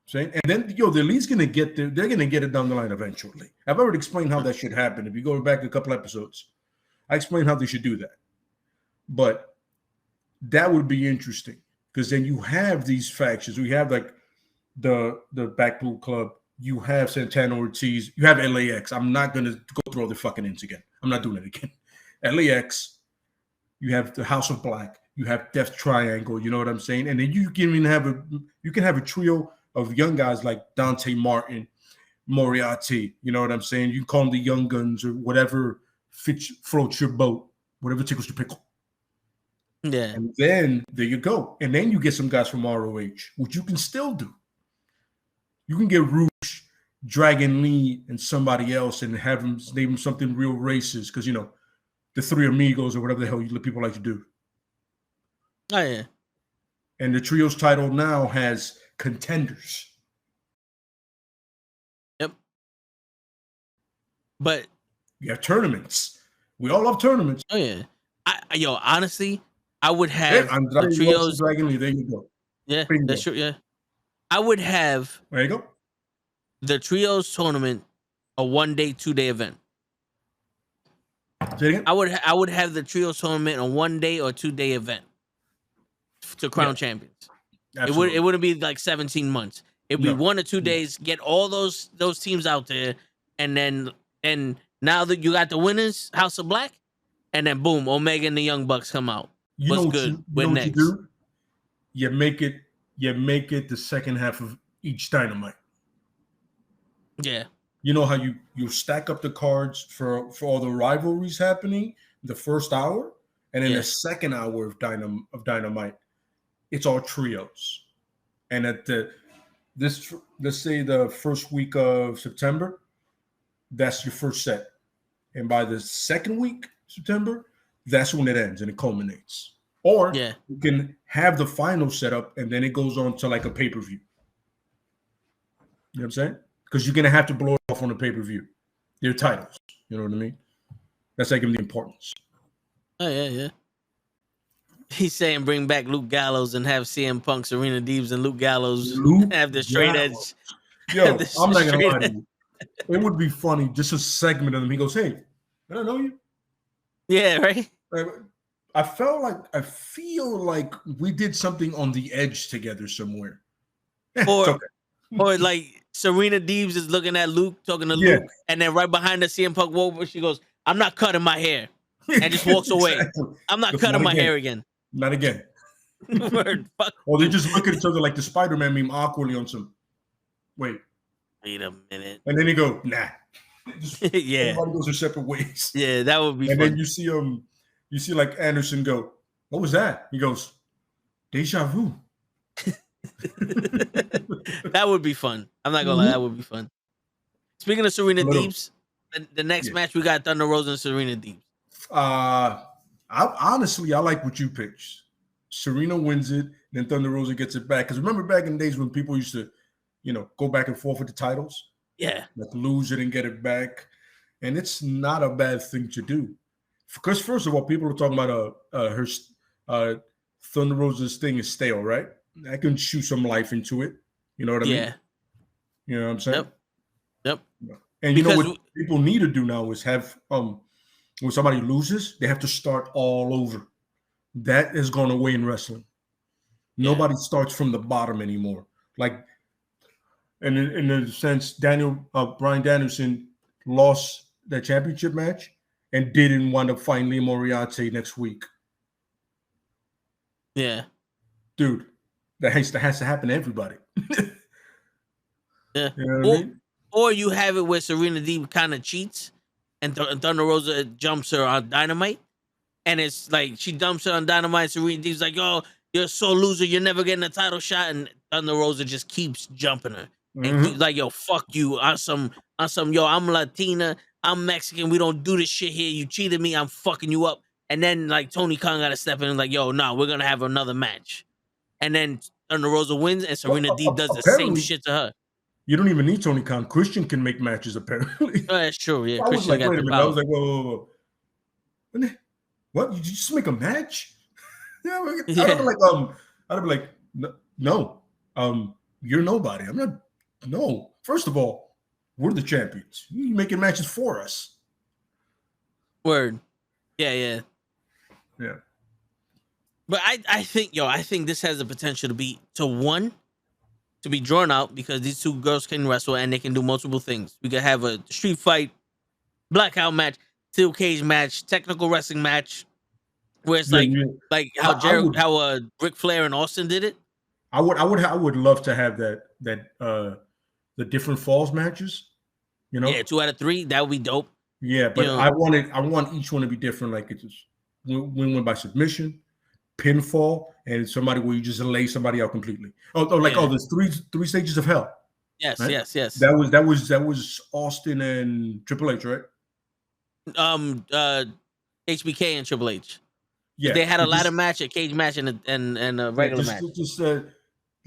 Saying, and then the Elite's gonna get there. They're gonna get it down the line eventually. I've already explained how that should happen. If you go back a couple episodes, I explained how they should do that. But that would be interesting because then you have these factions. We have like the Blackpool Club. You have Santana Ortiz. You have LAX. I'm not gonna go through all the fucking names again. I'm not doing it again. LAX. You have the House of Black. You have Death Triangle. You know what I'm saying? And then you can even have a trio of young guys like Dante Martin, Moriarty. You know what I'm saying? You can call them the Young Guns or whatever floats your boat, whatever tickles your pickle. Yeah. And then there you go. And then you get some guys from ROH, which you can still do. You can get Rouge, Dragon Lee, and somebody else and have them name something real racist because, you know, the Three Amigos or whatever the hell people like to do. Oh, yeah. And the trios title now has contenders. Yep. But you have tournaments. We all love tournaments. Oh, yeah. Honestly, I would have the trios. Dragon Lee, there you go. Yeah, that's true. Yeah. I would have there you go. The trios tournament a 1 day, 2 day event. Say it again? I would have the trios tournament a 1 day or 2 day event to crown champions. Absolutely. It wouldn't be like 17 months. It'd be 1 or 2 days. Get all those teams out there, and now that you got the winners, House of Black, and then boom, Omega and the Young Bucks come out. What's good? When next? You make it the second half of each Dynamite. Yeah. You know how you stack up the cards for all the rivalries happening the first hour, and then the second hour of Dynamite, it's all trios. And at let's say the first week of September, that's your first set. And by the second week, September, that's when it ends and it culminates. Or you can have the final setup and then it goes on to like a pay-per-view. You know what I'm saying? Because you're going to have to blow it off on a pay-per-view. Their titles. You know what I mean? That's like the importance. Oh, yeah. He's saying bring back Luke Gallows and have CM Punk, Serena Deebs, and Luke Gallows have the straight edge. Yo, I'm not going to lie to you. It would be funny, just a segment of them. He goes, hey, I don't know you. Yeah, right? I feel like we did something on the edge together somewhere. Or like Serena Deebs is looking at Luke, talking to Luke, and then right behind the CM Punk wall, she goes, I'm not cutting my hair. And just walks away. I'm not cutting my hair again. Not again. Word, fuck. Or they just look at each other like the Spider-Man meme awkwardly on some. Wait a minute. And then they go, nah. Yeah. Everybody goes their separate ways. Yeah, that would be fun. And then you see like Anderson go, what was that? He goes, deja vu. That would be fun. I'm not gonna lie, that would be fun. Speaking of Serena Deebs, the next match we got Thunder Rosa and Serena Deebs. I like what you pitched. Serena wins it, then Thunder Rosa gets it back. Because remember back in the days when people used to, go back and forth with the titles? Yeah. Like lose it and get it back. And it's not a bad thing to do. Because first of all, people are talking about her Thunder Rosa's thing is stale, right? I can shoot some life into it. You know what I mean? You know what I'm saying? Yep. And you know what people need to do now is have when somebody loses, they have to start all over. That has gone away in wrestling. Nobody starts from the bottom anymore. Like, and in a sense, Bryan Danielson lost that championship match and didn't wind up fighting Lee Moriarty next week. Yeah. Dude, that has to happen to everybody. Yeah. You know what I mean? Or you have it where Serena Deeb kind of cheats and Thunder Rosa jumps her on Dynamite. And it's like she dumps her on Dynamite. Serena Deeb's like, oh, you're so loser. You're never getting a title shot. And Thunder Rosa just keeps jumping her. And keeps like, yo, fuck you. On some, yo, I'm Latina. I'm Mexican. We don't do this shit here. You cheated me. I'm fucking you up. And then like Tony Khan got to step in and like, yo, no, we're gonna have another match. And then Thunder Rosa wins, and Serena Deeb does the same shit to her. You don't even need Tony Khan. Christian can make matches, apparently. Oh, that's true. Yeah, I was Christian like, got wait the a minute. power. I was like, whoa. What? You just make a match? Yeah. I'd be like, no. You're nobody. I'm not. No. First of all, we're the champions. You're making matches for us. Word. Yeah. But I think this has the potential to be drawn out because these two girls can wrestle and they can do multiple things. We could have a street fight, blackout match, steel cage match, technical wrestling match, where it's like how Ric Flair and Austin did it. I would love to have that the different falls matches. You know, yeah, 2 out of 3. That would be dope. Yeah, but I want each one to be different. Like it's just win by submission, pinfall, and somebody where you just lay somebody out completely. There's three stages of hell. Yes, right? yes. That was Austin and Triple H, right? HBK and Triple H. Yeah, they had a ladder match, a cage match, and a regular match.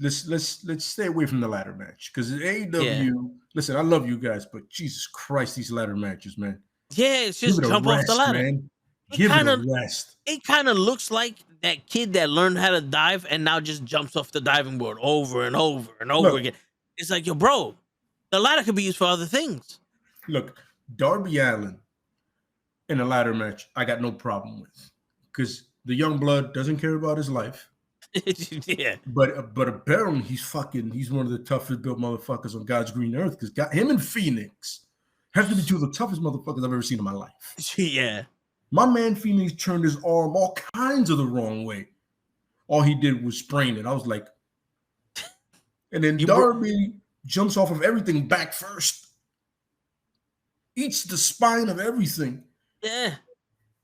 Let's stay away from the ladder match because AEW. Yeah. Listen, I love you guys, but Jesus Christ, these ladder matches, man. Yeah, it's just jump off the ladder. Man. Give it a rest. It kind of looks like that kid that learned how to dive and now just jumps off the diving board over and over and over again. It's like, yo, bro, the ladder could be used for other things. Look, Darby Allin in a ladder match, I got no problem with because the young blood doesn't care about his life. Yeah, but apparently he's one of the toughest built motherfuckers on God's green earth because him and Phoenix have to be two of the toughest motherfuckers I've ever seen in my life. Yeah, my man Phoenix turned his arm all kinds of the wrong way. All he did was sprain it. I was like, and then Darby jumps off of everything back first, eats the spine of everything. Yeah,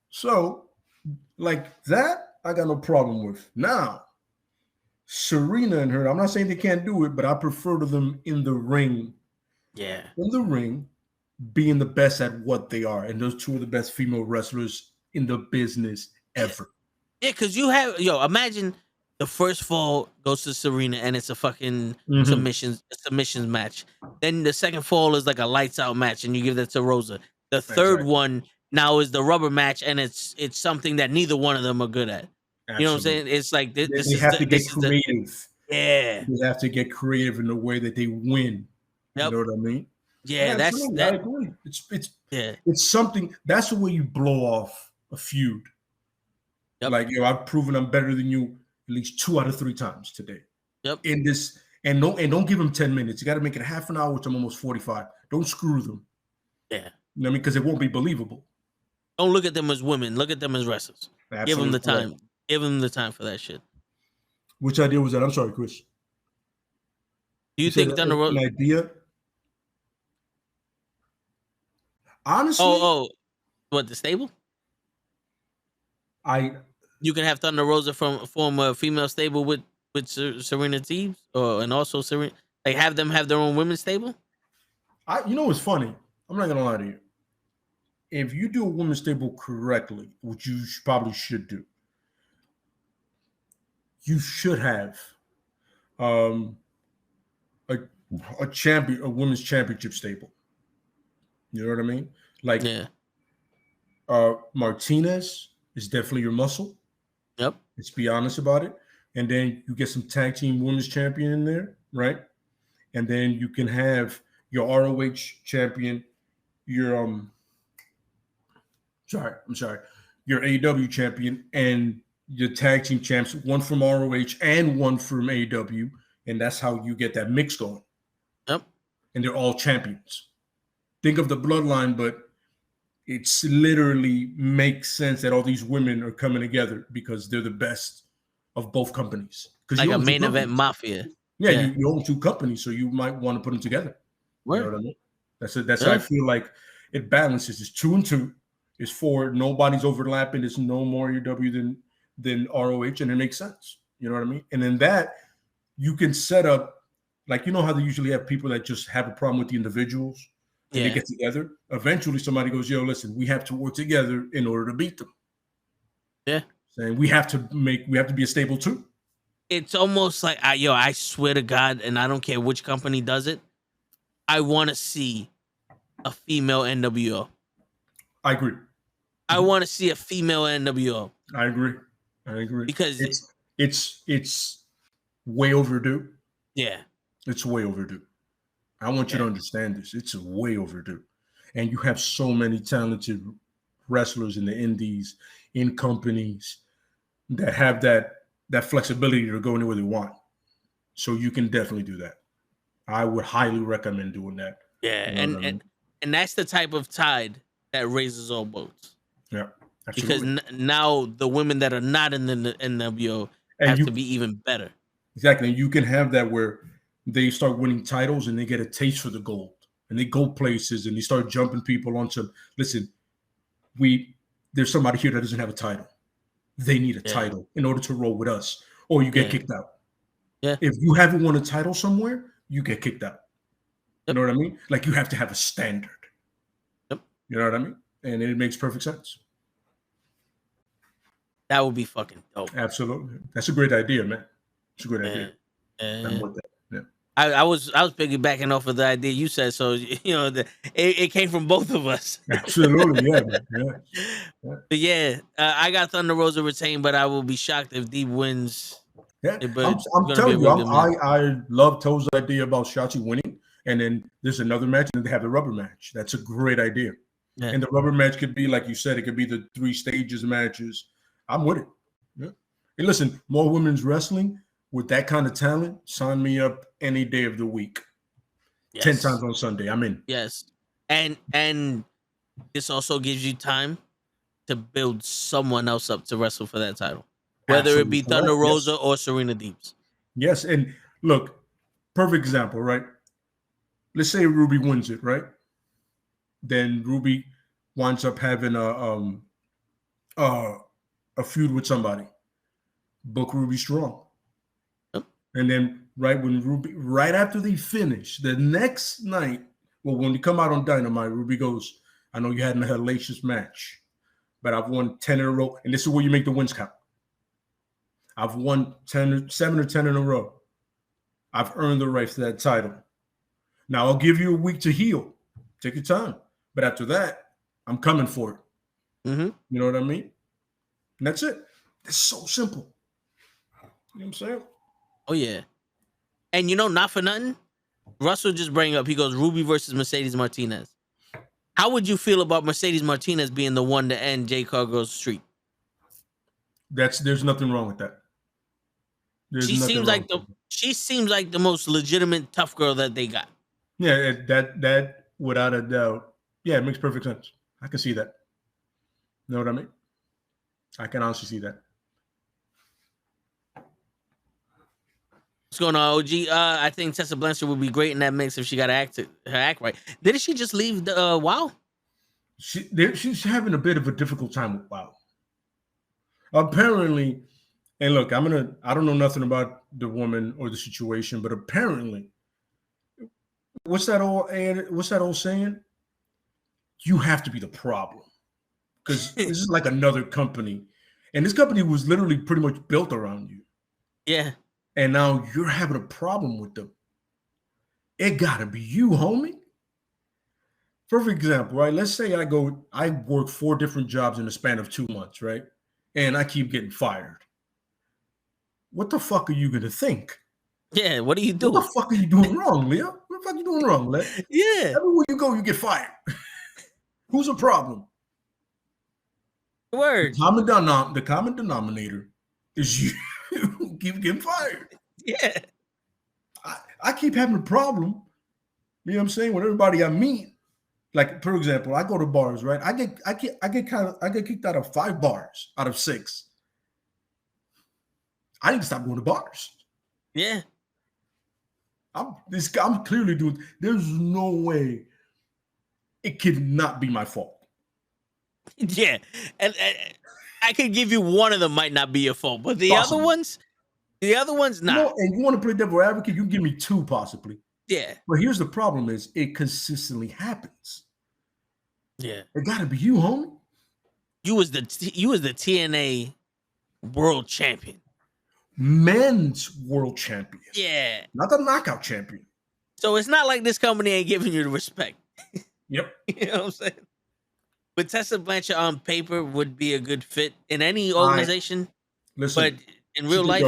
so like that, I got no problem with now. Serena and her, I'm not saying they can't do it, but I prefer to them in the ring. Yeah. In the ring, being the best at what they are. And those two are the best female wrestlers in the business ever. Yeah, because imagine the first fall goes to Serena and it's a fucking submissions match. Then the second fall is like a lights out match and you give that to Rosa. The third one now is the rubber match and it's something that neither one of them are good at. Absolutely. You know what I'm saying? It's like they have to get creative. They have to get creative in the way that they win. Yep. You know what I mean? Yeah, I agree. It's something. That's the way you blow off a feud. Yep. Like I've proven I'm better than you at least 2 out of 3 times today. Yep. In this, and don't give them 10 minutes. You got to make it half an hour, which I'm almost 45. Don't screw them. Yeah. You know what I mean? Because it won't be believable. Don't look at them as women. Look at them as wrestlers. Absolutely. Give them the time. Give them the time for that shit. Which idea was that? I'm sorry, Chris. Do you think Thunder Rosa? An idea? Honestly. What, the stable? You can have Thunder Rosa form a female stable with Serena Deeb, and also Serena. Like have them have their own women's stable. You know what's funny? I'm not gonna lie to you. If you do a women's stable correctly, which you probably should do, you should have a women's championship stable. You know what I mean? Like, Martinez is definitely your muscle. Yep. Let's be honest about it. And then you get some tag team women's champion in there, right? And then you can have your ROH champion, your your AEW champion, and your tag team champs, one from ROH and one from AEW, and that's how you get that mix going. Yep. And they're all champions. Think of the bloodline, but it's literally makes sense that all these women are coming together because they're the best of both companies. Like a main event mafia. Yeah. You own 2 companies, so you might want to put them together. Word. You know what I mean? That's how I feel like it balances. It's 2 and 2. It's 4. Nobody's overlapping. It's no more AEW than ROH, and it makes sense. You know what I mean? And then that you can set up, like, you know how they usually have people that just have a problem with the individuals and they get together. Eventually somebody goes, yo, listen, we have to work together in order to beat them. saying we have to be a stable too. It's almost like I swear to God, and I don't care which company does it. I want to see a female NWO. I agree. I want to see a female NWO. I agree. Because it's way overdue. Yeah. It's way overdue. I want you to understand this. It's way overdue. And you have so many talented wrestlers in the indies, in companies that have that flexibility to go anywhere they want. So you can definitely do that. I would highly recommend doing that. Yeah, and that's the type of tide that raises all boats. Yeah, absolutely. Because now the women that are not in the NWO have to be even better. Exactly. And you can have that where they start winning titles and they get a taste for the gold. And they go places and they start jumping people onto, listen, there's somebody here that doesn't have a title. They need a title in order to roll with us, or you get kicked out. Yeah. If you haven't won a title somewhere, you get kicked out. You know what I mean? Like you have to have a standard. Yep. You know what I mean? And it makes perfect sense. That would be fucking dope. Absolutely. That's a great idea, man. It's a great idea. I'm with that. Yeah. I was piggybacking off of the idea you said, so it came from both of us. Absolutely, yeah, man. Yeah. But yeah, I got Thunder Rosa retained, but I will be shocked if Deep wins. Yeah, I'm telling you, I love Toe's idea about Shotzi winning, and then there's another match, and then they have the rubber match. That's a great idea. Yeah. And the rubber match could be, like you said, it could be the 3 stages matches. I'm with it. Yeah. And listen, more women's wrestling with that kind of talent, sign me up any day of the week. Yes. 10 times on Sunday, I'm in. Yes. And this also gives you time to build someone else up to wrestle for that title. Whether it be Thunder Rosa or Serena Deeps. Yes, and look, perfect example, right? Let's say Ruby wins it, right? Then Ruby winds up having a feud with somebody. Book Ruby strong. Yep. And then right after they finish, the next night, well, when they come out on Dynamite, Ruby goes, I know you had a hellacious match, but I've won 10 in a row. And this is where you make the wins count. I've won 7 or 10 in a row. I've earned the right to that title. Now I'll give you a week to heal. Take your time. But after that, I'm coming for it. Mm-hmm. You know what I mean? And that's it. It's so simple. You know what I'm saying? Oh, yeah. And not for nothing, Russell just bring up, he goes, Ruby versus Mercedes Martinez. How would you feel about Mercedes Martinez being the one to end Jade Cargill's streak? There's nothing wrong with that. She seems like the most legitimate tough girl that they got. Yeah, that without a doubt. Yeah, it makes perfect sense. I can see that. You know what I mean? I can honestly see that. What's going on, OG? I think Tessa Blanchard would be great in that mix if she got her act right. Didn't she just leave the WoW? She's having a bit of a difficult time with WoW. Apparently, and look, I don't know nothing about the woman or the situation, but apparently, what's that old saying? You have to be the problem. Because this is like another company. And this company was literally pretty much built around you. Yeah. And now you're having a problem with them. It gotta be you, homie. Perfect example, right? Let's say I work 4 different jobs in the span of 2 months, right? And I keep getting fired. What the fuck are you gonna think? Yeah, what are you doing? What the fuck are you doing wrong, Leo? What the fuck are you doing wrong, Leo? Yeah. Everywhere you go, you get fired. Who's a problem? Word. The common denominator is you keep getting fired. Yeah. I keep having a problem. You know what I'm saying? With everybody I meet. Like, for example, I go to bars, right? I get kicked out of 5 bars out of 6. I need to stop going to bars. Yeah. I'm clearly doing. There's no way it could not be my fault. Yeah, and I could give you one of them might not be your fault, but the other ones, not. And you want to play devil advocate? You can give me 2 possibly. Yeah. But here's the problem: is it consistently happens? Yeah. It got to be you, homie. You was the TNA world champion. Men's world champion. Yeah. Not the knockout champion. So it's not like this company ain't giving you the respect. Yep. You know what I'm saying? But Tessa Blanchard on paper would be a good fit in any organization. Listen, but in real life,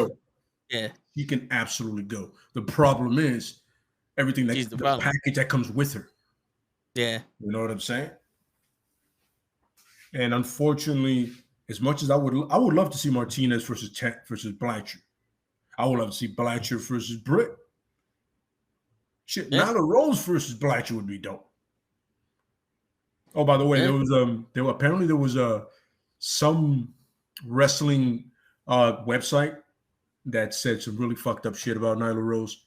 yeah, he can absolutely go. The problem is everything that the package that comes with her. Yeah. You know what I'm saying? And unfortunately, as much as I would love to see Martinez versus Blanchard. I would love to see Blanchard versus Britt. Shit, Nyla Rose versus Blanchard would be dope. Oh, by the way, there was some wrestling website that said some really fucked up shit about Nyla Rose.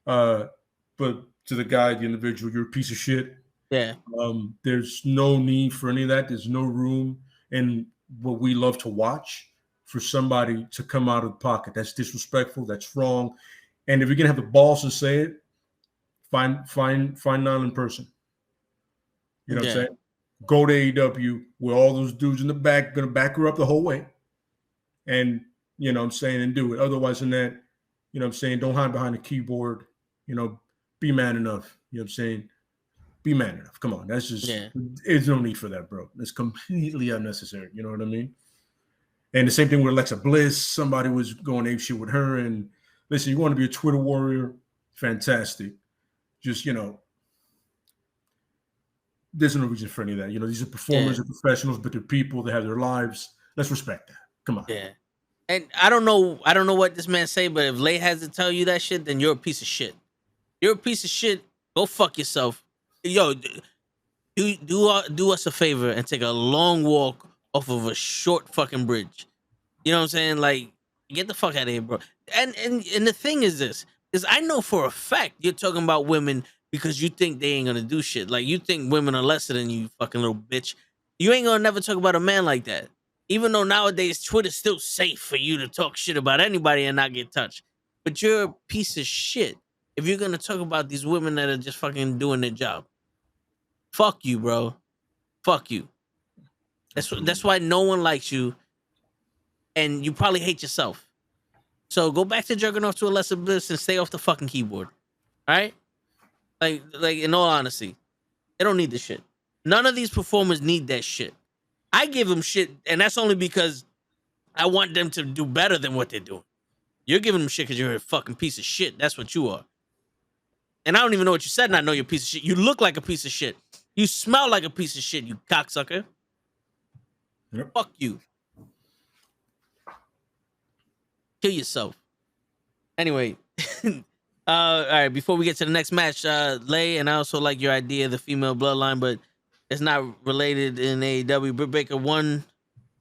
But to the guy, the individual, you're a piece of shit. Yeah. There's no need for any of that. There's no room in what we love to watch for somebody to come out of the pocket. That's disrespectful. That's wrong. And if you're gonna have the balls to say it, find Nyla in person. You know what I'm saying? Go to AEW where all those dudes in the back gonna back her up the whole way. And you know what I'm saying, and do it. Otherwise than that, you know what I'm saying, don't hide behind the keyboard. You know, be man enough. You know what I'm saying? Be man enough. Come on. That's just there's no need for that, bro. It's completely unnecessary. You know what I mean? And the same thing with Alexa Bliss. Somebody was going ape shit with her. And listen, you want to be a Twitter warrior? Fantastic. Just, you know, there's no reason for any of that. You know, these are performers, they're professionals, but they're people. They have their lives. Let's respect that. Come on. Yeah. And I don't know what this man say, but if Lay has to tell you that shit, then you're a piece of shit. You're a piece of shit. Go fuck yourself. Yo, do us a favor and take a long walk off of a short fucking bridge. You know what I'm saying? Like, get the fuck out of here, bro. And the thing is this, is I know for a fact you're talking about women because you think they ain't gonna do shit. Like, you think women are lesser than you, fucking little bitch. You ain't gonna never talk about a man like that. Even though nowadays Twitter's still safe for you to talk shit about anybody and not get touched. But you're a piece of shit if you're gonna talk about these women that are just fucking doing their job. Fuck you, bro. Fuck you. That's why no one likes you, and you probably hate yourself. So go back to jerking off to a lesser bliss and stay off the fucking keyboard. All right? Like in all honesty, they don't need this shit. None of these performers need that shit. I give them shit, and that's only because I want them to do better than what they're doing. You're giving them shit because you're a fucking piece of shit. That's what you are. And I don't even know what you said, and I know you're a piece of shit. You look like a piece of shit. You smell like a piece of shit, you cocksucker. Yep. Fuck you. Kill yourself. Anyway, all right, before we get to the next match, Lay, and I also like your idea of the female bloodline, but it's not related in AEW. Britt Baker 1,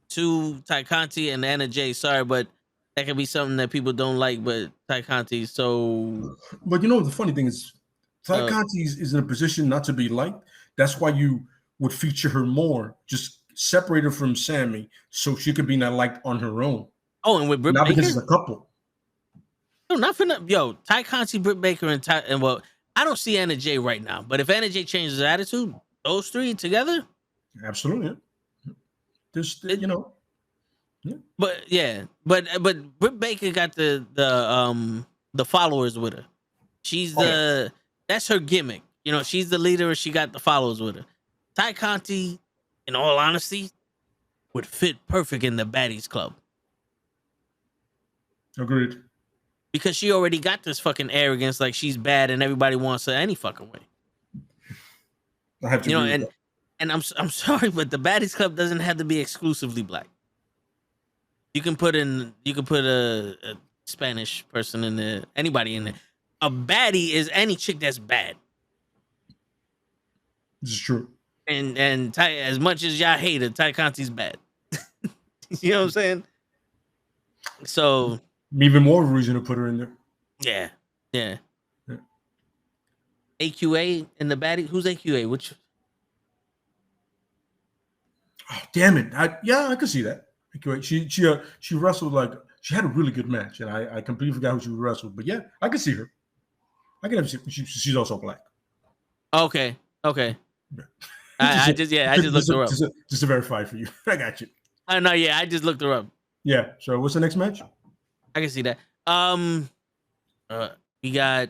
2, Ty Conti, and Anna Jay. Sorry, but that could be something that people don't like, but Ty Conti, so... But you know, the funny thing is, Ty Conti is in a position not to be liked. That's why you would feature her more. Just separate her from Sammy so she could be not liked on her own. Oh, and with Britt Baker? Baker? Because it's a couple. No, not for nothing. Yo, Ty Conti, Britt Baker, and well, I don't see Anna Jay right now, but if Anna Jay changes her attitude, those three together? Absolutely. Just, you know. Yeah. But Britt Baker got the followers with her. She's that's her gimmick. You know, she's the leader and she got the followers with her. Ty Conti, in all honesty, would fit perfect in the Baddies Club. Agreed. Because she already got this fucking arrogance, like she's bad and everybody wants her any fucking way. I have to, you know, and I'm sorry, but the Baddies Club doesn't have to be exclusively black. You can put a Spanish person in there, anybody in there. A baddie is any chick that's bad. This is true. And Ty, as much as y'all hate it, Ty Conti's bad. You know what I'm saying? So even more reason to put her in there. Yeah. AQA in the baddie. Who's AQA? Which? Oh, damn it! I could see that. AQA. She wrestled like she had a really good match, and I completely forgot who she wrestled. But yeah, I could see her. I can have she's also black. Okay. Yeah. I just looked her up just to verify for you. I got you. I know. Yeah, I just looked her up. Yeah. So what's the next match? I can see that. We got.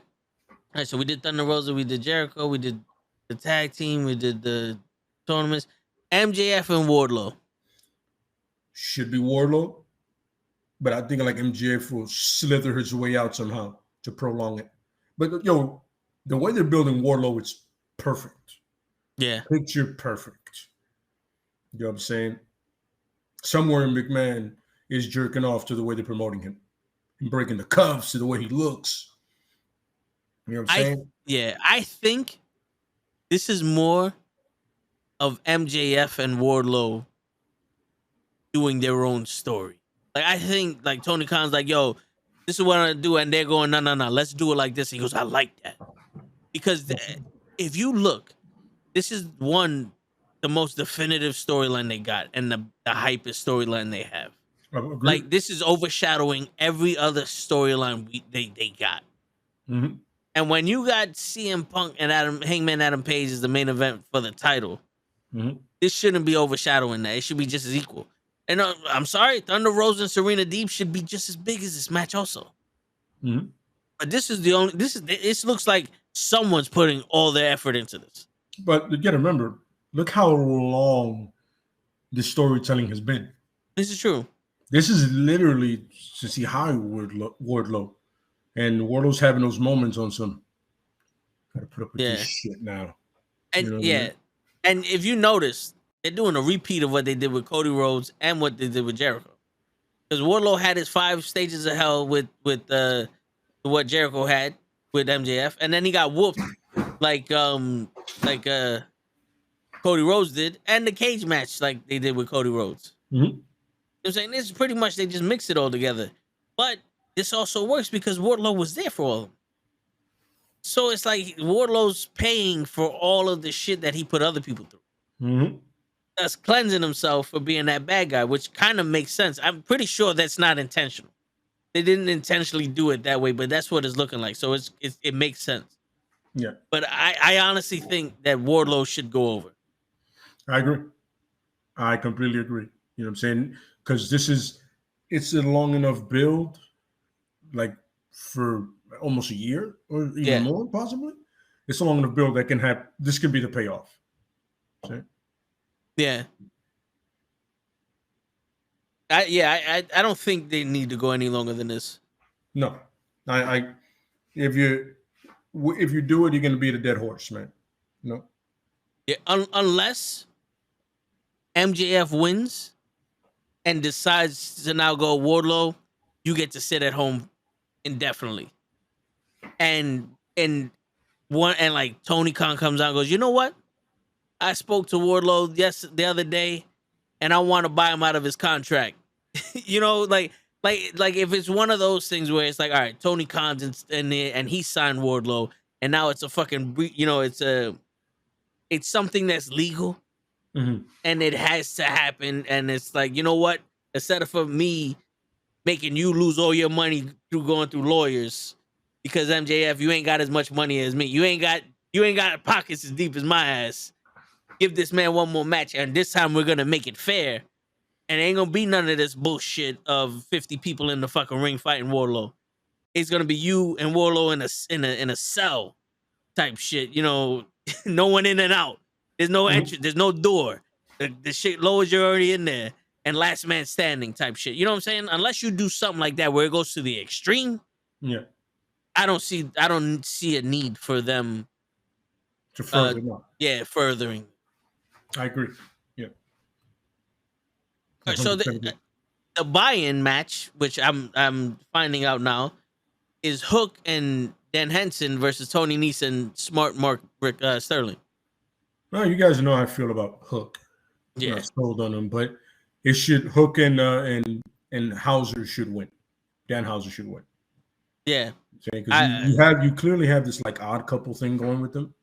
All right, so we did Thunder Rosa, we did Jericho, we did the tag team, we did the tournaments. MJF and Wardlow. Should be Wardlow, but I think like MJF will slither his way out somehow to prolong it. But yo, the way they're building Wardlow, it's perfect. Yeah. Picture perfect. You know what I'm saying? Somewhere in McMahon is jerking off to the way they're promoting him and breaking the cuffs to the way he looks. You know what I'm saying? I think this is more of MJF and Wardlow doing their own story. Like, I think like Tony Khan's like, yo, this is what I'm gonna do, and they're going, no, let's do it like this. He goes, I like that. Because if you look, this is the most definitive storyline they got, and the hypest storyline they have. Like, this is overshadowing every other storyline they got. Mm-hmm. And when you got CM Punk and Hangman Adam Page as the main event for the title, this shouldn't be overshadowing that. It should be just as equal. And I'm sorry, Thunder Rosa and Serena Deeb should be just as big as this match also. Mm-hmm. But this looks like someone's putting all their effort into this. But you gotta remember, look how long the storytelling has been. This is true. This is literally to see high Wardlow. And Wardlow's having those moments on some. Gotta put up with this shit now. And you know what I mean? And if you notice, they're doing a repeat of what they did with Cody Rhodes and what they did with Jericho. Because Wardlow had his 5 stages of hell with what Jericho had with MJF, and then he got whooped like Cody Rhodes did, and the cage match like they did with Cody Rhodes. Mm-hmm. You know what I'm saying? This is pretty much they just mixed it all together. But this also works because Wardlow was there for all of them. So it's like Wardlow's paying for all of the shit that he put other people through. Mm-hmm. That's cleansing himself for being that bad guy, which kind of makes sense. I'm pretty sure that's not intentional. They didn't intentionally do it that way, but that's what it's looking like. So it makes sense. Yeah. But I honestly think that Wardlow should go over. I agree. I completely agree. You know what I'm saying? Because it's a long enough build, like for almost a year or even more, possibly. It's a long enough build that this could be the payoff. See? Yeah. I don't think they need to go any longer than this. No. If you do it, you're gonna beat a dead horse, man. No. Yeah, unless MJF wins and decides to now go Wardlow, you get to sit at home indefinitely. And like Tony Khan comes out and goes, you know what? I spoke to Wardlow the other day, and I want to buy him out of his contract. You know, like if it's one of those things where it's like, all right, Tony Khan's in there and he signed Wardlow, and now it's a fucking, you know, it's something that's legal, and it has to happen. And it's like, you know what? Instead of for me making you lose all your money through going through lawyers, because MJF, you ain't got as much money as me. You ain't got pockets as deep as my ass. Give this man one more match, and this time we're gonna make it fair. And ain't gonna be none of this bullshit of 50 people in the fucking ring fighting Wardlow. It's gonna be you and Wardlow in a cell type shit. You know, no one in and out. There's no entrance. There's no door. The shit low as you're already in there, and last man standing type shit. You know what I'm saying? Unless you do something like that where it goes to the extreme. Yeah. I don't see a need for them to further. Furthering. I agree. Yeah. So the buy-in match, which I'm finding out now, is Hook and Dan Henson versus Tony Nese and Smart Mark Sterling. Well, you guys know how I feel about Hook. Yeah, I sold on him, but it should Hook and Hauser should win. Dan Hauser should win. Yeah, because you clearly have this like odd couple thing going with them.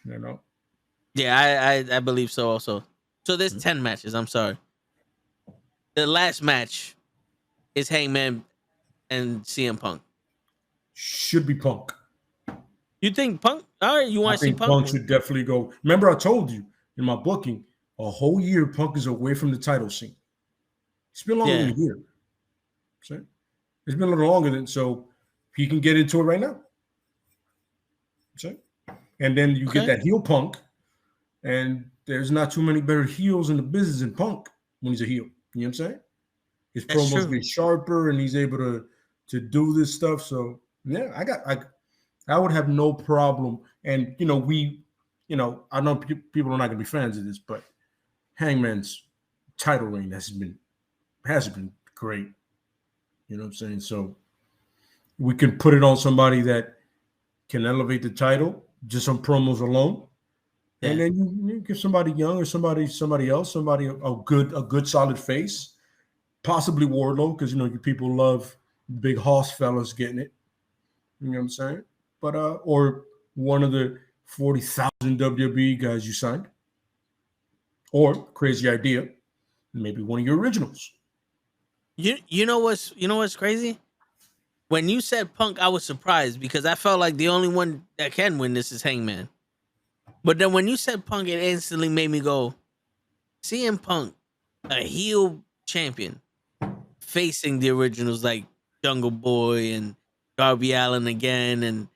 You know. Yeah, I believe so also. So there's 10 matches. I'm sorry. The last match is Hangman and CM Punk. Should be Punk. You think Punk? All right, you want to see Punk? Punk should definitely go. Remember, I told you in my booking, a whole year Punk is away from the title scene. It's been longer than a year. See? It's been a little longer than so he can get into it right now. See? And then you get that heel Punk, and there's not too many better heels in the business than Punk when he's a heel. You know what I'm saying? His promos get sharper, and he's able to do this stuff. So yeah, I would have no problem. And I know people are not gonna be fans of this, but Hangman's title reign has been great. You know what I'm saying? So we can put it on somebody that can elevate the title just on promos alone. Yeah. And then you give somebody young or somebody else, a good solid face, possibly Wardlow, because you people love big hoss fellas getting it. You know what I'm saying? But or one of the 40,000 WWE guys you signed, or crazy idea, maybe one of your originals. You know what's crazy? When you said Punk, I was surprised because I felt like the only one that can win this is Hangman. But then when you said Punk, it instantly made me go, CM Punk, a heel champion, facing the originals like Jungle Boy and Darby Allin again, and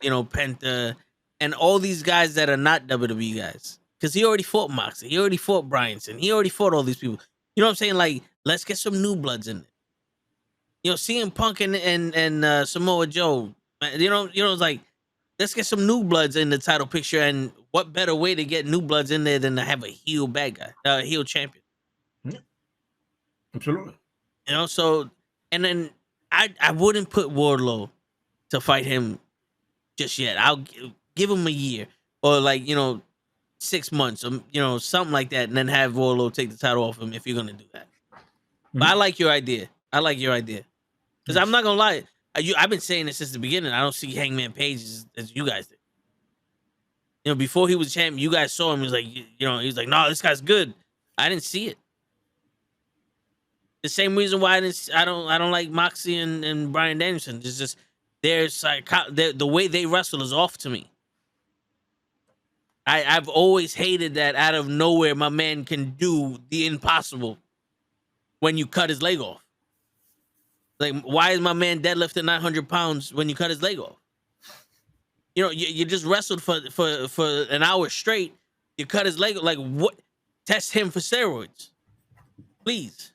Penta, and all these guys that are not WWE guys. Because he already fought Moxley, he already fought Bryanson, he already fought all these people. You know what I'm saying? Like, let's get some new bloods in there. CM Punk and Samoa Joe. It's like, let's get some new bloods in the title picture, and what better way to get new bloods in there than to have a heel bad guy, heel champion? Yeah. Absolutely. So, and then I wouldn't put Wardlow to fight him just yet. I'll give him a year or 6 months, or something like that, and then have Wardlow take the title off him if you're gonna do that. Mm-hmm. But I like your idea. Because I'm not gonna lie, I've been saying this since the beginning. I don't see Hangman Page as you guys did. Before he was champion, you guys saw him. He was like, he was like, no, this guy's good. I didn't see it. The same reason why I don't like Moxie and Bryan Danielson. It's just the way they wrestle is off to me. I've always hated that out of nowhere my man can do the impossible when you cut his leg off. Like, why is my man deadlifting 900 pounds when you cut his leg off? You just wrestled for an hour straight. You cut his leg. Like, what? Test him for steroids, please.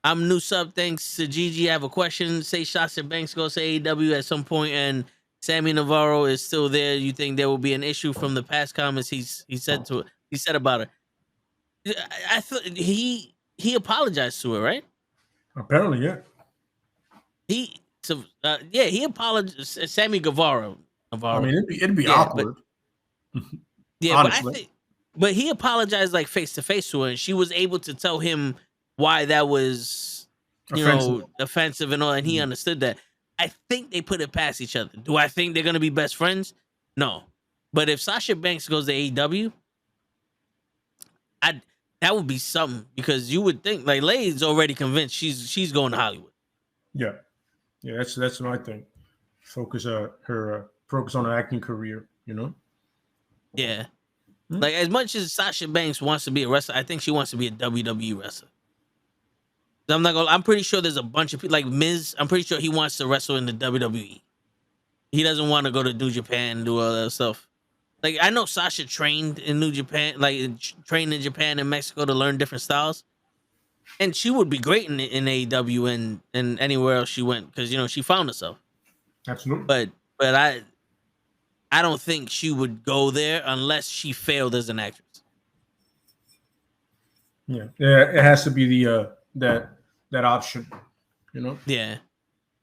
I'm new sub. Thanks to Gigi. I have a question. Say Sasha Banks goes to AEW at some point, and Sammy Navarro is still there. You think there will be an issue from the past comments he said about her? I thought he apologized to her, right? Apparently, yeah. He apologized. Sammy Navarro. I mean, it'd be awkward. Honestly. But he apologized like face to face to her, and she was able to tell him why that was, offensive and all, and he understood that. I think they put it past each other. Do I think they're gonna be best friends? No. But if Sasha Banks goes to AEW, that would be something, because you would think like Lay's already convinced she's going to Hollywood. Yeah, that's my thing. Focus on her acting career. Yeah. Like, as much as Sasha Banks wants to be a wrestler, I think she wants to be a WWE wrestler. I'm pretty sure there's a bunch of people like Miz. I'm pretty sure he wants to wrestle in the WWE. He doesn't want to go to New Japan and do all that stuff. Like, I know Sasha trained in New Japan, trained in Japan and Mexico to learn different styles. And she would be great in AEW and anywhere else she went, because, she found herself. Absolutely. But I don't think she would go there unless she failed as an actress. Yeah, it has to be the that option, Yeah,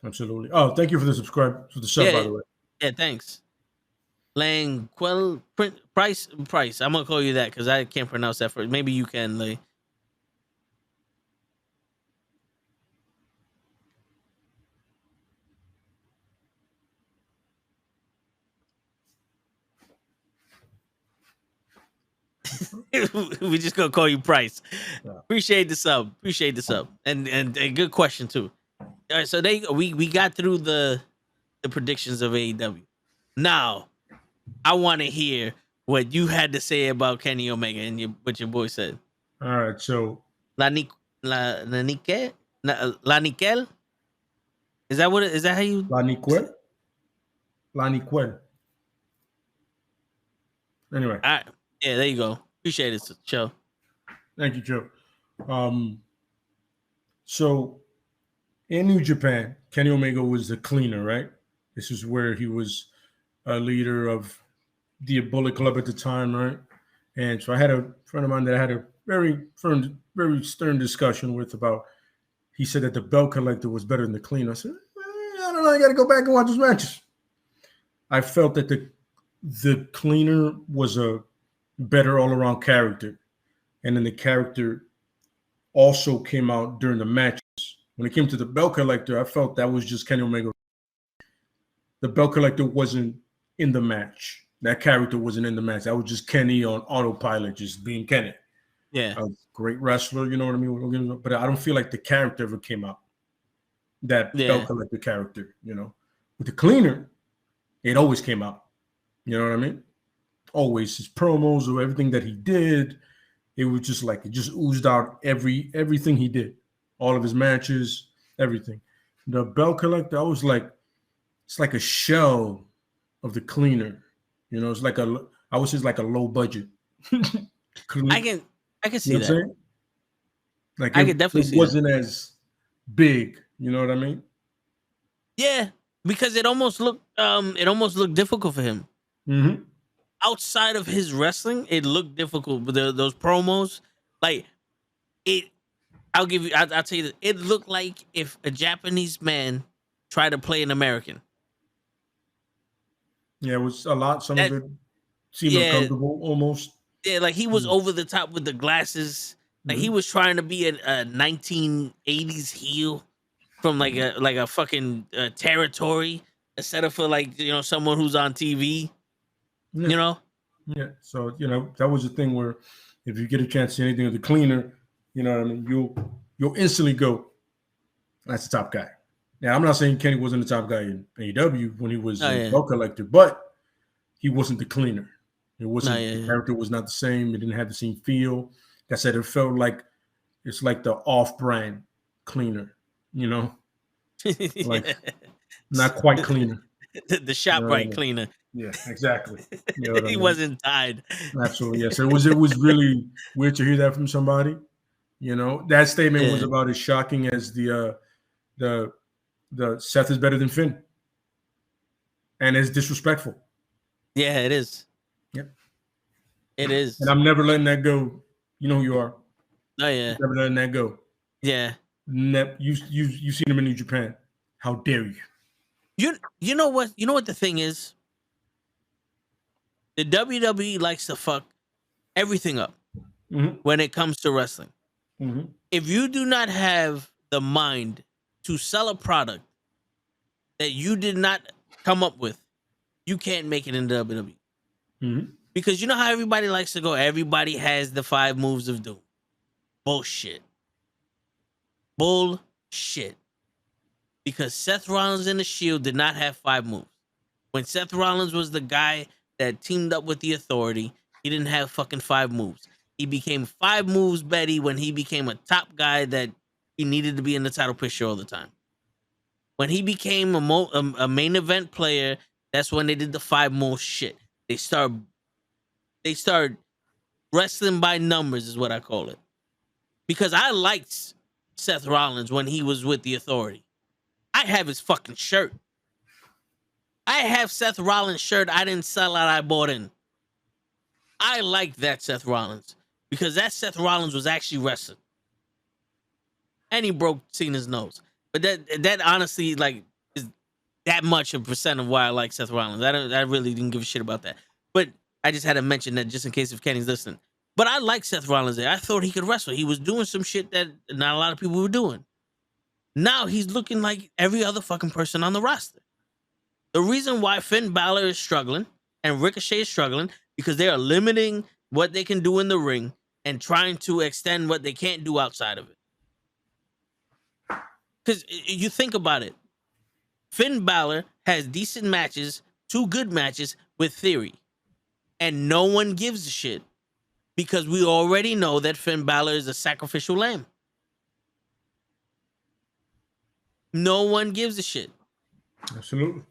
absolutely. Oh, thank you for the sub, by the way. Yeah, thanks. Price. I'm gonna call you that because I can't pronounce that first. Maybe you can, Lay. We just gonna call you Price. Yeah. Appreciate the sub. And a good question too. All right, so we got through the predictions of AEW. Now, I want to hear what you had to say about Kenny Omega and what your boy said. All right, so La Nic La Nique La Nickel. Is that what? Is that how you? La Niquel. La Niquel. Anyway, All right. Yeah, there you go. Appreciate it, show. thank you, Joe. So in New Japan, Kenny Omega was the cleaner, right? This is where he was a leader of the Bullet Club at the time, right? And so I had a friend of mine that I had a very firm, very stern discussion with about. He said that the belt collector was better than the cleaner. I said, I don't know. I got to go back and watch those matches. I felt that the cleaner was a better all around character, and then the character also came out during the matches. When it came to the belt collector, I felt that was just Kenny Omega. The belt collector wasn't in the match. That character wasn't in the match. That was just Kenny on autopilot, just being Kenny. Yeah. A great wrestler, you know what I mean? But I don't feel like the character ever came out. That belt collector character, you know. With the cleaner, it always came out. You know what I mean? Always. His promos or everything that he did, it was just like it just oozed out everything he did. All of his matches, everything. The belt collector, I was like, it's like a shell of the cleaner. You know, it's like I was just like a low budget. I can see you know that. What I'm saying? Like I could definitely see it wasn't as big. You know what I mean? Yeah, because it almost looked difficult for him. Mm-hmm. Outside of his wrestling, it looked difficult. But those promos, like it, I'll tell you this. It looked like if a Japanese man tried to play an American. Yeah, it was a lot. Some of it seemed uncomfortable almost. Yeah, like he was over the top with the glasses. Like he was trying to be a 1980s heel from like a fucking territory instead of for like, you know, someone who's on TV. Yeah. You know? Yeah. So, you know, that was the thing where if you get a chance to see anything of the cleaner, you know what I mean, you'll instantly go, that's the top guy. Now, I'm not saying Kenny wasn't the top guy in AEW when he was a belt collector, but he wasn't the cleaner. It wasn't the character was not the same. It didn't have the same feel. Like I said, it felt like it's like the off-brand cleaner, you know? Like not quite cleaner. The ShopRite cleaner. Yeah, exactly. You know he wasn't tied. Absolutely, yes. It was really weird to hear that from somebody. You know, that statement was about as shocking as the Seth is better than Finn, and as disrespectful. Yeah, it is. Yep, it is. And I'm never letting that go. You know who you are. Oh yeah, never letting that go. Yeah, you've seen him in New Japan. How dare you? You know what the thing is? The WWE likes to fuck everything up when it comes to wrestling. Mm-hmm. If you do not have the mind to sell a product that you did not come up with, you can't make it in WWE. Mm-hmm. Because you know how everybody likes to go, everybody has the 5 moves of doom. Bullshit. Because Seth Rollins and the Shield did not have 5 moves. When Seth Rollins was the guy that teamed up with the Authority, he didn't have fucking 5 moves. He became 5 moves Betty when he became a top guy that he needed to be in the title picture all the time. When he became a main event player, that's when they did the 5 moves shit. They start wrestling by numbers is what I call it. Because I liked Seth Rollins when he was with the Authority. I have his fucking shirt. I have Seth Rollins' shirt I didn't sell out, I bought in. I like that Seth Rollins because that Seth Rollins was actually wrestling. And he broke Cena's nose. But that honestly, like, is that much a percent of why I like Seth Rollins. I really didn't give a shit about that. But I just had to mention that just in case if Kenny's listening. But I like Seth Rollins there. I thought he could wrestle. He was doing some shit that not a lot of people were doing. Now he's looking like every other fucking person on the roster. The reason why Finn Balor is struggling and Ricochet is struggling because they are limiting what they can do in the ring and trying to extend what they can't do outside of it. Because you think about it. Finn Balor has decent matches, 2 good matches with Theory. And no one gives a shit. because we already know that Finn Balor is a sacrificial lamb. No one gives a shit. Absolutely.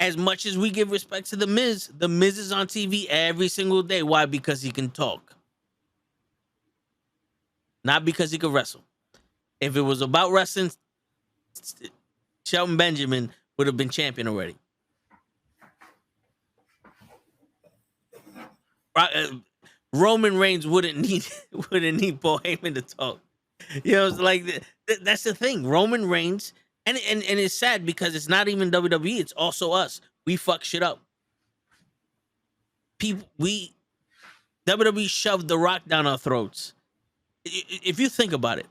As much as we give respect to The Miz is on TV every single day. Why? Because he can talk. Not because he could wrestle. If it was about wrestling, Shelton Benjamin would have been champion already. Roman Reigns wouldn't need Paul Heyman to talk. You know, it's like that's the thing. Roman Reigns, and it's sad because it's not even WWE. It's also us. We fuck shit up. WWE shoved The Rock down our throats. If you think about it,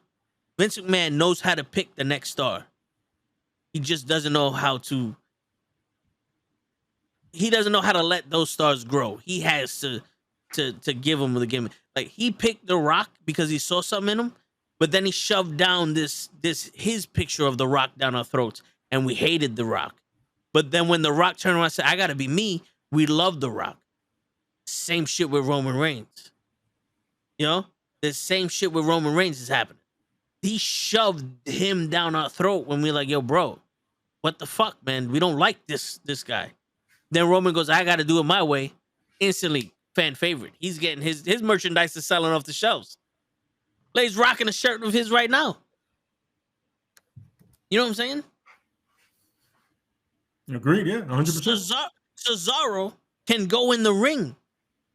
Vince McMahon knows how to pick the next star. He just doesn't know how to. He doesn't know how to let those stars grow. He has to give them the gimmick. Like, he picked The Rock because he saw something in him, but then he shoved down his picture of The Rock down our throats, and we hated The Rock. But then when The Rock turned around and said, "I gotta be me," we loved The Rock. Same shit with Roman Reigns. You know, the same shit with Roman Reigns is happening. He shoved him down our throat when we were like, "Yo, bro, what the fuck, man? We don't like this guy." Then Roman goes, "I got to do it my way." Instantly, fan favorite. He's getting his merchandise is selling off the shelves. Like, he's rocking a shirt of his right now. You know what I'm saying? Agreed, yeah, 100%. Cesaro can go in the ring,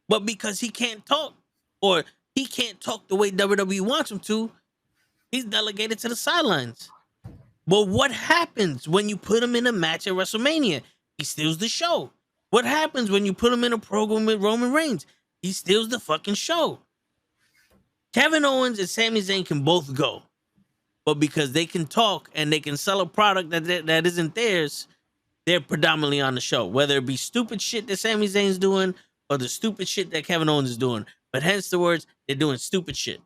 but because he can't talk, or he can't talk the way WWE wants him to, he's delegated to the sidelines. But what happens when you put him in a match at WrestleMania? He steals the show. What happens when you put him in a program with Roman Reigns? He steals the fucking show. Kevin Owens and Sami Zayn can both go, but because they can talk and they can sell a product that isn't theirs, they're predominantly on the show, whether it be stupid shit that Sami Zayn's doing or the stupid shit that Kevin Owens is doing. But hence the words, they're doing stupid shit.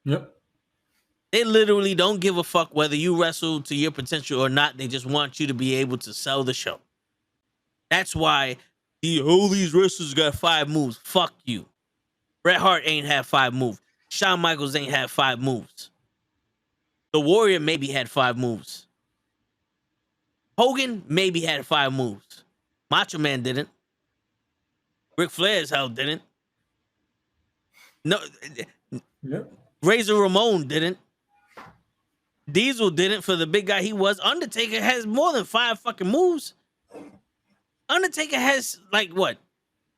Yep. They literally don't give a fuck whether you wrestle to your potential or not. They just want you to be able to sell the show. That's why these wrestlers got 5 moves. Fuck you. Bret Hart ain't had 5 moves. Shawn Michaels ain't had 5 moves. The Warrior maybe had 5 moves. Hogan maybe had 5 moves. Macho Man didn't. Ric Flair's hell didn't. No. Yep. Razor Ramon didn't. Diesel didn't for the big guy he was. Undertaker has more than 5 fucking moves. Undertaker has, like, what?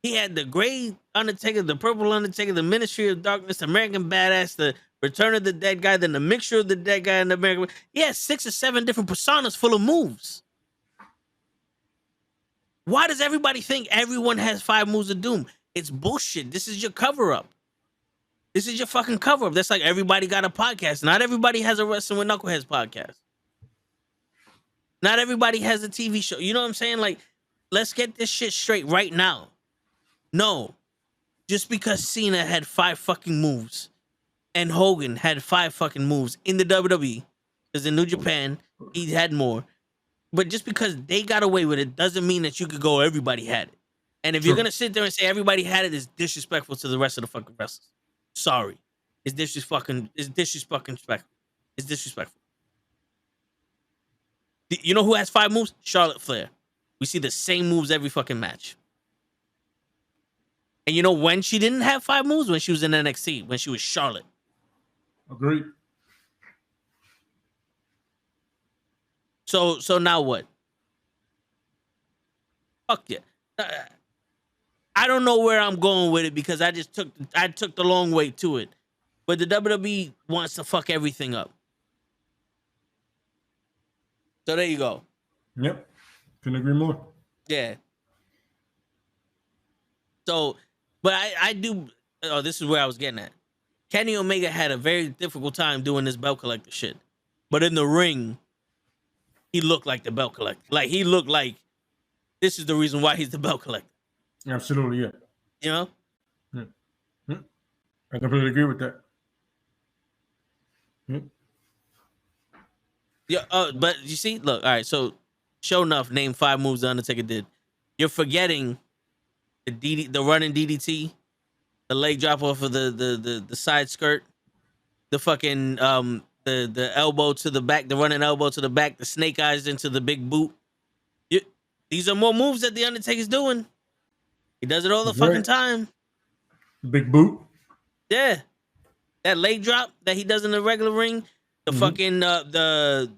He had the gray Undertaker, the purple Undertaker, the Ministry of Darkness, the American Badass, the Return of the Dead Guy, then the mixture of the Dead Guy and the American. He has 6 or 7 different personas full of moves. Why does everybody think everyone has 5 moves of doom? It's bullshit. This is your cover-up. This is your fucking cover-up. That's like everybody got a podcast. Not everybody has a Wrestling with Knuckleheads podcast. Not everybody has a TV show. You know what I'm saying? Like, let's get this shit straight right now. No. Just because Cena had 5 fucking moves and Hogan had 5 fucking moves in the WWE, because in New Japan, he had more. But just because they got away with it doesn't mean that you could go, everybody had it. And if you're going to sit there and say everybody had it, it's disrespectful to the rest of the fucking wrestlers. Sorry. It's disrespectful. It's disrespectful. You know who has 5 moves? Charlotte Flair. We see the same moves every fucking match. And you know when she didn't have 5 moves? When she was in NXT, when she was Charlotte. Agreed. So now what? Fuck yeah. I don't know where I'm going with it because I took the long way to it. But the WWE wants to fuck everything up. So there you go. Yep. Couldn't agree more. Yeah. So, but I do. Oh, this is where I was getting at. Kenny Omega had a very difficult time doing this belt collector shit. But in the ring, he looked like the belt collector. Like, he looked like this is the reason why he's the belt collector. Absolutely, yeah. You know? Yeah. I completely agree with that. Yeah, but you see, look, all right, so sure enough, name 5 moves the Undertaker did. You're forgetting the running DDT, the leg drop off of the side skirt, the fucking the elbow to the back, the running elbow to the back, the snake eyes into the big boot. These are more moves that the Undertaker's doing. He does it all the fucking time. Big boot. Yeah, that leg drop that he does in the regular ring, the fucking the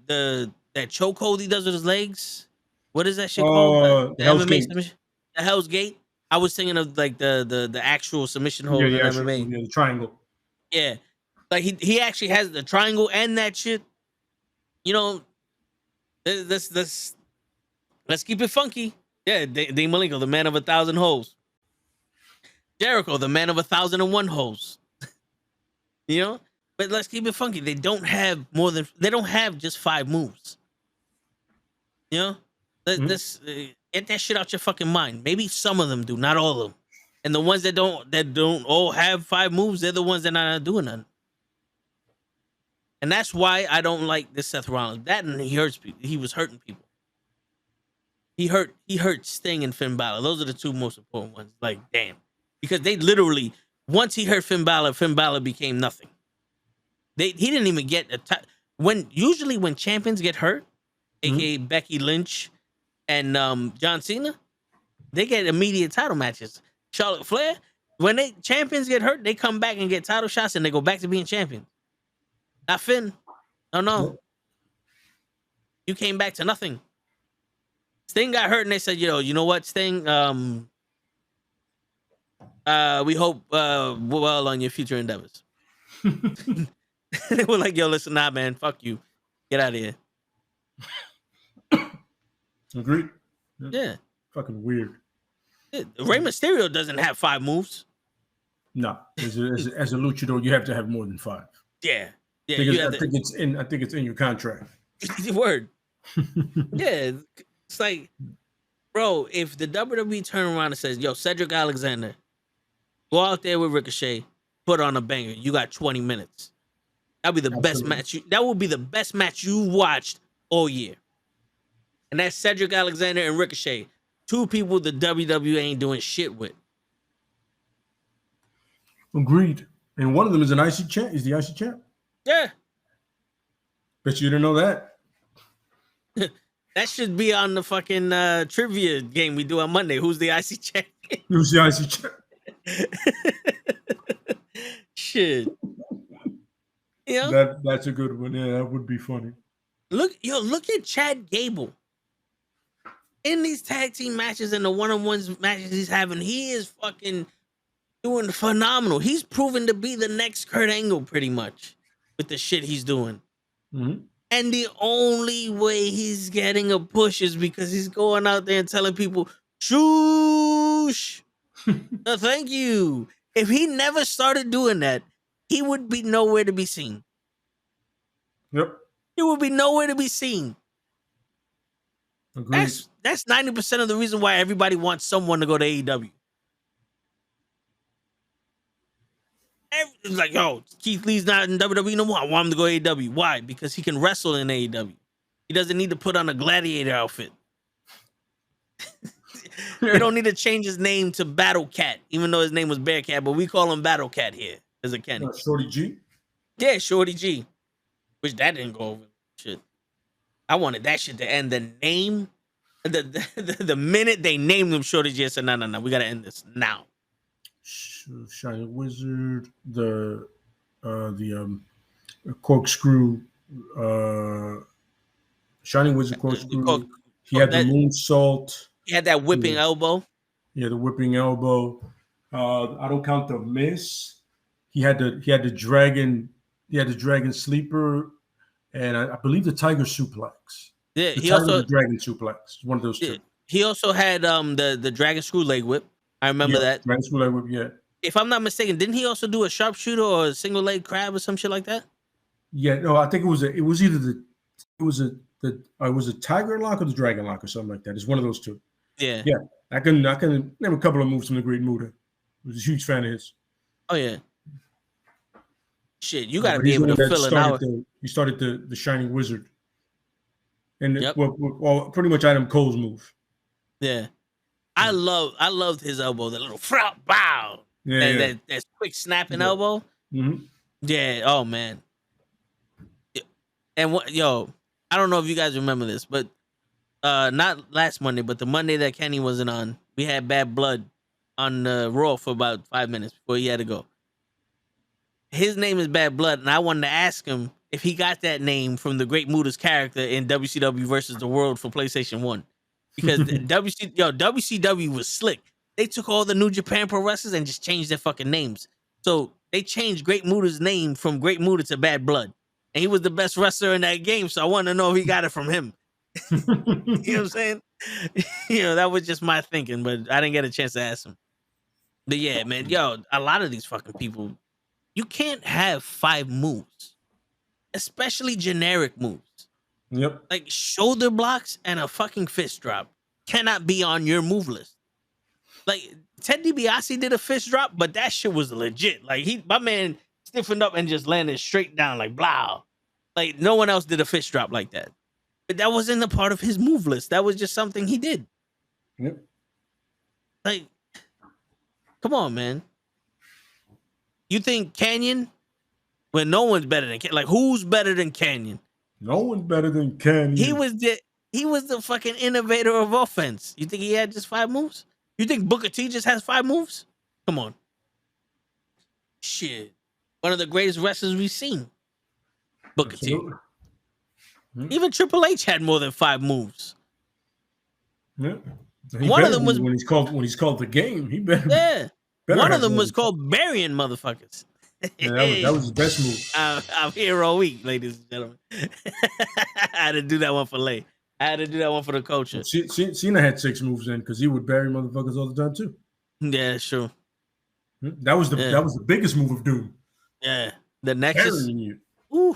that chokehold he does with his legs. What is that shit called? The Hell's MMA Gate. submission. The Hell's Gate. I was thinking of like the actual submission hold in MMA. Yeah, the triangle. Yeah, like he actually has the triangle and that shit. You know, let's keep it funky. Yeah, Dean Malenko, the man of 1,000 holes. Jericho, the man of 1,001 holes. You know, but let's keep it funky. They don't have just 5 moves. You know, let's get that shit out your fucking mind. Maybe some of them do, not all of them. And the ones that don't all have 5 moves, they're the ones that are not doing nothing. And that's why I don't like this Seth Rollins. That and he hurts people. He was hurting people. He hurt Sting and Finn Balor. Those are the 2 most important ones. Like, damn. Because they literally, once he hurt Finn Balor became nothing. He didn't even get usually when champions get hurt, aka Becky Lynch and John Cena, they get immediate title matches. Charlotte Flair, when champions get hurt, they come back and get title shots and they go back to being champions. Not Finn. No. You came back to nothing. Sting got hurt and they said, you know what, Sting? We hope well on your future endeavors. They were like, yo, listen, nah, man, fuck you. Get out of here. Agreed. Yeah. Fucking weird. Rey Mysterio doesn't have 5 moves. No. As a luchador, you have to have more than 5. Yeah. Yeah. I think it's in your contract. Word. Yeah. It's like, bro, if the WWE turn around and says, yo, Cedric Alexander, go out there with Ricochet, put on a banger. You got 20 minutes. That'll be the best match. That will be the best match you watched all year. And that's Cedric Alexander and Ricochet. 2 people the WWE ain't doing shit with. Agreed. And one of them is an IC champ. Is the IC champ? Yeah. Bet you didn't know that. That should be on the fucking trivia game we do on Monday. Who's the IC champion? Who's the IC champ? Shit. You know? That's a good one. Yeah, that would be funny. Look at Chad Gable. In these tag team matches and the one-on-ones matches he's having, he is fucking doing phenomenal. He's proven to be the next Kurt Angle pretty much with the shit he's doing. Mm-hmm. And the only way he's getting a push is because he's going out there and telling people, shoosh. No, thank you. If he never started doing that, he would be nowhere to be seen. Yep. He would be nowhere to be seen. Agreed. That's 90% of the reason why everybody wants someone to go to AEW. It's like, yo, Keith Lee's not in WWE no more. I want him to go to AEW. Why? Because he can wrestle in AEW. He doesn't need to put on a gladiator outfit. We don't need to change his name to Battle Cat, even though his name was Bearcat, but we call him Battle Cat here as a Kenny. Shorty G? Yeah, Shorty G. Which that didn't go over. Shit. I wanted that shit to end. The name, the minute they named him Shorty G, I said, no, we got to end this now. Shining Wizard, the corkscrew, Shining Wizard corkscrew. He had the moonsault. He had that whipping elbow. Yeah, the whipping elbow. I don't count the miss. He had the dragon. He had the dragon sleeper, and I believe the tiger suplex. Yeah, he also the dragon suplex. One of those 2. He also had the dragon screw leg whip. I remember that. Dragon screw leg whip. Yeah. If I'm not mistaken, didn't he also do a sharpshooter or a single leg crab or some shit like that? Yeah, no, I think it was either a tiger lock or the dragon lock or something like that. It's one of those 2. Yeah. Yeah. I can name a couple of moves from the Great Muta. I was a huge fan of his. Oh yeah. Shit, you gotta be able to fill an hour. He started the Shining Wizard. And well, pretty much Adam Cole's move. Yeah. I loved his elbow, the little front bow. That's quick snapping Yeah. elbow. Mm-hmm. Yeah. Oh man. And what? Yo, I don't know if you guys remember this, but not last Monday, but the Monday that Kenny wasn't on, we had Bad Blood on Raw for about 5 minutes before he had to go. His name is Bad Blood, and I wanted to ask him if he got that name from the Great Muda's character in WCW versus the World for PlayStation 1. Because WCW was slick. They took all the New Japan Pro wrestlers and just changed their fucking names. So they changed Great Muda's name from Great Muda to Bad Blood. And he was the best wrestler in that game, so I want to know if he got it from him. You know what I'm saying? That was just my thinking, but I didn't get a chance to ask him. But yeah, man, a lot of these fucking people, you can't have 5 moves, especially generic moves. Yep. Like shoulder blocks and a fucking fist drop cannot be on your move list. Like Ted DiBiase did a fist drop, but that shit was legit. Like my man stiffened up and just landed straight down like blah. Like no one else did a fist drop like that. But that wasn't a part of his move list. That was just something he did. Yep. Like, come on, man. You think Canyon? Well, no one's better than Canyon. Like, who's better than Canyon? No one's better than Canyon. He was the fucking innovator of offense. You think he had just 5 moves? You think Booker T just has 5 moves? Come on. Shit. One of the greatest wrestlers we've seen. Booker T. Even Triple H had more than 5 moves. Yeah. One of them was when he's called the game. He better. Yeah. One of them was called burying motherfuckers. Yeah, that was his best move. I'm here all week, ladies and gentlemen. I had to do that one for Lay. I had to do that one for the culture. Cena had 6 moves in because he would bury motherfuckers all the time too. Yeah, sure. That was the biggest move of Doom. Yeah, the Nexus. Ooh,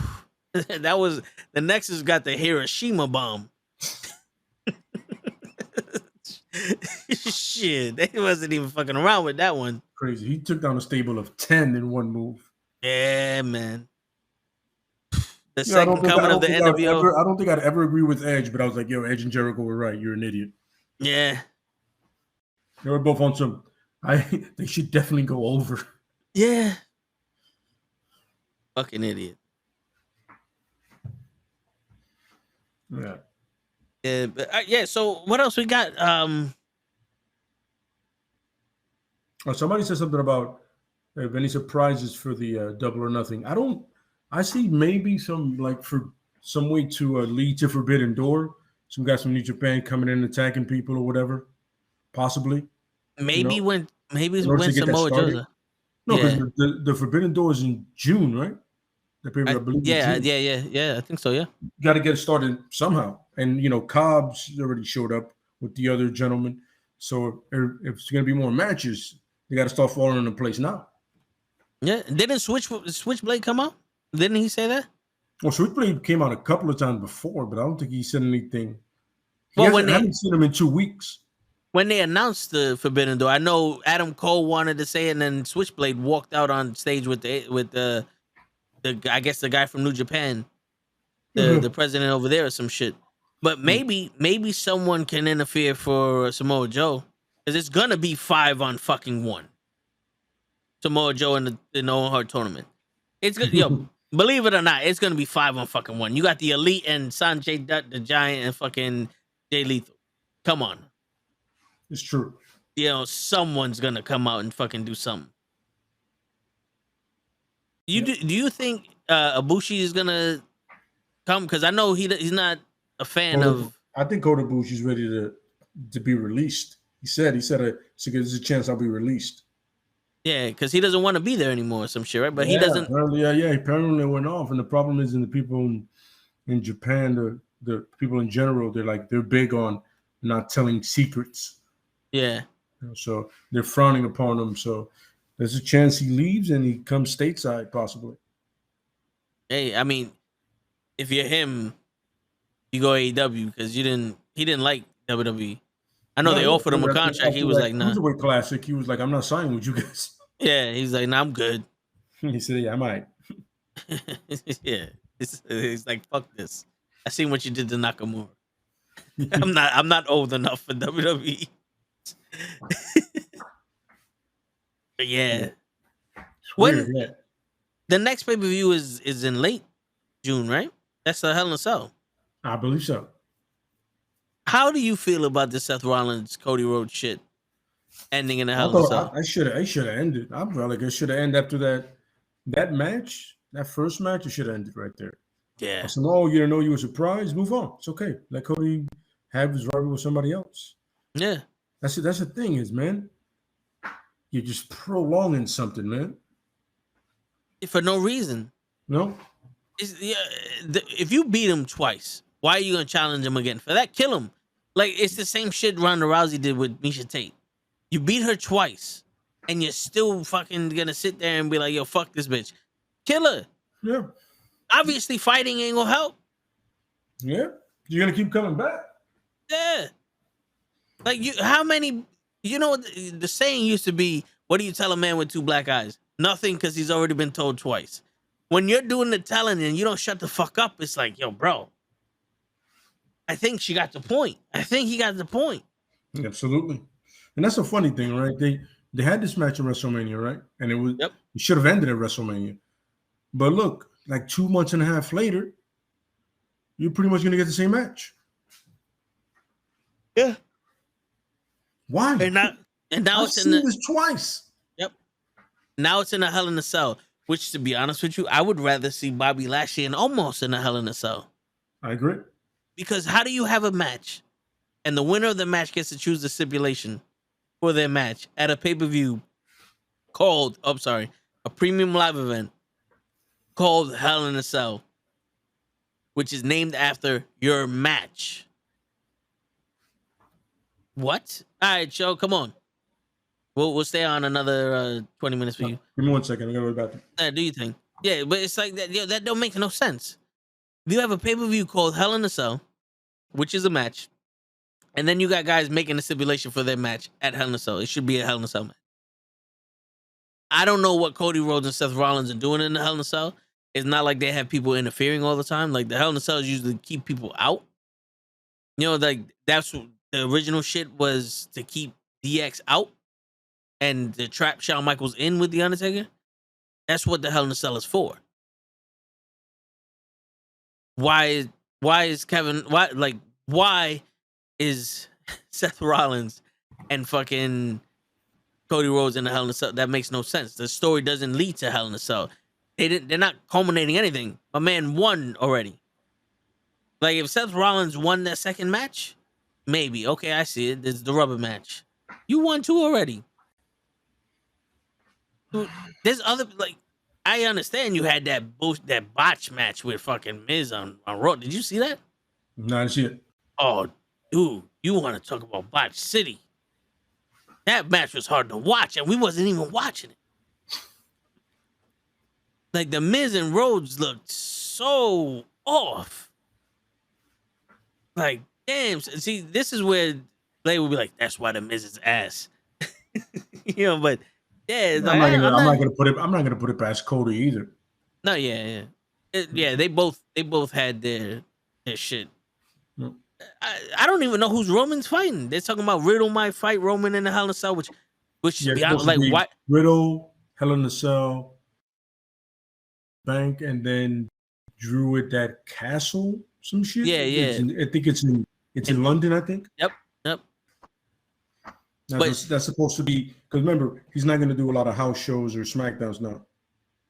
that was the Nexus. Got the Hiroshima bomb. Shit, they wasn't even fucking around with that one. Crazy. He took down a stable of 10 in one move. Yeah, man. The second coming of the NWO. I don't think I'd ever agree with Edge, but I was like, yo, Edge and Jericho were right. You're an idiot. Yeah. They were both on some. They should definitely go over. Yeah. Fucking idiot. Yeah. Yeah, but, so what else we got? Somebody said something about if any surprises for the Double or Nothing. I see maybe some way to lead to Forbidden Door. Some guys from New Japan coming in and attacking people or whatever. Possibly. Maybe when Samoa Joe's. No, because the Forbidden Door is in June, right? The paper, I believe. Yeah. I think so. Yeah. You got to get it started somehow, and Cobb's already showed up with the other gentleman. So if it's going to be more matches, they got to start falling into place now. Yeah, didn't Switchblade come out? Didn't he say that? Well, Switchblade came out a couple of times before, but I don't think he said anything. I haven't seen him in 2 weeks. When they announced the Forbidden Door, I know Adam Cole wanted to say it, and then Switchblade walked out on stage with the I guess the guy from New Japan, the president over there or some shit. But maybe someone can interfere for Samoa Joe, because it's gonna be 5 on fucking 1. Samoa Joe in the No Heart tournament. It's good, believe it or not, it's gonna be 5 on fucking 1. You got the Elite and Sanjay Dutt, the Giant, and fucking Jay Lethal. Come on. It's true. Someone's gonna come out and fucking do something. Do you think Ibushi is gonna come? Because I know he's not a fan of. I think Kota Ibushi's ready to be released. He said there's a chance I'll be released. Yeah, because he doesn't want to be there anymore or some shit, right? But he doesn't. Apparently it went off, and the problem is in the people in Japan, the people in general, they're big on not telling secrets. Yeah. So they're frowning upon him. So there's a chance he leaves and he comes stateside, possibly. Hey, I mean, if you're him, you go AEW because he didn't like WWE. I know they offered him a contract. He was like, nah. Cruiserweight Classic. He was like, I'm not signing with you guys. Yeah, he's like, nah, I'm good. He said, yeah, I might. Yeah. He's like, fuck this. I seen what you did to Nakamura. I'm not old enough for WWE. Yeah. It's When weird, yeah. the next pay-per-view is in late June, right? That's the Hell in a Cell. I believe so. How do you feel about the Seth Rollins Cody Rhodes shit ending in a I Hell in a thought Cell? I should have ended. I felt like it should have ended after that match, that first match. It should have ended right there. Yeah. I said, "Oh, you didn't know you were surprised. Move on. It's okay. Let Cody have his rivalry with somebody else." Yeah. That's it. That's the thing is, man. You're just prolonging something, man. For no reason. No. If you beat him twice, why are you gonna challenge him again? For that, kill him. Like, it's the same shit Ronda Rousey did with Misha Tate. You beat her twice, and you're still fucking gonna sit there and be like, yo, fuck this bitch. Kill her. Yeah. Obviously, fighting ain't gonna help. Yeah. You're gonna keep coming back. Yeah. Like, how many, the saying used to be, what do you tell a man with two black eyes? Nothing, because he's already been told twice. When you're doing the telling and you don't shut the fuck up, it's like, yo, bro, I think she got the point. I think he got the point. Absolutely. And that's a funny thing, right? They had this match at WrestleMania, right? And it should have ended at WrestleMania. But look, like 2 months and a half later, you're pretty much gonna get the same match. Yeah. Why? And now I've seen this twice. Yep. Now it's in a Hell in a Cell, which, to be honest with you, I would rather see Bobby Lashley and almost in a Hell in a Cell. I agree. Because how do you have a match and the winner of the match gets to choose the stipulation for their match at a pay-per-view called, a premium live event called Hell in a Cell, which is named after your match? What? All right, Joe, come on. We'll stay on another 20 minutes for you. Give me 1 second. I gotta go back. Do you think? Yeah, but it's like that. That don't make no sense. You have a pay-per-view called Hell in a Cell, which is a match, and then you got guys making a stipulation for their match at Hell in a Cell. It should be a Hell in a Cell match. I don't know what Cody Rhodes and Seth Rollins are doing in the Hell in a Cell. It's not like they have people interfering all the time. Like, the Hell in a Cell usually keep people out. Like, that's what the original shit was, to keep DX out and to trap Shawn Michaels in with The Undertaker. That's what the Hell in a Cell is for. Why is Seth Rollins and fucking Cody Rhodes in the Hell in a Cell? That makes no sense. The story doesn't lead to Hell in a Cell. They're not culminating anything. A man won already. Like, if Seth Rollins won that second match, maybe. Okay, I see it. There's the rubber match. You won two already. There's other, like, I understand you had that botch match with fucking Miz on Raw. Did you see that? No, I didn't see it. Oh, dude, you want to talk about Botch City? That match was hard to watch, and we wasn't even watching it. Like, the Miz and Rhodes looked so off. Like, damn. See, this is where Blade would be like, "That's why the Miz is ass." But yeah, I'm not gonna put it past Cody either. No, yeah. They both had their shit. Yep. I don't even know who's Roman's fighting. They're talking about Riddle might fight Roman in the Hell in a Cell, which be honest, like, what? Riddle, Hell in a Cell, Bank, and then Drew at that castle, some shit. Yeah. I think it's in London. I think. Yep. That's supposed to be, because remember, he's not going to do a lot of house shows or SmackDowns now.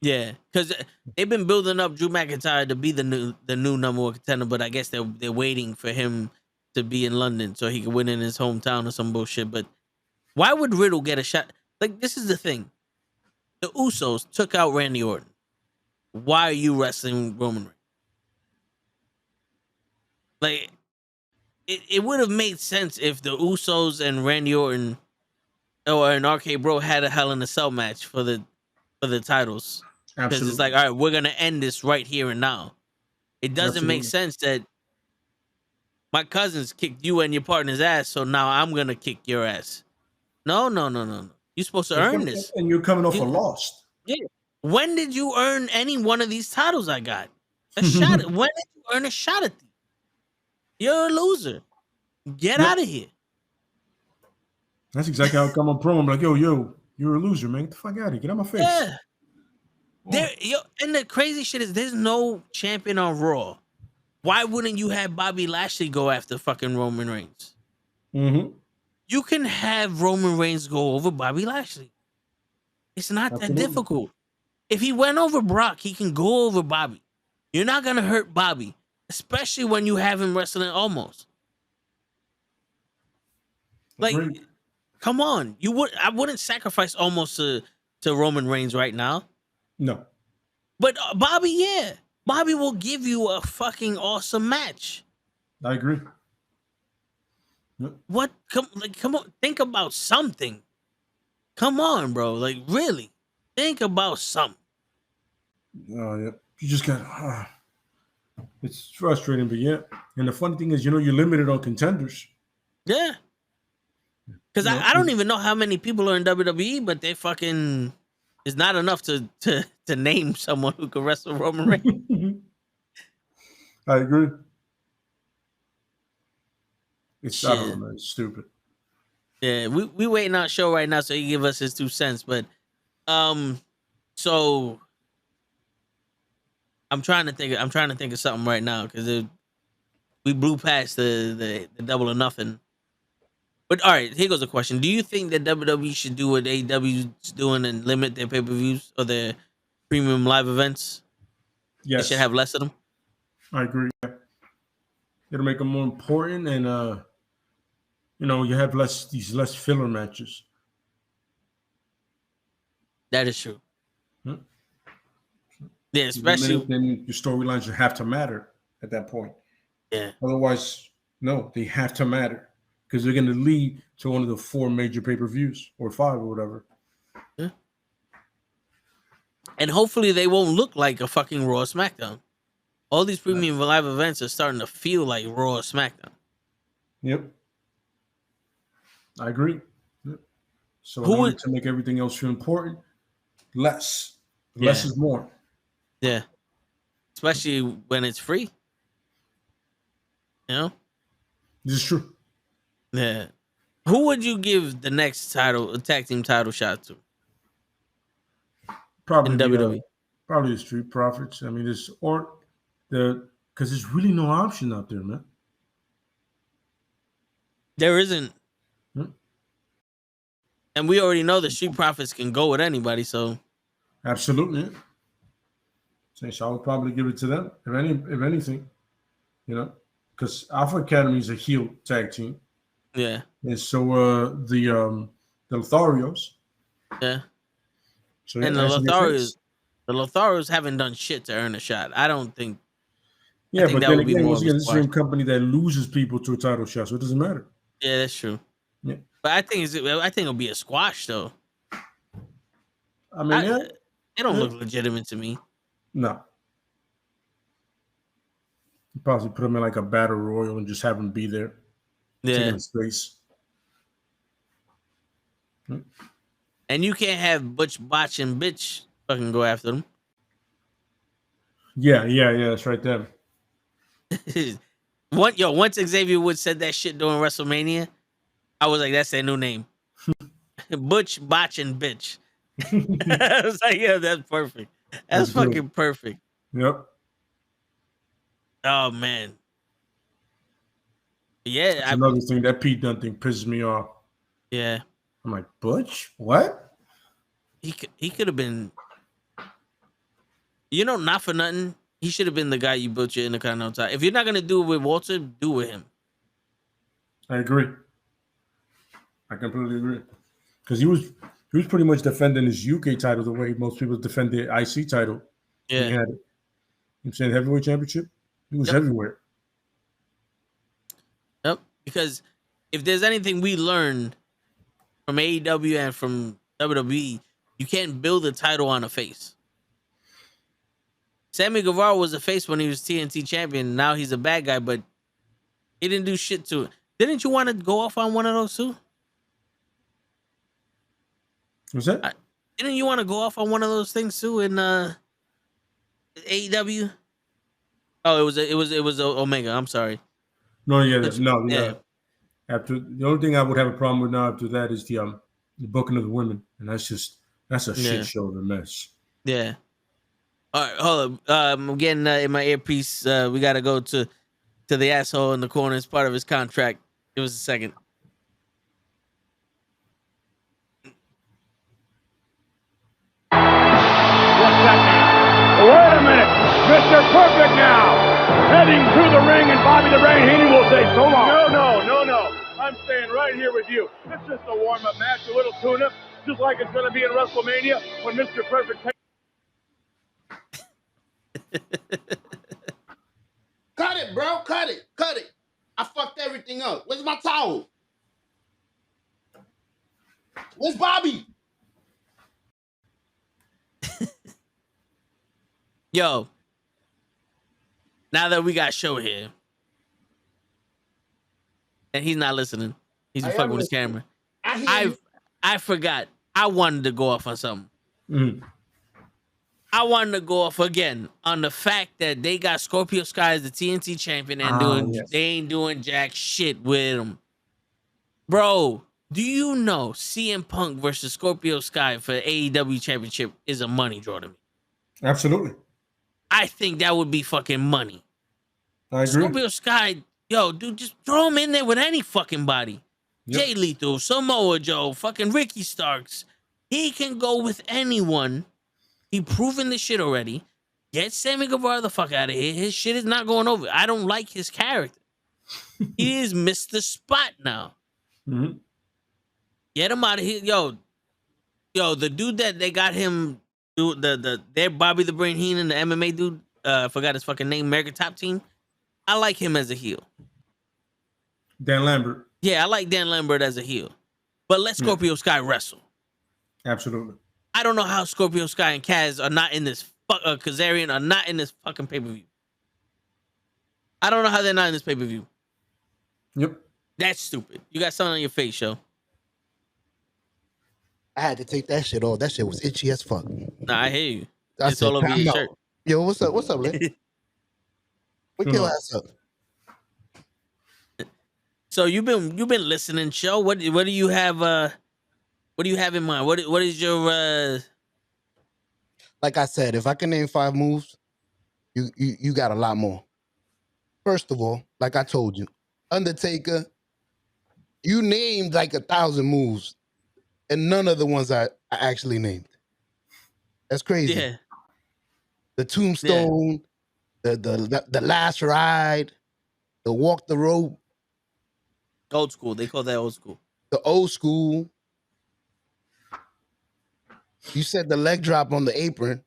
Yeah, because they've been building up Drew McIntyre to be the new number one contender, but I guess they're waiting for him to be in London so he can win in his hometown or some bullshit. But why would Riddle get a shot? Like, this is the thing. The Usos took out Randy Orton. Why are you wrestling Roman Reigns? Like, it would have made sense if the Usos and Randy Orton or an RK Bro had a Hell in a Cell match for the titles. Because it's like, all right, we're gonna end this right here and now. It doesn't make sense that my cousins kicked you and your partner's ass, so now I'm gonna kick your ass. No. You're supposed to earn this. And you're coming off a loss. Yeah. When did you earn any one of these titles I got? A shot. When did you earn a shot at these? You're a loser. Get out of here. That's exactly how I come on promo. I'm like, yo, You're a loser, man. Get the fuck out of here. Get out of my face. Yeah. And the crazy shit is there's no champion on Raw. Why wouldn't you have Bobby Lashley go after fucking Roman Reigns? Mm-hmm. You can have Roman Reigns go over Bobby Lashley. It's not that difficult. If he went over Brock, he can go over Bobby. You're not gonna hurt Bobby, especially when you have him wrestling almost. Like, come on. I wouldn't sacrifice almost to Roman Reigns right now. No. But Bobby, yeah. Bobby will give you a fucking awesome match. I agree. Yep. What? Come on. Think about something. Come on, bro. Like, really. Think about something. Oh, yeah. You just got... it's frustrating, but yeah. And the funny thing is, you're limited on contenders. Yeah. Because I don't even know how many people are in WWE, but they fucking... It's not enough to name someone who can wrestle Roman Reigns. I agree. I don't know, man. It's stupid. Yeah, we waiting on show right now so he give us his 2 cents. But so I'm trying to think of something right now because we blew past the double or nothing. But all right, here goes a question: do you think that WWE should do what AEW is doing and limit their pay-per-views or their premium live events? Yes, they should have less of them. I agree. It'll make them more important, and you have less filler matches. That is true. Yeah, especially then your storylines should have to matter at that point. Yeah. Otherwise, no, they have to matter. Because they're going to lead to one of the 4 major pay-per-views or 5 or whatever. Yeah. And hopefully they won't look like a fucking Raw or SmackDown. All these premium live events are starting to feel like Raw or SmackDown. Yep. I agree. Yep. So in order to make everything else feel important, less. Less is more. Yeah. Especially when it's free. This is true. Yeah. Who would you give the next tag team title shot to? Probably in WWE. Probably the Street Profits. I mean, because there's really no option out there, man. There isn't. And we already know the Street Profits can go with anybody, so. Absolutely. So I would probably give it to them, if anything, because Alpha Academy is a heel tag team. Yeah. And so the Lotharios. Yeah. So and the Lotharios haven't done shit to earn a shot. I don't think. Yeah, but then again, it's the same company that loses people to a title shot, so it doesn't matter. Yeah, that's true. Yeah. But I think it'll be a squash though. I mean, they don't look legitimate to me. No. You possibly put them in like a battle royal and just have them be there. Yeah. Space. And you can't have Butch, Botch, and Bitch fucking go after them. Yeah, that's right there. Once Xavier Woods said that shit during WrestleMania, I was like, that's their new name. Butch, Botch, and Bitch. I was like, yeah, that's perfect. That's fucking perfect. Yep. Oh, man. Yeah. Another thing, that Pete Dunne thing pisses me off. Yeah. I'm like, Butch? What? He could have been, not for nothing. He should have been the guy you built your Intercontinental title. If you're not going to do it with Walter, do it with him. I agree. I completely agree. Because he was pretty much defending his UK title the way most people defend the IC title. Yeah. He had it. I'm saying heavyweight championship. He was everywhere. Yep. Because if there's anything we learned from AEW and from WWE, you can't build a title on a face. Sammy Guevara was a face when he was TNT champion. Now he's a bad guy, but he didn't do shit to it. Didn't you want to go off on one of those too? What's that? Didn't you want to go off on one of those things too in AEW? Oh, it was Omega. I'm sorry. No, yeah. After the only thing I would have a problem with now after that is the the booking of the women, and that's a shit show of a mess. Yeah. All right, hold up. I'm getting in my earpiece. We got to go to the asshole in the corner. It's part of his contract. Give us a second. What's that mean? Wait a minute. Mr. Perfect now. Heading to the ring, and Bobby the Brain Heenan will say so long. No. I'm staying right here with you. It's just a warm-up match, a little tune-up, just like it's going to be in WrestleMania when Mr. Perfect takes... Cut it, bro. Cut it. I fucked everything up. Where's my towel? Where's Bobby? Yo, now that we got Show here, and he's not listening, he's fucking with his camera. I forgot. I wanted to go off on something. Mm. I wanted to go off again on the fact that they got Scorpio Sky as the TNT champion and they ain't doing jack shit with him. Bro, do you know CM Punk versus Scorpio Sky for AEW championship is a money draw to me? Absolutely. I think that would be fucking money. I agree. Scorpio Sky, yo, dude, just throw him in there with any fucking body. Yep. Jay Lethal, Samoa Joe, fucking Ricky Starks. He can go with anyone. He proven this shit already. Get Sammy Guevara the fuck out of here. His shit is not going over. I don't like his character. He is Mr. Spot now. Mm-hmm. Get him out of here. Yo, the dude that they got him, their Bobby the Brain Heenan, the MMA dude, I forgot his fucking name, American Top Team. I like him as a heel. Dan Lambert. Yeah, I like Dan Lambert as a heel. But let Scorpio Sky wrestle. Absolutely. I don't know how Scorpio Sky and Kaz are not in this Kazarian are not in this fucking pay-per-view. I don't know how they're not in this pay-per-view. Yep. That's stupid. You got something on your face, Show. I had to take that shit off. That shit was itchy as fuck. Nah, I hear you. It's all over your shirt. Yo, what's up? What's up, Lee? Wake your ass up. So you've been listening, Show. What do you have? What do you have in mind? What is your? Like I said, if I can name 5 moves, you got a lot more. First of all, like I told you, Undertaker, you named like 1,000 moves, and none of the ones I actually named. That's crazy. Yeah. The tombstone, the last ride, the walk the rope. Old school. They call that old school. The old school. You said the leg drop on the apron.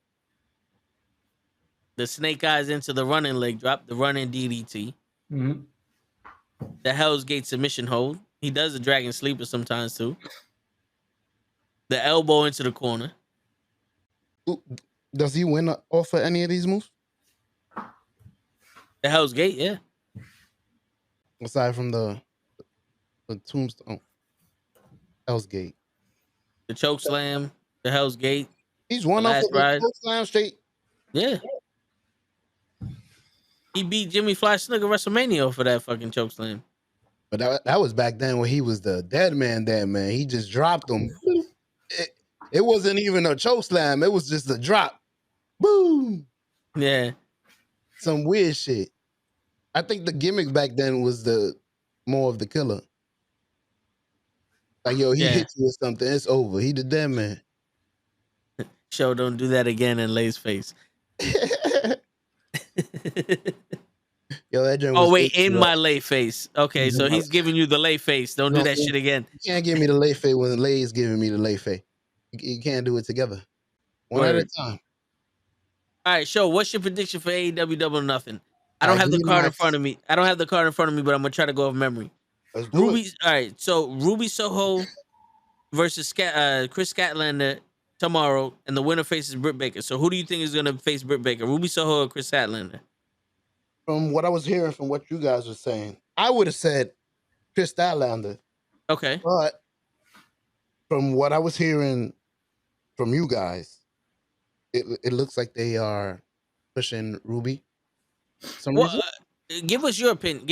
The snake eyes into the running leg drop, the running DDT. Mm-hmm. The Hell's Gate submission hold. He does the dragon sleeper sometimes too. The elbow into the corner. Does he win off of any of these moves? The Hell's Gate, yeah. Aside from the tombstone. Hell's Gate. The choke slam. The Hell's Gate. He's won off of the choke slam straight. Yeah. He beat Jimmy Fly Snuka WrestleMania for that fucking choke slam. But that was back then when he was the dead man. He just dropped him. It wasn't even a choke slam. It was just a drop. Boom. Yeah. Some weird shit. I think the gimmick back then was more of the killer. Like, yo, he hit you with something. It's over. He the dead man. Show don't do that again in Lay's face. Yo, that oh, wait, in my Lay face. Okay, so he's giving you the Lay face. Don't do that shit again. You can't give me the Lay face when Lay is giving me the Lay face. You can't do it together. One at a time. All right, Show, what's your prediction for AEW Double or Nothing? I don't have the card in front of me. But I'm going to try to go off memory. Ruby, all right, so Ruby Soho versus Chris Statlander tomorrow, and the winner faces Britt Baker. So who do you think is going to face Britt Baker, Ruby Soho or Chris Statlander? From what I was hearing from what you guys were saying, I would have said Chris Statlander. Okay. But from what I was hearing from you guys, it looks like they are pushing Ruby. Give us your opinion.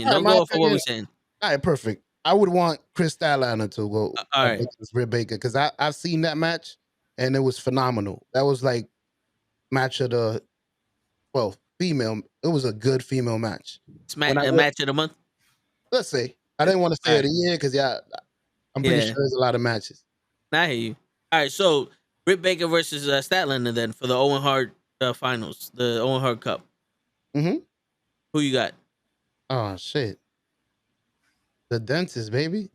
Don't go off of what we're saying. All right, perfect. I would want Chris Statlander to go All right. against Britt Baker because I've seen that match and it was phenomenal. That was like match of the female. It was a good female match. It's match of the month. Let's say I didn't want to say it a year because I'm pretty sure there's a lot of matches. I hear you. All right, so Britt Baker versus Statlander then for the Owen Hart finals, the Owen Hart Cup. Mm-hmm. Who you got? Oh shit. The dentist, baby.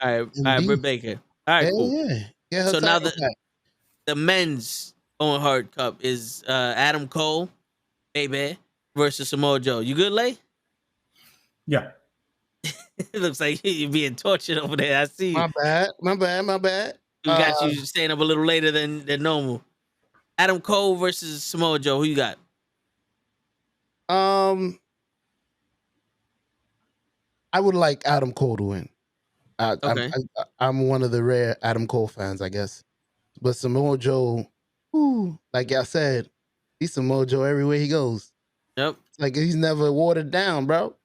All right, Britt Baker. All right, cool. Yeah. So now the men's Owen Hart Cup is Adam Cole, baby, versus Samoa Joe. You good, Lay? Yeah. It looks like you're being tortured over there. I see you. My bad. We got you staying up a little later than normal. Adam Cole versus Samoa Joe. Who you got? I would like Adam Cole to win. Okay. I'm one of the rare Adam Cole fans, I guess. But Samoa Joe, like I said, he's Samoa Joe everywhere he goes. Yep. It's like he's never watered down, bro.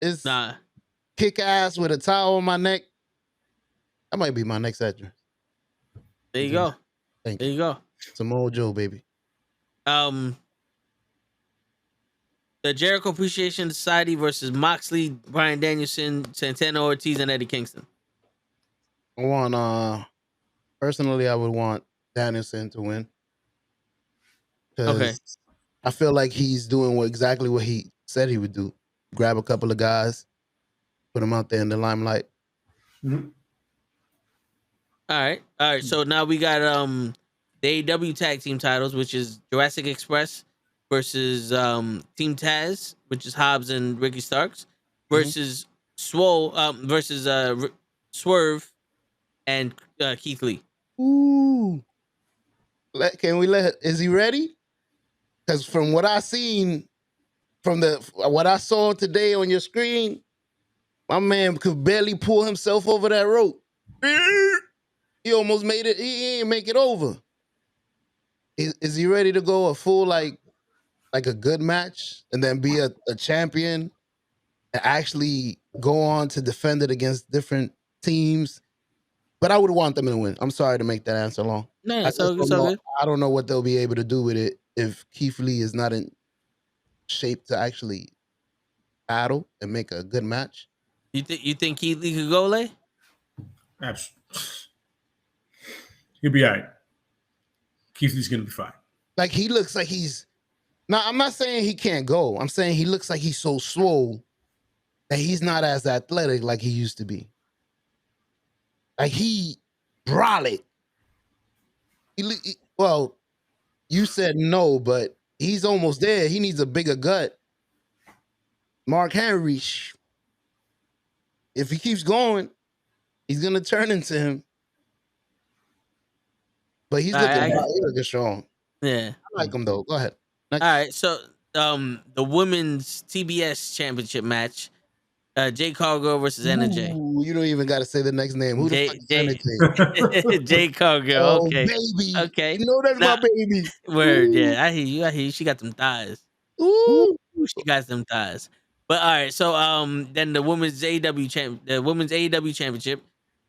It's kick ass with a towel on my neck. That might be my next address. There you go. Thank you. There you go. Samoa Joe, baby. The Jericho Appreciation Society versus Moxley, Bryan Danielson, Santana Ortiz, and Eddie Kingston. I want personally I would want Danielson to win. Okay. I feel like he's doing exactly what he said he would do. Grab a couple of guys, put them out there in the limelight. Mm-hmm. All right. So now we got the AEW tag team titles, which is Jurassic Express versus Team Taz, which is Hobbs and Ricky Starks, versus Swerve and Keith Lee. Ooh. Is he ready? Because from what I seen, what I saw today on your screen, my man could barely pull himself over that rope. He almost made it. He ain't make it over. Is he ready to go a full like a good match and then be a champion and actually go on to defend it against different teams? But I would want them to win. I'm sorry to make that answer long. No, I don't know what they'll be able to do with it if Keith Lee is not in shape to actually battle and make a good match. You think Keith Lee could go, Lay? Absolutely. He'll be all right. Keith Lee's gonna be fine. Like he looks like he's. Now I'm not saying he can't go. I'm saying he looks like he's so swole that he's not as athletic like he used to be. Like he brolic. Well, you said no, but he's almost there. He needs a bigger gut. Mark Henry, if he keeps going, he's gonna turn into him. But he's looking strong. Yeah, I like him though. Go ahead. Next. All right, so the women's TBS championship match, Jay Cargill versus NJ. You don't even got to say the next name. Who the fuck is NJ? Jay Cargill. Oh, okay, baby. Okay. You know that's my baby. Word. Ooh. Yeah, I hear you. She got them thighs. Ooh, she got them thighs. But all right, so then the women's AEW championship,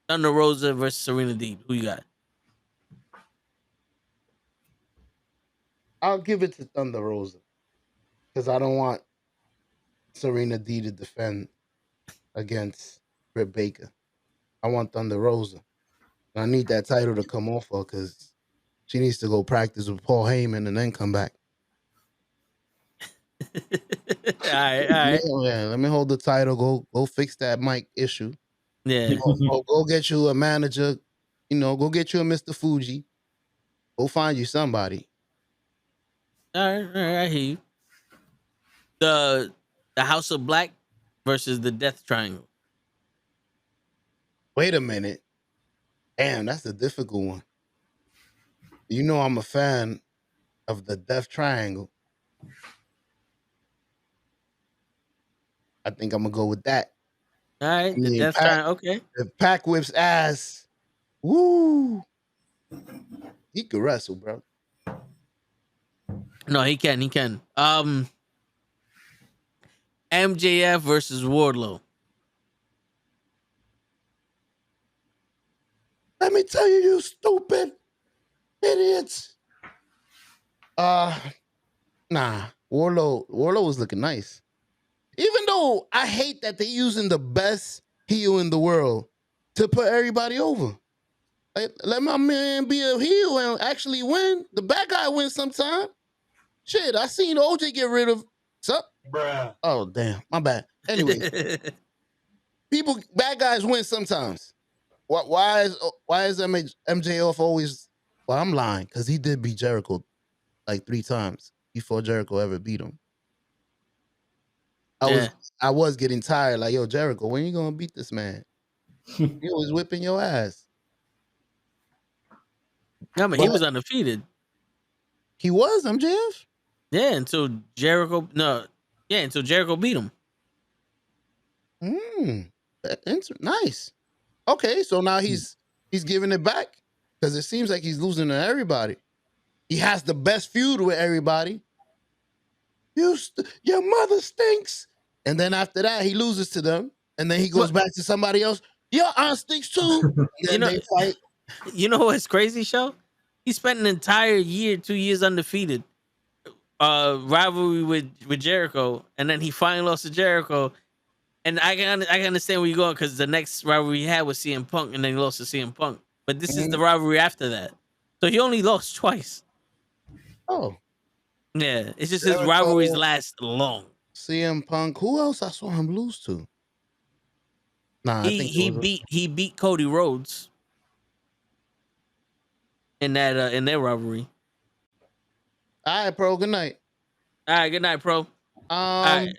Thunder Rosa versus Serena Deeb. Who you got? I'll give it to Thunder Rosa because I don't want Serena Deeb to defend against Britt Baker. I want Thunder Rosa. I need that title to come off her because she needs to go practice with Paul Heyman and then come back. all right. Yeah, let me hold the title. Go fix that mic issue. Yeah. Go get you a manager. Go get you a Mr. Fuji. Go find you somebody. All right, I hear you. The House of Black versus the Death Triangle. Wait a minute. Damn, that's a difficult one. I'm a fan of the Death Triangle. I think I'm gonna go with that. All right, the Death Triangle. Okay. If Pac whips ass, woo, he could wrestle, bro. No, he can. MJF versus Wardlow. Let me tell you, you stupid idiots. Nah, Warlow was looking nice. Even though I hate that they're using the best heel in the world to put everybody over. Like, let my man be a heel and actually win. The bad guy wins sometime. Shit, I seen OJ get rid of Bruh. Oh, damn. My bad. Anyway, bad guys win sometimes. Why is MJF always? Well, I'm lying because he did beat Jericho like 3 times before Jericho ever beat him. I was getting tired. Like, yo, Jericho, when you gonna beat this man? He was whipping your ass. No, but he was undefeated. He was MJF. Yeah, until Jericho. Until Jericho beat him. Nice. Okay, so now he's giving it back because it seems like he's losing to everybody. He has the best feud with everybody. Your mother stinks, and then after that he loses to them, and then he goes back to somebody else. Your aunt stinks too. And they fight. You know what's crazy, Show? He spent an entire 2 years undefeated. Rivalry with Jericho, and then he finally lost to Jericho. And I can understand where you're going because the next rivalry he had was CM Punk, and then he lost to CM Punk. But this is the rivalry after that, so he only lost twice. Oh, yeah, it's just his rivalries last long. CM Punk. Who else I saw him lose to? Nah, he beat Cody Rhodes in their rivalry. All right, bro. Good night. All right, good night, bro. All right.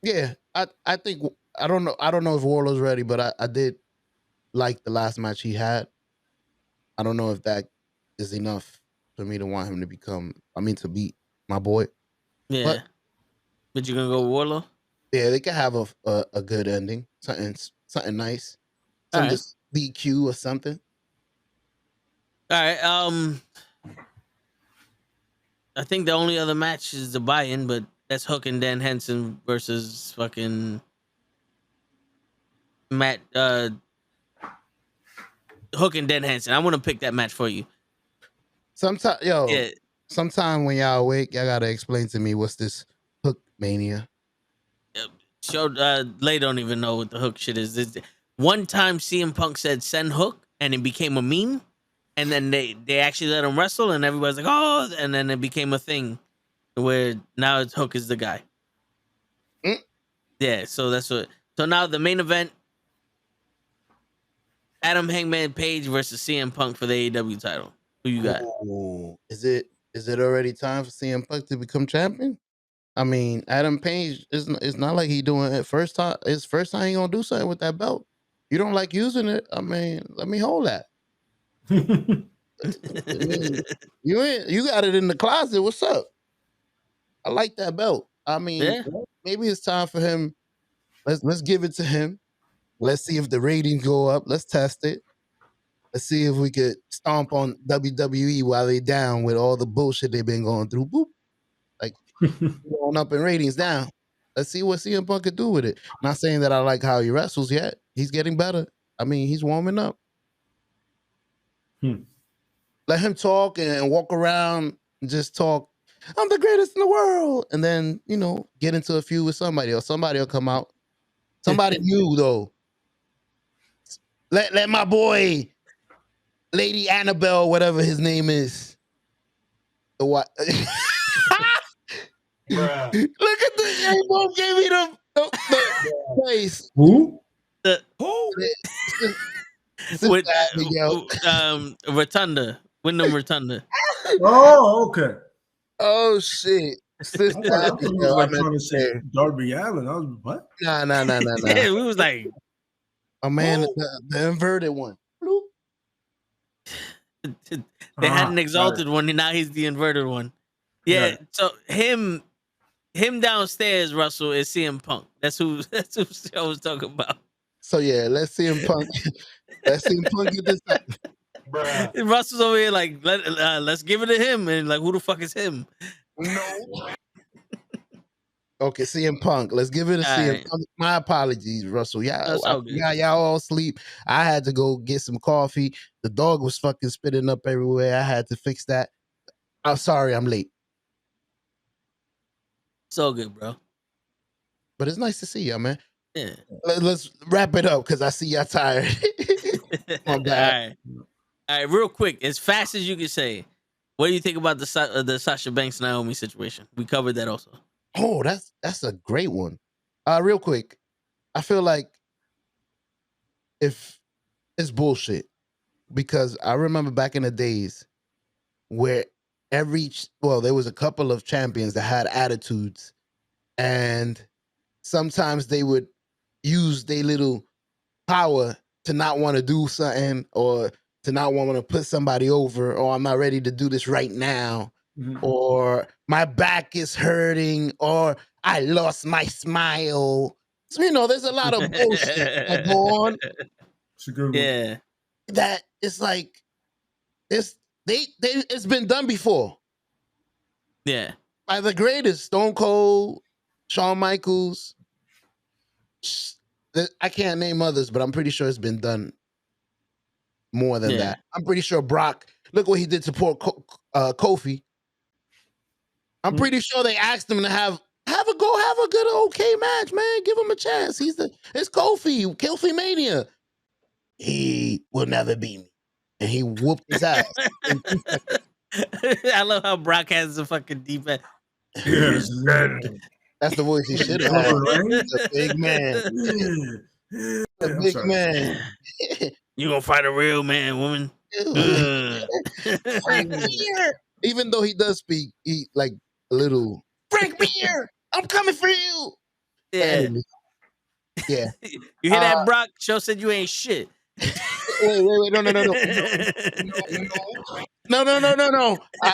Yeah, I think I don't know if Warlow's ready, but I did like the last match he had. I don't know if that is enough for me to want him to beat my boy. Yeah, but you're gonna go with Warlow? Yeah, they could have a good ending, something nice, some DQ or something. All right. I think the only other match is the buy-in, but that's Hook and Dan Henson versus fucking Matt. Hook and Dan Henson. I want to pick that match for you. Sometime when y'all awake, y'all gotta explain to me what's this Hook mania. Lay don't even know what the Hook shit is. One time CM Punk said send Hook, and it became a meme, and then they actually let him wrestle, and everybody's like, oh, and then it became a thing where now it's Hook is the guy. Yeah, so that's what. So now the main event: Adam Hangman Page versus CM Punk for the AEW title. Who you got? Ooh, is it already time for CM Punk to become champion? I mean, Adam Page it's not like he doing it first time. It's first time he gonna do something with that belt. You don't like using it? I mean, let me hold that. I mean, you got it in the closet. What's up? I like that belt. I mean, maybe it's time for him. Let's give it to him. Let's see if the ratings go up. Let's test it. Let's see if we could stomp on WWE while they down with all the bullshit they've been going through. Boop. Like going up in ratings down. Let's see what CM Punk could do with it. Not saying that I like how he wrestles yet. He's getting better. I mean, he's warming up. Let him talk and walk around and just talk. I'm the greatest in the world. And then, get into a feud with somebody, or somebody will come out. Somebody new, though. Let my boy, Lady Annabelle, whatever his name is. The what? Look at the they both gave me the face. Who? With Rotunda. Wyndham Rotunda. Oh, okay. Oh shit. Sister I was trying to say Darby Allin. I was what? Nah. Yeah, we was like, a man, the inverted one. They had an exalted one, and now he's the inverted one. Yeah. So him downstairs, Russell, is CM Punk. That's who I was talking about. So yeah, let's see him Punk. Let's see him Punk get this time. Bruh. Russell's over here like, let's give it to him, and like, who the fuck is him? No. Okay, CM Punk. Let's give it a All CM right. Punk. My apologies, Russell. That's all good. Y'all all sleep. I had to go get some coffee. The dog was fucking spitting up everywhere. I had to fix that. I'm sorry I'm late. It's all good, bro. But it's nice to see y'all, man. Yeah. Let's wrap it up because I see y'all tired. My bad. All right, real quick, as fast as you can say, what do you think about the Sasha Banks Naomi situation? We covered that also. Oh, that's a great one. Real quick, I feel like if it's bullshit because I remember back in the days where there was a couple of champions that had attitudes, and sometimes they would use their little power to not want to do something or to not want to put somebody over, or I'm not ready to do this right now, or my back is hurting, or I lost my smile. So, there's a lot of bullshit that go on. It's a good one. Yeah. That it's like it's been done before. Yeah. By the greatest, Stone Cold, Shawn Michaels. I can't name others, but I'm pretty sure it's been done more than that. I'm pretty sure Brock, look what he did to poor Kofi. I'm pretty sure they asked him to have a good, okay match, man. Give him a chance. It's Kofi Mania. He will never beat me. And he whooped his ass in 2 seconds. I love how Brock has the fucking deep end. Yes. That's the voice he should have had. The big man. The big man. You gonna fight a real man, woman? Even though he does speak, he like a little Frank Beer. I'm coming for you. Yeah. Anyway, yeah. You hear that, Brock? Show said you ain't shit. Wait. No. I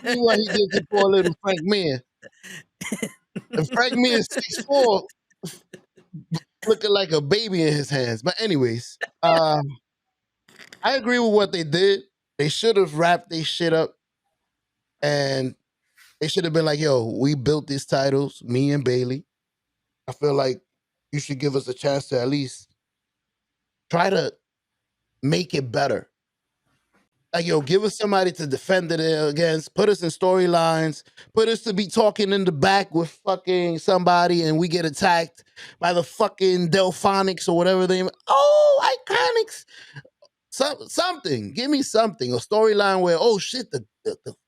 see what he did to poor little Frank Mir. And Frank Mir is 6'4", looking like a baby in his hands. But anyways, I agree with what they did. They should have wrapped their shit up, and they should have been like, yo, we built these titles, me and Bailey. I feel like you should give us a chance to at least try to make it better. Like, yo, give us somebody to defend it against, put us in storylines, put us to be talking in the back with fucking somebody and we get attacked by the fucking Delphonics or whatever they... Oh, Iconics! Something. Give me something. A storyline where, oh shit, the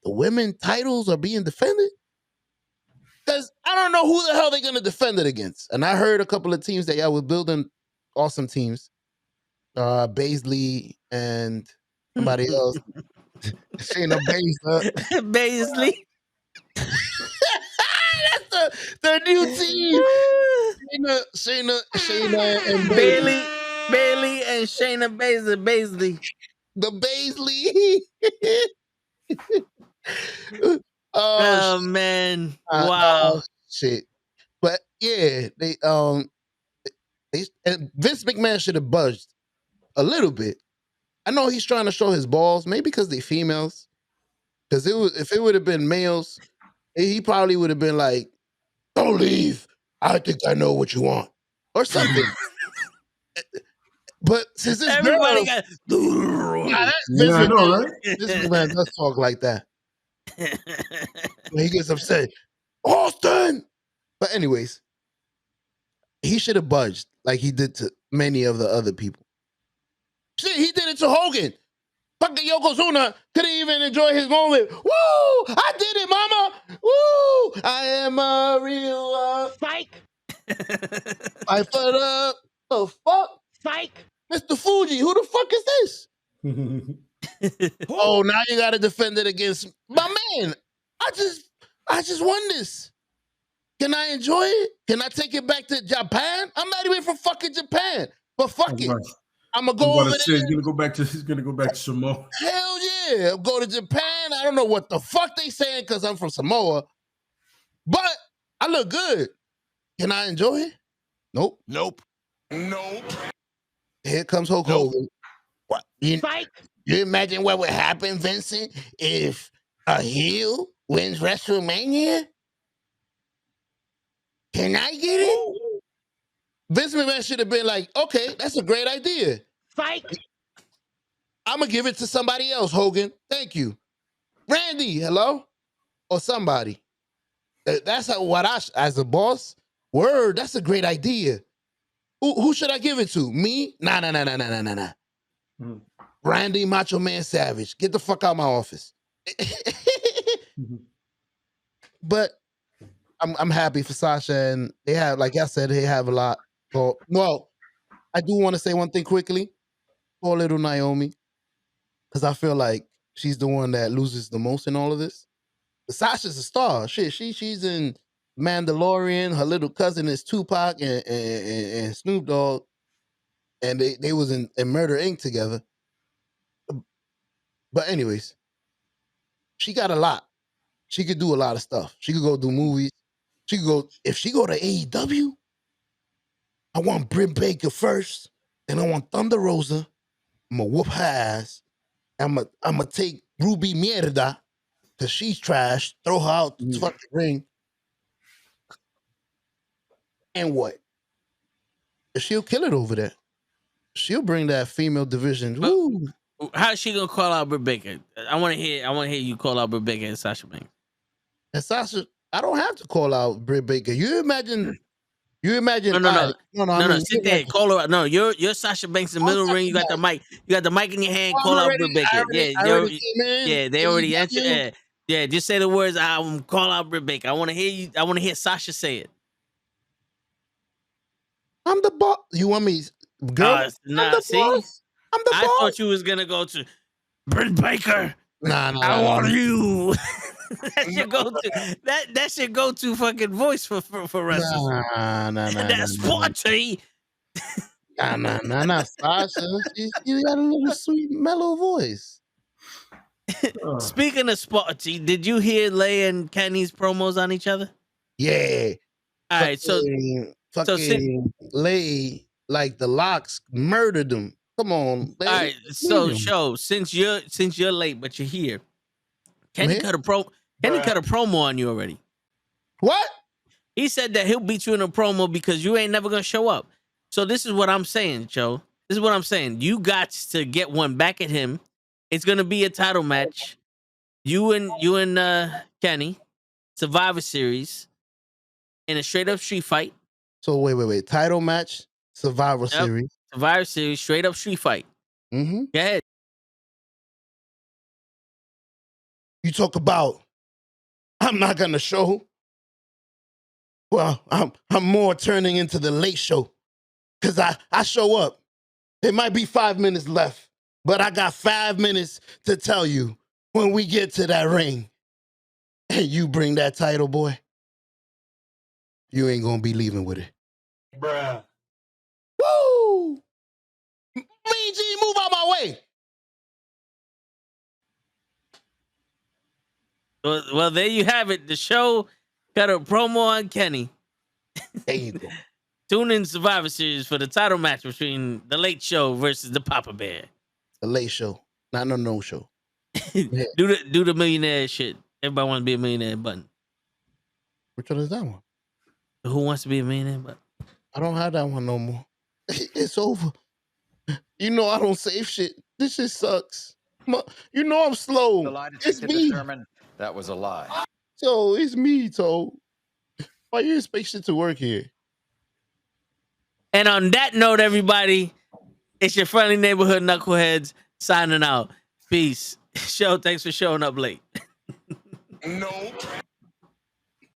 women titles are being defended? Because I don't know who the hell they're going to defend it against. And I heard a couple of teams that y'all were building awesome teams. Baszler and somebody else. Shayna Baszler. Baszler. That's the new team. Shayna and Bailey and Shayna Baszler. The Baszler. Oh man. Wow. Shit. But yeah, they Vince McMahon should have budged a little bit. I know he's trying to show his balls, maybe because they females. Because if it would have been males, he probably would have been like, "Don't leave. I think I know what you want," or something. But since this everybody girl, got Vince McMahon does talk like that. He gets upset. Austin. But anyways, he should have budged like he did to many of the other people. Shit, he did it to Hogan. Fucking Yokozuna couldn't even enjoy his moment. Woo! I did it, mama! Woo! I am a real psych. I put up the fuck? Psych. Mr. Fuji, who the fuck is this? Oh, now you gotta defend it against my man. I just won this. Can I enjoy it? Can I take it back to Japan? I'm not even from fucking Japan. But fuck it. I'm gonna go over there. He's gonna go back to Samoa. Hell yeah. I'll go to Japan. I don't know what the fuck they saying because I'm from Samoa. But I look good. Can I enjoy it? Nope. Here comes Hulk Hogan. What? You imagine what would happen, Vincent, if a heel wins WrestleMania? Can I get it? Vince McMahon should have been like, okay, that's a great idea. Fight. I'm gonna give it to somebody else, Hogan. Thank you. Randy, hello? Or somebody. That's what as a boss, word, that's a great idea. Who should I give it to? Me? Nah. Mm-hmm. Randy Macho Man Savage. Get the fuck out of my office. But I'm happy for Sasha, and they have, like I said, they have a lot. So, well, I do want to say one thing quickly. Poor little Naomi, because I feel like she's the one that loses the most in all of this. Sasha's a star. Shit, she's in Mandalorian. Her little cousin is Tupac and Snoop Dogg, and they was in Murder Inc. together. But anyways, she got a lot. She could do a lot of stuff. She could go do movies. She could go, if she go to AEW, I want Britt Baker first, and I want Thunder Rosa. I'm gonna whoop her ass. I'm gonna take Ruby Mierda, because she's trash, throw her out the fucking ring. And what? She'll kill it over there. She'll bring that female division. Woo. How's she gonna call out Britt Baker? I want to hear you call out Britt Baker and Sasha Banks. And Sasha, I don't have to call out Britt Baker. You imagine. No. Sit there. Call her out. No, you're Sasha Banks in the middle ring. You got the mic. You got the mic in your hand. Call out Britt Baker. They already answered. Yeah, just say the words. I'm call out Britt Baker. I want to hear you. I want to hear Sasha say it. I'm the boss. You want me, girl? Nah, see, boss. I'm the boss. I thought you was gonna go to Britt Baker. Nah. I want you. That's your go-to. That's your go-to fucking voice for wrestling. Nah. That's sporty. Nah. Sasha, you got a little sweet, mellow voice. Speaking of sporty, did you hear Lay and Kenny's promos on each other? Yeah. All right, so Lay, like the Locks murdered them. Come on. All right, so show since you're late, but you're here. Kenny cut a promo on you already. What? He said that he'll beat you in a promo because you ain't never gonna show up. So this is what I'm saying, Joe. This is what I'm saying. You got to get one back at him. It's gonna be a title match. You and Kenny, Survivor Series, in a straight up street fight. So wait. Title match, Survivor Series. Survivor Series, straight up street fight. Mm-hmm. Go ahead. You talk about I'm not gonna show. Well, I'm more turning into the late show. Cause I show up. There might be 5 minutes left, but I got 5 minutes to tell you when we get to that ring and you bring that title, boy, you ain't gonna be leaving with it. Bruh. Woo! Mean G, move out my way. Well, there you have it. The show got a promo on Kenny. There you go. Tune in Survivor Series for the title match between the Late Show versus the Papa Bear. The late show, not no show. Do the millionaire shit. Everybody wants to be a millionaire button. Which one is that one? Who wants to be a millionaire button? I don't have that one no more. It's over. You know I don't save shit. This shit sucks. You know I'm slow. The lie It's detector me. determined that was a lie. So it's me, so why you expect shit to work here? And on that note, everybody, it's your friendly neighborhood knuckleheads signing out. Peace. Show, thanks for showing up late. No.